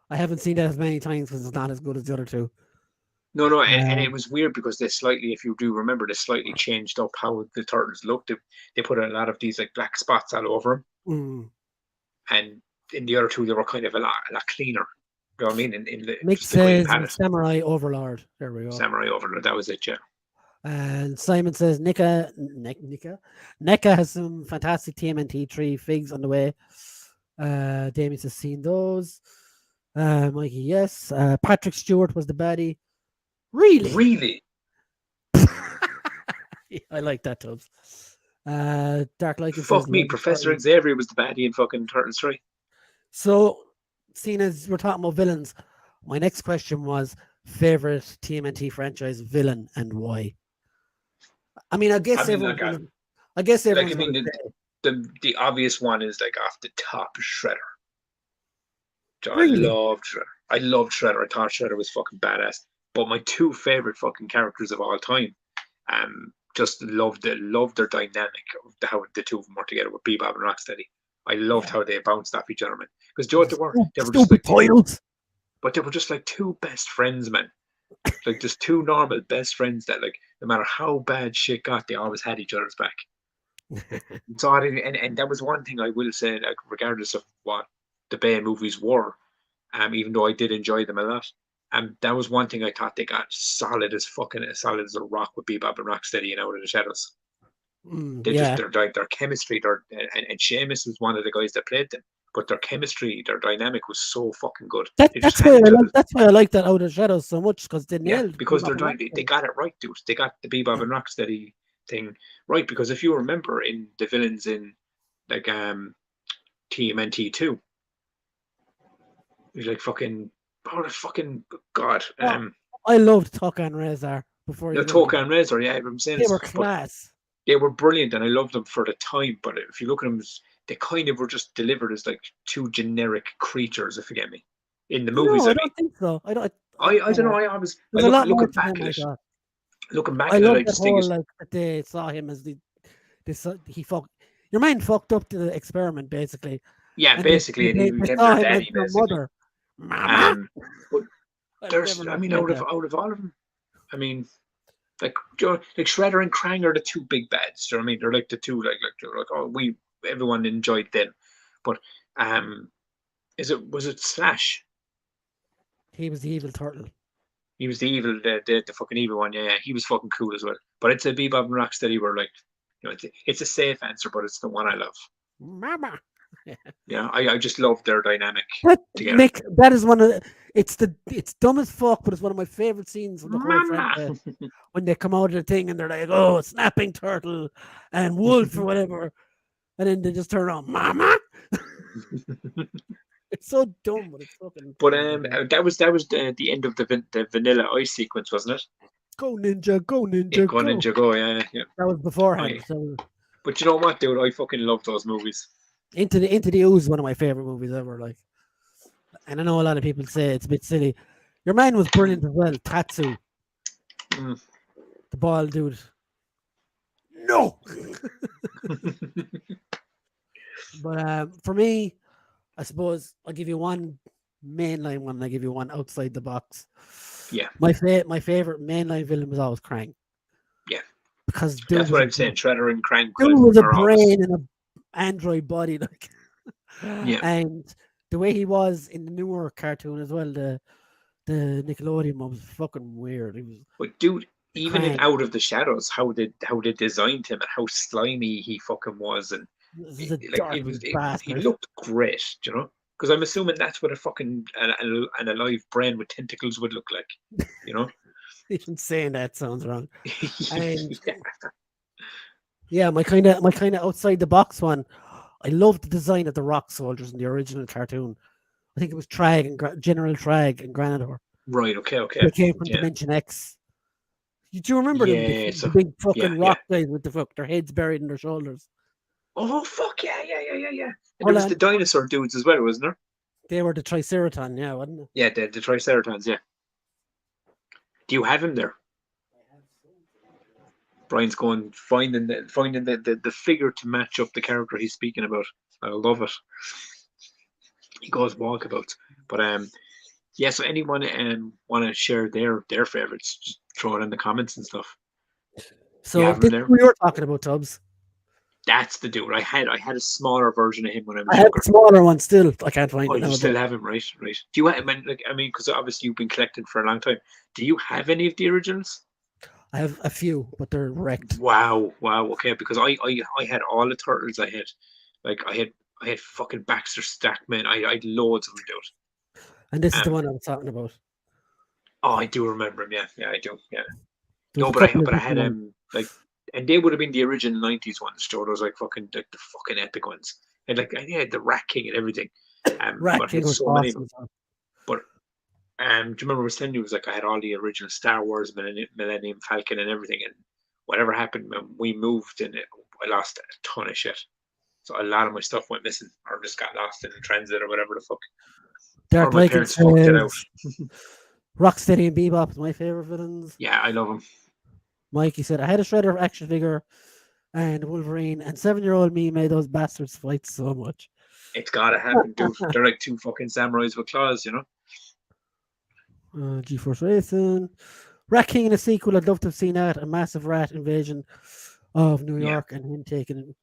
I haven't seen that as many times because it's not as good as the other two. No, and it Um, was weird because they slightly, if you do remember, they slightly changed up how the turtles looked. They put a lot of these like black spots all over them, mm, and in the other two they were kind of a lot cleaner. You know what I mean? Mick Just the green says palette, Samurai Overlord. There we go. samurai over that was it. Yeah, And Simon says NECA has some fantastic TMNT 3 figs on the way. Damien has seen those. Mikey, yes. Patrick Stewart was the baddie. Really? really. I like that, Tubbs. Dark Lycan says Fuck me, love the Professor Turtles. Xavier was the baddie in fucking Turtles 3. So, seeing as we're talking about villains, my next question was favorite TMNT franchise villain and why. I mean, I mean, like, I guess like I everyone's mean, gonna say, the obvious one is like off the top, Shredder. So really? I loved Shredder. I thought Shredder was fucking badass. But my two favorite fucking characters of all time, just loved their dynamic of how the two of them were together with Bebop and Rocksteady. I loved Yeah. how they bounced off each other, man. Because Joe, they were just Stupid like two, titles. but they were just like two best friends, man. Like just two normal best friends that like no matter how bad shit got, they always had each other's back. So and that was one thing I will say, like regardless of what the Bay movies were, even though I did enjoy them a lot. That was one thing I thought they got solid as a rock with Bebop and Rocksteady and Out of the Shadows. They just Yeah. their chemistry, and Seamus was one of the guys that played them, but their chemistry, their dynamic was so fucking good. They just had each other. That's why I like that Out of Shadows so much because they Yeah, nailed because Bebop and they Rocksteady. got it right, dude. They got the Bebop and Rocksteady thing right because if you remember in the villains in like TMNT 2, he's like fucking oh the fucking god Oh, I loved Tucker and Razor before no you know Toka and Razor, yeah, I'm saying they this, were but class. they were brilliant and I loved them for the time. But if you look at them, they kind of were just delivered as like two generic creatures, if you get me, in the movies. No, I I mean, don't think so. I don't. I don't know. I There's a lot more looking to back them. at I it, thought. looking I back at it, love I that just think whole it's like that they saw him as he fucked your mind fucked up the experiment basically, yeah, and basically, and he they became saw their him as daddy, their basically. mother, Mama. Um, but I'll there's, never I mean, forget that. out of all of them, I mean, like like Shredder and Krang are the two big bads. Do you know what I mean? They're like the two like oh everyone enjoyed them, but um, was it Slash? He was the evil turtle. He was the evil, the fucking evil one. Yeah, he was fucking cool as well. But it's a Bebop and Rocksteady were like, it's a safe answer, but it's the one I love. Mama. Yeah, I just love their dynamic That together. Mick, that is one of it's dumb as fuck, but it's one of my favorite scenes of the whole Mama. franchise when they come out of the thing and they're like, "Oh, snapping turtle and wolf or whatever," and then they just turn around, "Mama." It's so dumb, but it's fucking But funny. As well. that was the end of the Vanilla Ice sequence, wasn't it? Go Yeah, ninja, go on go! Ninja Go, yeah, yeah. That was beforehand. I, So but you know what, dude? I fucking love those movies. Into the Ooze, one of my favorite movies ever. Like, and I know a lot of people say it's a bit silly. Your man was brilliant as well, Tatsu, Mm. the bald dude. No, but for me, I suppose I'll give you one mainline one. And I give you one outside the box. Yeah, My favorite mainline villain was always Krang yeah. because That's what I'm saying. Shredder and Krang dude kind of was a are always, brain in an android body, like, yeah. and the way he was in the newer cartoon as well, the Nickelodeon one was fucking weird. He was But dude, the even in Krang. Out of the Shadows, how they designed him and how slimy he fucking was, and This is a like dirty he bastard. looked great, you know. Because I'm assuming that's what a fucking an alive brain with tentacles would look like, you know. Even saying that sounds wrong. And Yeah. yeah, my kind of outside the box one. I love the design of the rock soldiers in the original cartoon. I think it was Trag and General Trag and Granador. Right. Okay. Okay. They came from Yeah. Dimension X. Do you remember them? Yeah. The So. big Yeah. fucking Yeah. rock guys with their heads buried in their shoulders. Oh fuck yeah! Yeah. Yeah. Yeah. Yeah. And there Hold was the on. dinosaur dudes as well, wasn't there? They were the Triceraton, yeah, wasn't it? Yeah. The Triceratons. Yeah. Do you have him there? Brian's going finding the figure to match up the character he's speaking about. I love it. He goes walkabouts, but yeah, so anyone want to share their favorites, just throw it in the comments and stuff. You So have them this is there. who you're talking about, Tubbs. That's the dude. I had a smaller version of him when I I was have a younger. smaller one still. I can't find Oh, it you now, but still have him, right? Right. Do you have? I mean, because obviously you've been collecting for a long time. Do you have any of the originals? I have a few, but they're wrecked. Wow, wow. Okay, because I had all the turtles. I had fucking Baxter Stackman. I had loads of them, dude. And this is the Um. one I'm talking about. Oh, I do remember him. Yeah, yeah, I do. Yeah. There's No, a but I couple of but I different had ones. like, and they would have been the original '90s ones, Joe. Those like fucking like the fucking epic ones. And like I had the Rat King and everything. Rat But I had King was so many of awesome them. as well. But do you remember I was telling you it was like I had all the original Star Wars, Millennium Falcon, and everything, and whatever happened when we moved, and I lost a ton of shit. So a lot of my stuff went missing, or just got lost in transit, or whatever the fuck, or Dark my Lycan parents fucked it out. says Rocksteady and Bebop is my favorite villains. Yeah, I love them. Mikey said I had a Shredder action figure and Wolverine, and 7-year-old me made those bastards fight so much. It's gotta happen, dude. They're like two fucking samurais with claws, you know. GeForce Racing. Rat King in a sequel, I'd love to have seen that. A massive rat invasion of New Yeah. York and him taking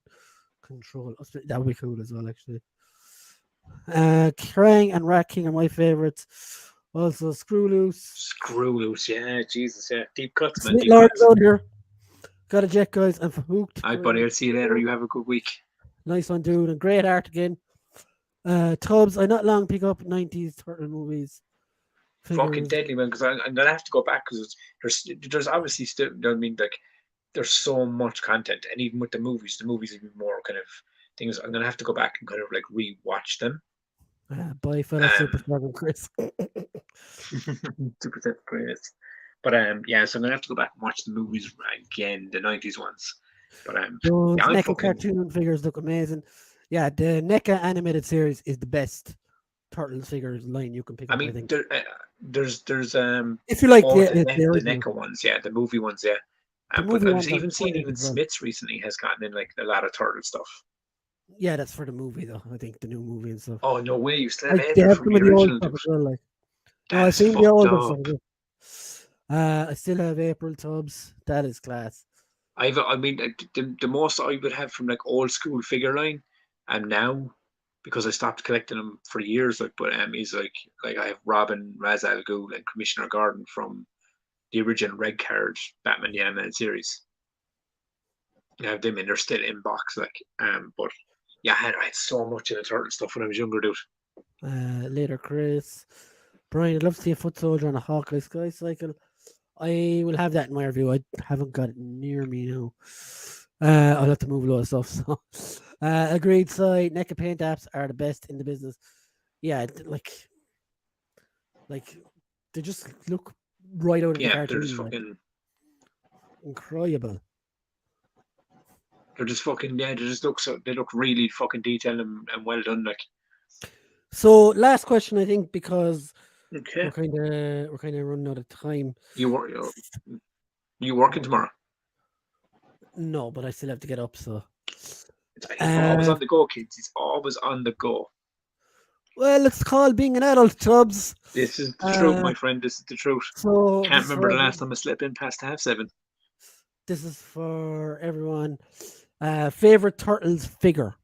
control. That would be cool as well, actually. Krang and Rat King are my favorites. Also, Screw Loose. Screw loose, yeah, Jesus, yeah. Deep cuts, man, Sweet deep Lord is cuts. out here. Got a jet, guys, and for Hooked. All right, buddy, I'll see you later. You have a good week. Nice one, dude, and great art again. Tubbs, I not long pick up 90s turtle movies. Fucking Figures. deadly, man, because I'm gonna have to go back because there's obviously still, I mean, like, there's so much content, and even with the movies even more kind of things. I'm gonna have to go back and kind of like re-watch them. Bye, fellow Um, superstar and Chris. super set greatest. But yeah, so I'm gonna have to go back and watch the movies again, the '90s ones. But Those yeah, I'm NECA fucking. cartoon figures look amazing. Yeah, the NECA animated series is the best Turtles figures line you can pick I up, I mean, think. there's If you like all the the original. NECA ones, yeah, the movie ones, yeah. The But movie I was ones are even seeing great even as well. Smiths recently has gotten in like a lot of turtle stuff. Yeah, that's for the movie though. I think the new movie and stuff. Oh no way! You still have Like they April have from some the of the old original, stuff dude. as well. Like no, That I've is seen the fucked older stuff. up. I still have April Tubbs. That is class. I mean, the most I would have from like old school figure line, and now because I stopped collecting them for years, like, but is like I have Robin, Ra's al Ghul, and Commissioner Gordon from the original Red Card Batman the Animated Series. I have them in their still in box, like, but yeah, I had so much of the turtle stuff when I was younger, dude. Later, Chris. Brian, I'd love to see a foot soldier on a Hawkeye Sky Cycle. I will have that in my review. I haven't got it near me now. I'll have to move a lot of stuff. So, agreed. Side NECA paint apps are the best in the business. Yeah, like they just look right out of the Yeah, they're just cartoon. Like fucking, incredible. they're just fucking, yeah, they look really fucking detailed and well done, like. So last question, I think, because Okay, we're kind of running out of time. you were you working tomorrow? No, but I still have to get up. So, He's always uh, on the go, kids. He's always on the go. well, it's called being an adult, Tubbs. This is the truth, Uh, my friend. This is the truth. so Can't remember the last time I slept in past half 7. this is for everyone. Favorite Turtles figure.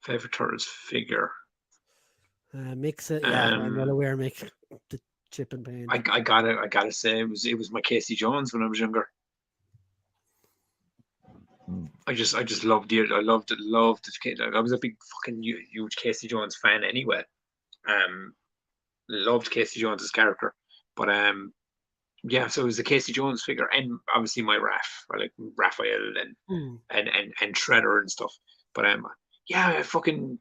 Favorite Turtles figure. Mix it. Yeah, I'm well Um, aware. Make the chip and paint. I gotta say it was my Casey Jones when I was younger. I just loved it. I loved the kid. I was a big fucking huge Casey Jones fan anyway. Um, loved Casey Jones's character, but yeah. So it was the Casey Jones figure, and obviously my Raph, I like Raphael and Hmm. and and and Shredder and stuff. But yeah, I fucking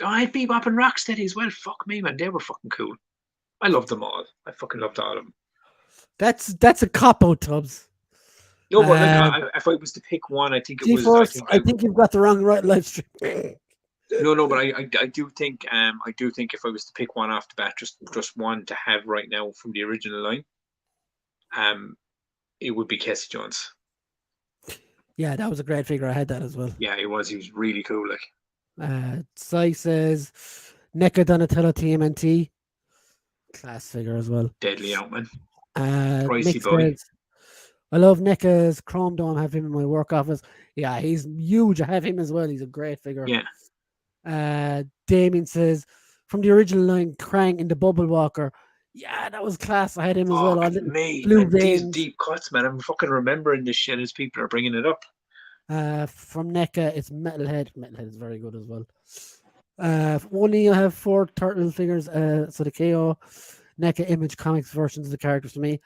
I had Bebop and Rocksteady as well. Fuck me, man, they were fucking cool. I loved them all. I fucking loved all of them. That's a cop out, Tubbs. No, but like, Uh, if I was to pick one, I think it was. I G-Force, think I think you've got the wrong right live stream. no, but I do think if I was to pick one off the bat, just one to have right now from the original line, um, it would be Casey Jones. Yeah, that was a great figure. I had that as well. Yeah, he was. He was really cool. Like, Sai says NECA Donatello TMNT, class figure as well. Deadly out, man. Nick Pricey boy. says, I love NECA's Chrome Dome. Have him in my work office. Yeah, he's huge. I have him as well. He's a great figure. Yeah. Damien says, from the original line, Krang in the Bubble Walker. Yeah, that was class. I had him as well. All little Me. blue These veins. deep cuts, man. I'm fucking remembering this shit as people are bringing it up. From NECA, it's Metalhead. Metalhead is very good as well. Only I have 4 turtle figures. So the KO, NECA Image Comics versions of the characters to me.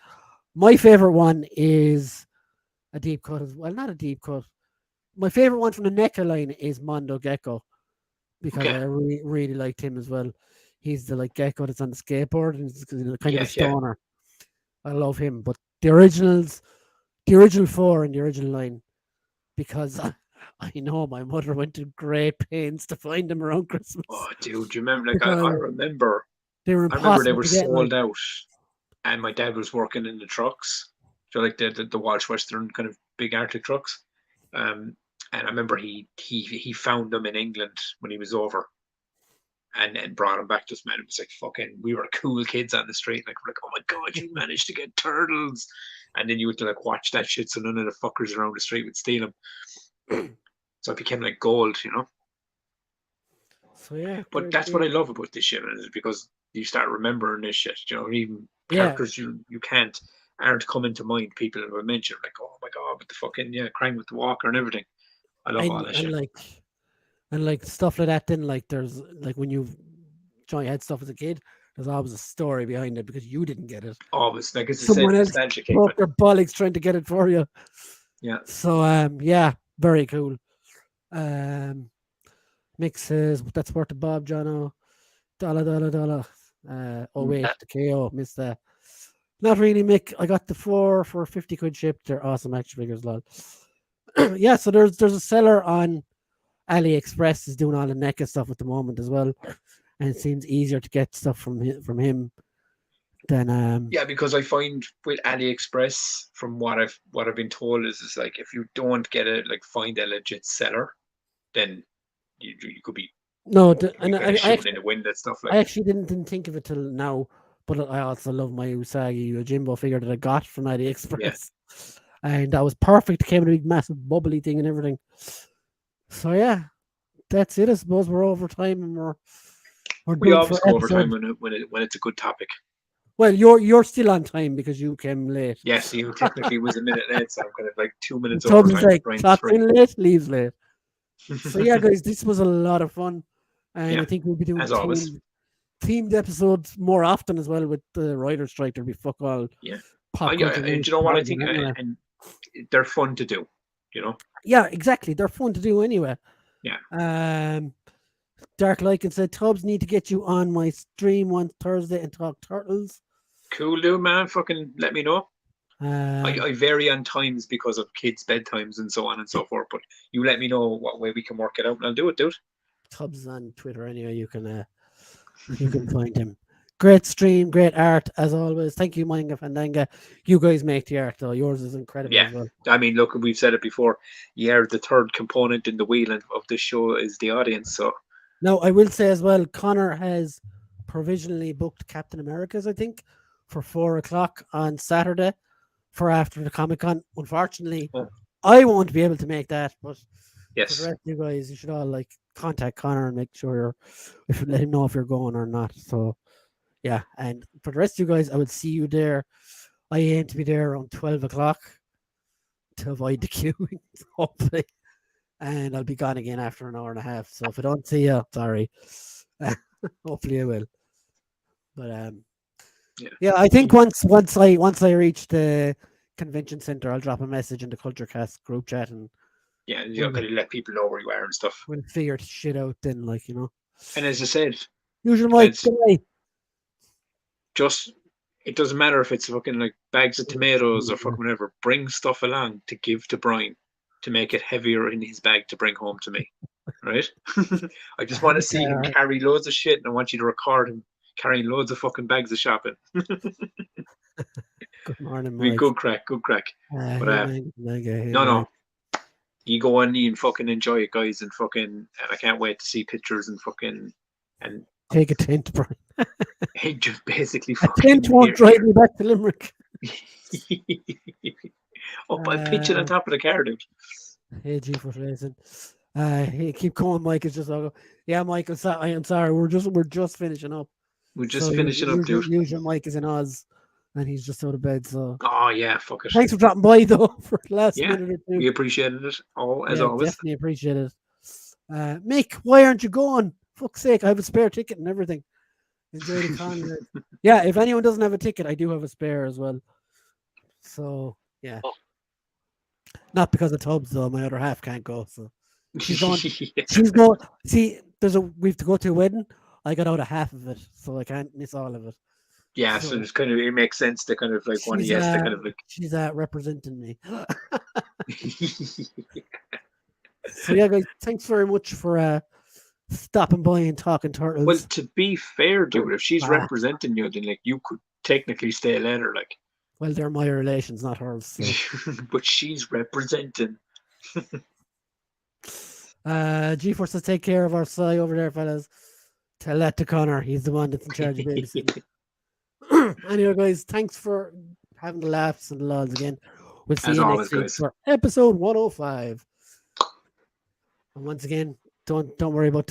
My favorite one is a deep cut as well. Not a deep cut. My favorite one from the NECA line is Mondo Gecko because I really liked him as well. He's the like gecko that's on the skateboard and he's kind of a stoner. I love him. But the original 4 in the original line, because I know my mother went to great pains to find them around Christmas. Oh, dude, do you remember? Like, I remember they were they were sold out, and my dad was working in the trucks, so like the Walsh Western kind of big Arctic trucks. And I remember he found them in England when he was over, and brought them back to us. Man, it was like fucking. We were cool kids on the street, like we're like, oh my god, you managed to get turtles, and then you would like watch that shit, so none of the fuckers around the street would steal them. So it became like gold, you know. So yeah, but that's what I love about this shit, is because you start remembering this shit. You know, even characters you aren't coming to mind. People have mentioned like, oh my god, with the fucking Krang with the walker and everything. I love all that shit. And like stuff like that. Then like there's like when you had stuff as a kid, there's always a story behind it because you didn't get it. Always, like it's someone else broke their bollocks trying to get it for you. Yeah. So yeah, very cool. Mixes that's worth the Bob Jono. Dollar. Oh wait, the KO missed that. Not really, Mick. I got the 4 for 50 quid shipped. They're awesome action figures, lol. Yeah, so there's a seller on AliExpress is doing all the NECA stuff at the moment as well, and it seems easier to get stuff from him than yeah, because I find with AliExpress, from what I've been told, is like if you don't get it, like find a legit seller, then you could be and I shooting in the wind and stuff like. I actually didn't think of it till now, but I also love my Usagi Yojimbo figure that I got from AliExpress, and that was perfect. It came in a big massive bubbly thing and everything. So yeah, that's it. I suppose we're over time and we always go over time when it's a good topic. Well, you're still on time because you came late. Yes, you technically was a minute late, so I'm kind of like 2 minutes over. Tubbs like clock in late, leaves late. So yeah, guys, this was a lot of fun, and I think we'll be doing themed episodes more often as well with the writer's strike. There'll be fuck all. Yeah. Do you know what I think? And they're fun to do. You know. Yeah, exactly. They're fun to do anyway. Yeah. Dark Lycan said, Tubbs, need to get you on my stream on Thursday and talk turtles. Cool, dude, man. Fucking let me know. I vary on times because of kids' bedtimes and so on and so forth. But you let me know what way we can work it out, and I'll do it, dude. Tubbs on Twitter anyway. You can find him. Great stream, great art as always. Thank you, Manga Fandanga. You guys make the art though. Yours is incredible as well. I mean, look, we've said it before. Yeah, the third component in the wheel of this show is the audience. So now I will say as well, Connor has provisionally booked Captain America's, I think, for 4:00 on Saturday for after the Comic-Con. Unfortunately, I won't be able to make that, but yes, for the rest of you guys, you should all like contact Connor and make sure let him know if you're going or not. So yeah, and for the rest of you guys, I will see you there. I aim to be there around 12:00 to avoid the queuing, hopefully. And I'll be gone again after an hour and a half. So if I don't see you, sorry. Hopefully I will. But yeah, I think once I reach the convention center, I'll drop a message in the Culture Cast group chat and you're gonna let people know where you are and stuff. We'll figure shit out then, like, you know. And as I said, usual Mike, just it doesn't matter if it's fucking like bags of tomatoes or fucking whatever. Bring stuff along to give to Brian to make it heavier in his bag to bring home to me. Right? I just want to see him carry loads of shit, and I want you to record him carrying loads of fucking bags of shopping. Good morning, Mike. Good crack. But no. You go on and fucking enjoy it, guys, and I can't wait to see pictures and fucking and Take a tent, Brian. He just basically A fucking tent won't drive me back to Limerick. Up, I pitch it on top of the car, dude. Hey, G for racing. Hey, keep going, Mike. It's just yeah, Mike. I am sorry. We're just finishing up. We're just So finishing up, dude. usual Mike is in Oz, and he's just out of bed. So Oh yeah, fuck it. thanks for dropping by though for the last Yeah, minute or two. we appreciated it all as always. Definitely appreciate it. Mick, why aren't you going? Fuck's sake, I have a spare ticket and everything. Enjoy the con. Yeah, if anyone doesn't have a ticket, I do have a spare as well. So yeah, not because of Tubbs though. My other half can't go, so she's going. Yeah. She's going. See, we have to go to a wedding. I got out of half of it, so I can't miss all of it. Yeah, so it's kind of, it makes sense to kind of like one yes to kind of like she's representing me. So yeah, guys, thanks very much for stopping by and talking turtles. Well, to be fair, dude, if she's representing you, then like you could technically stay later, like. Well, they're my relations, not hers. So. But she's representing. G-Force says take care of our side over there, fellas. Tell that to Connor. He's the one that's in charge of babysitting. Anyway, guys, thanks for having the laughs and the lols again. We'll see you next week for episode 105. And once again, don't worry about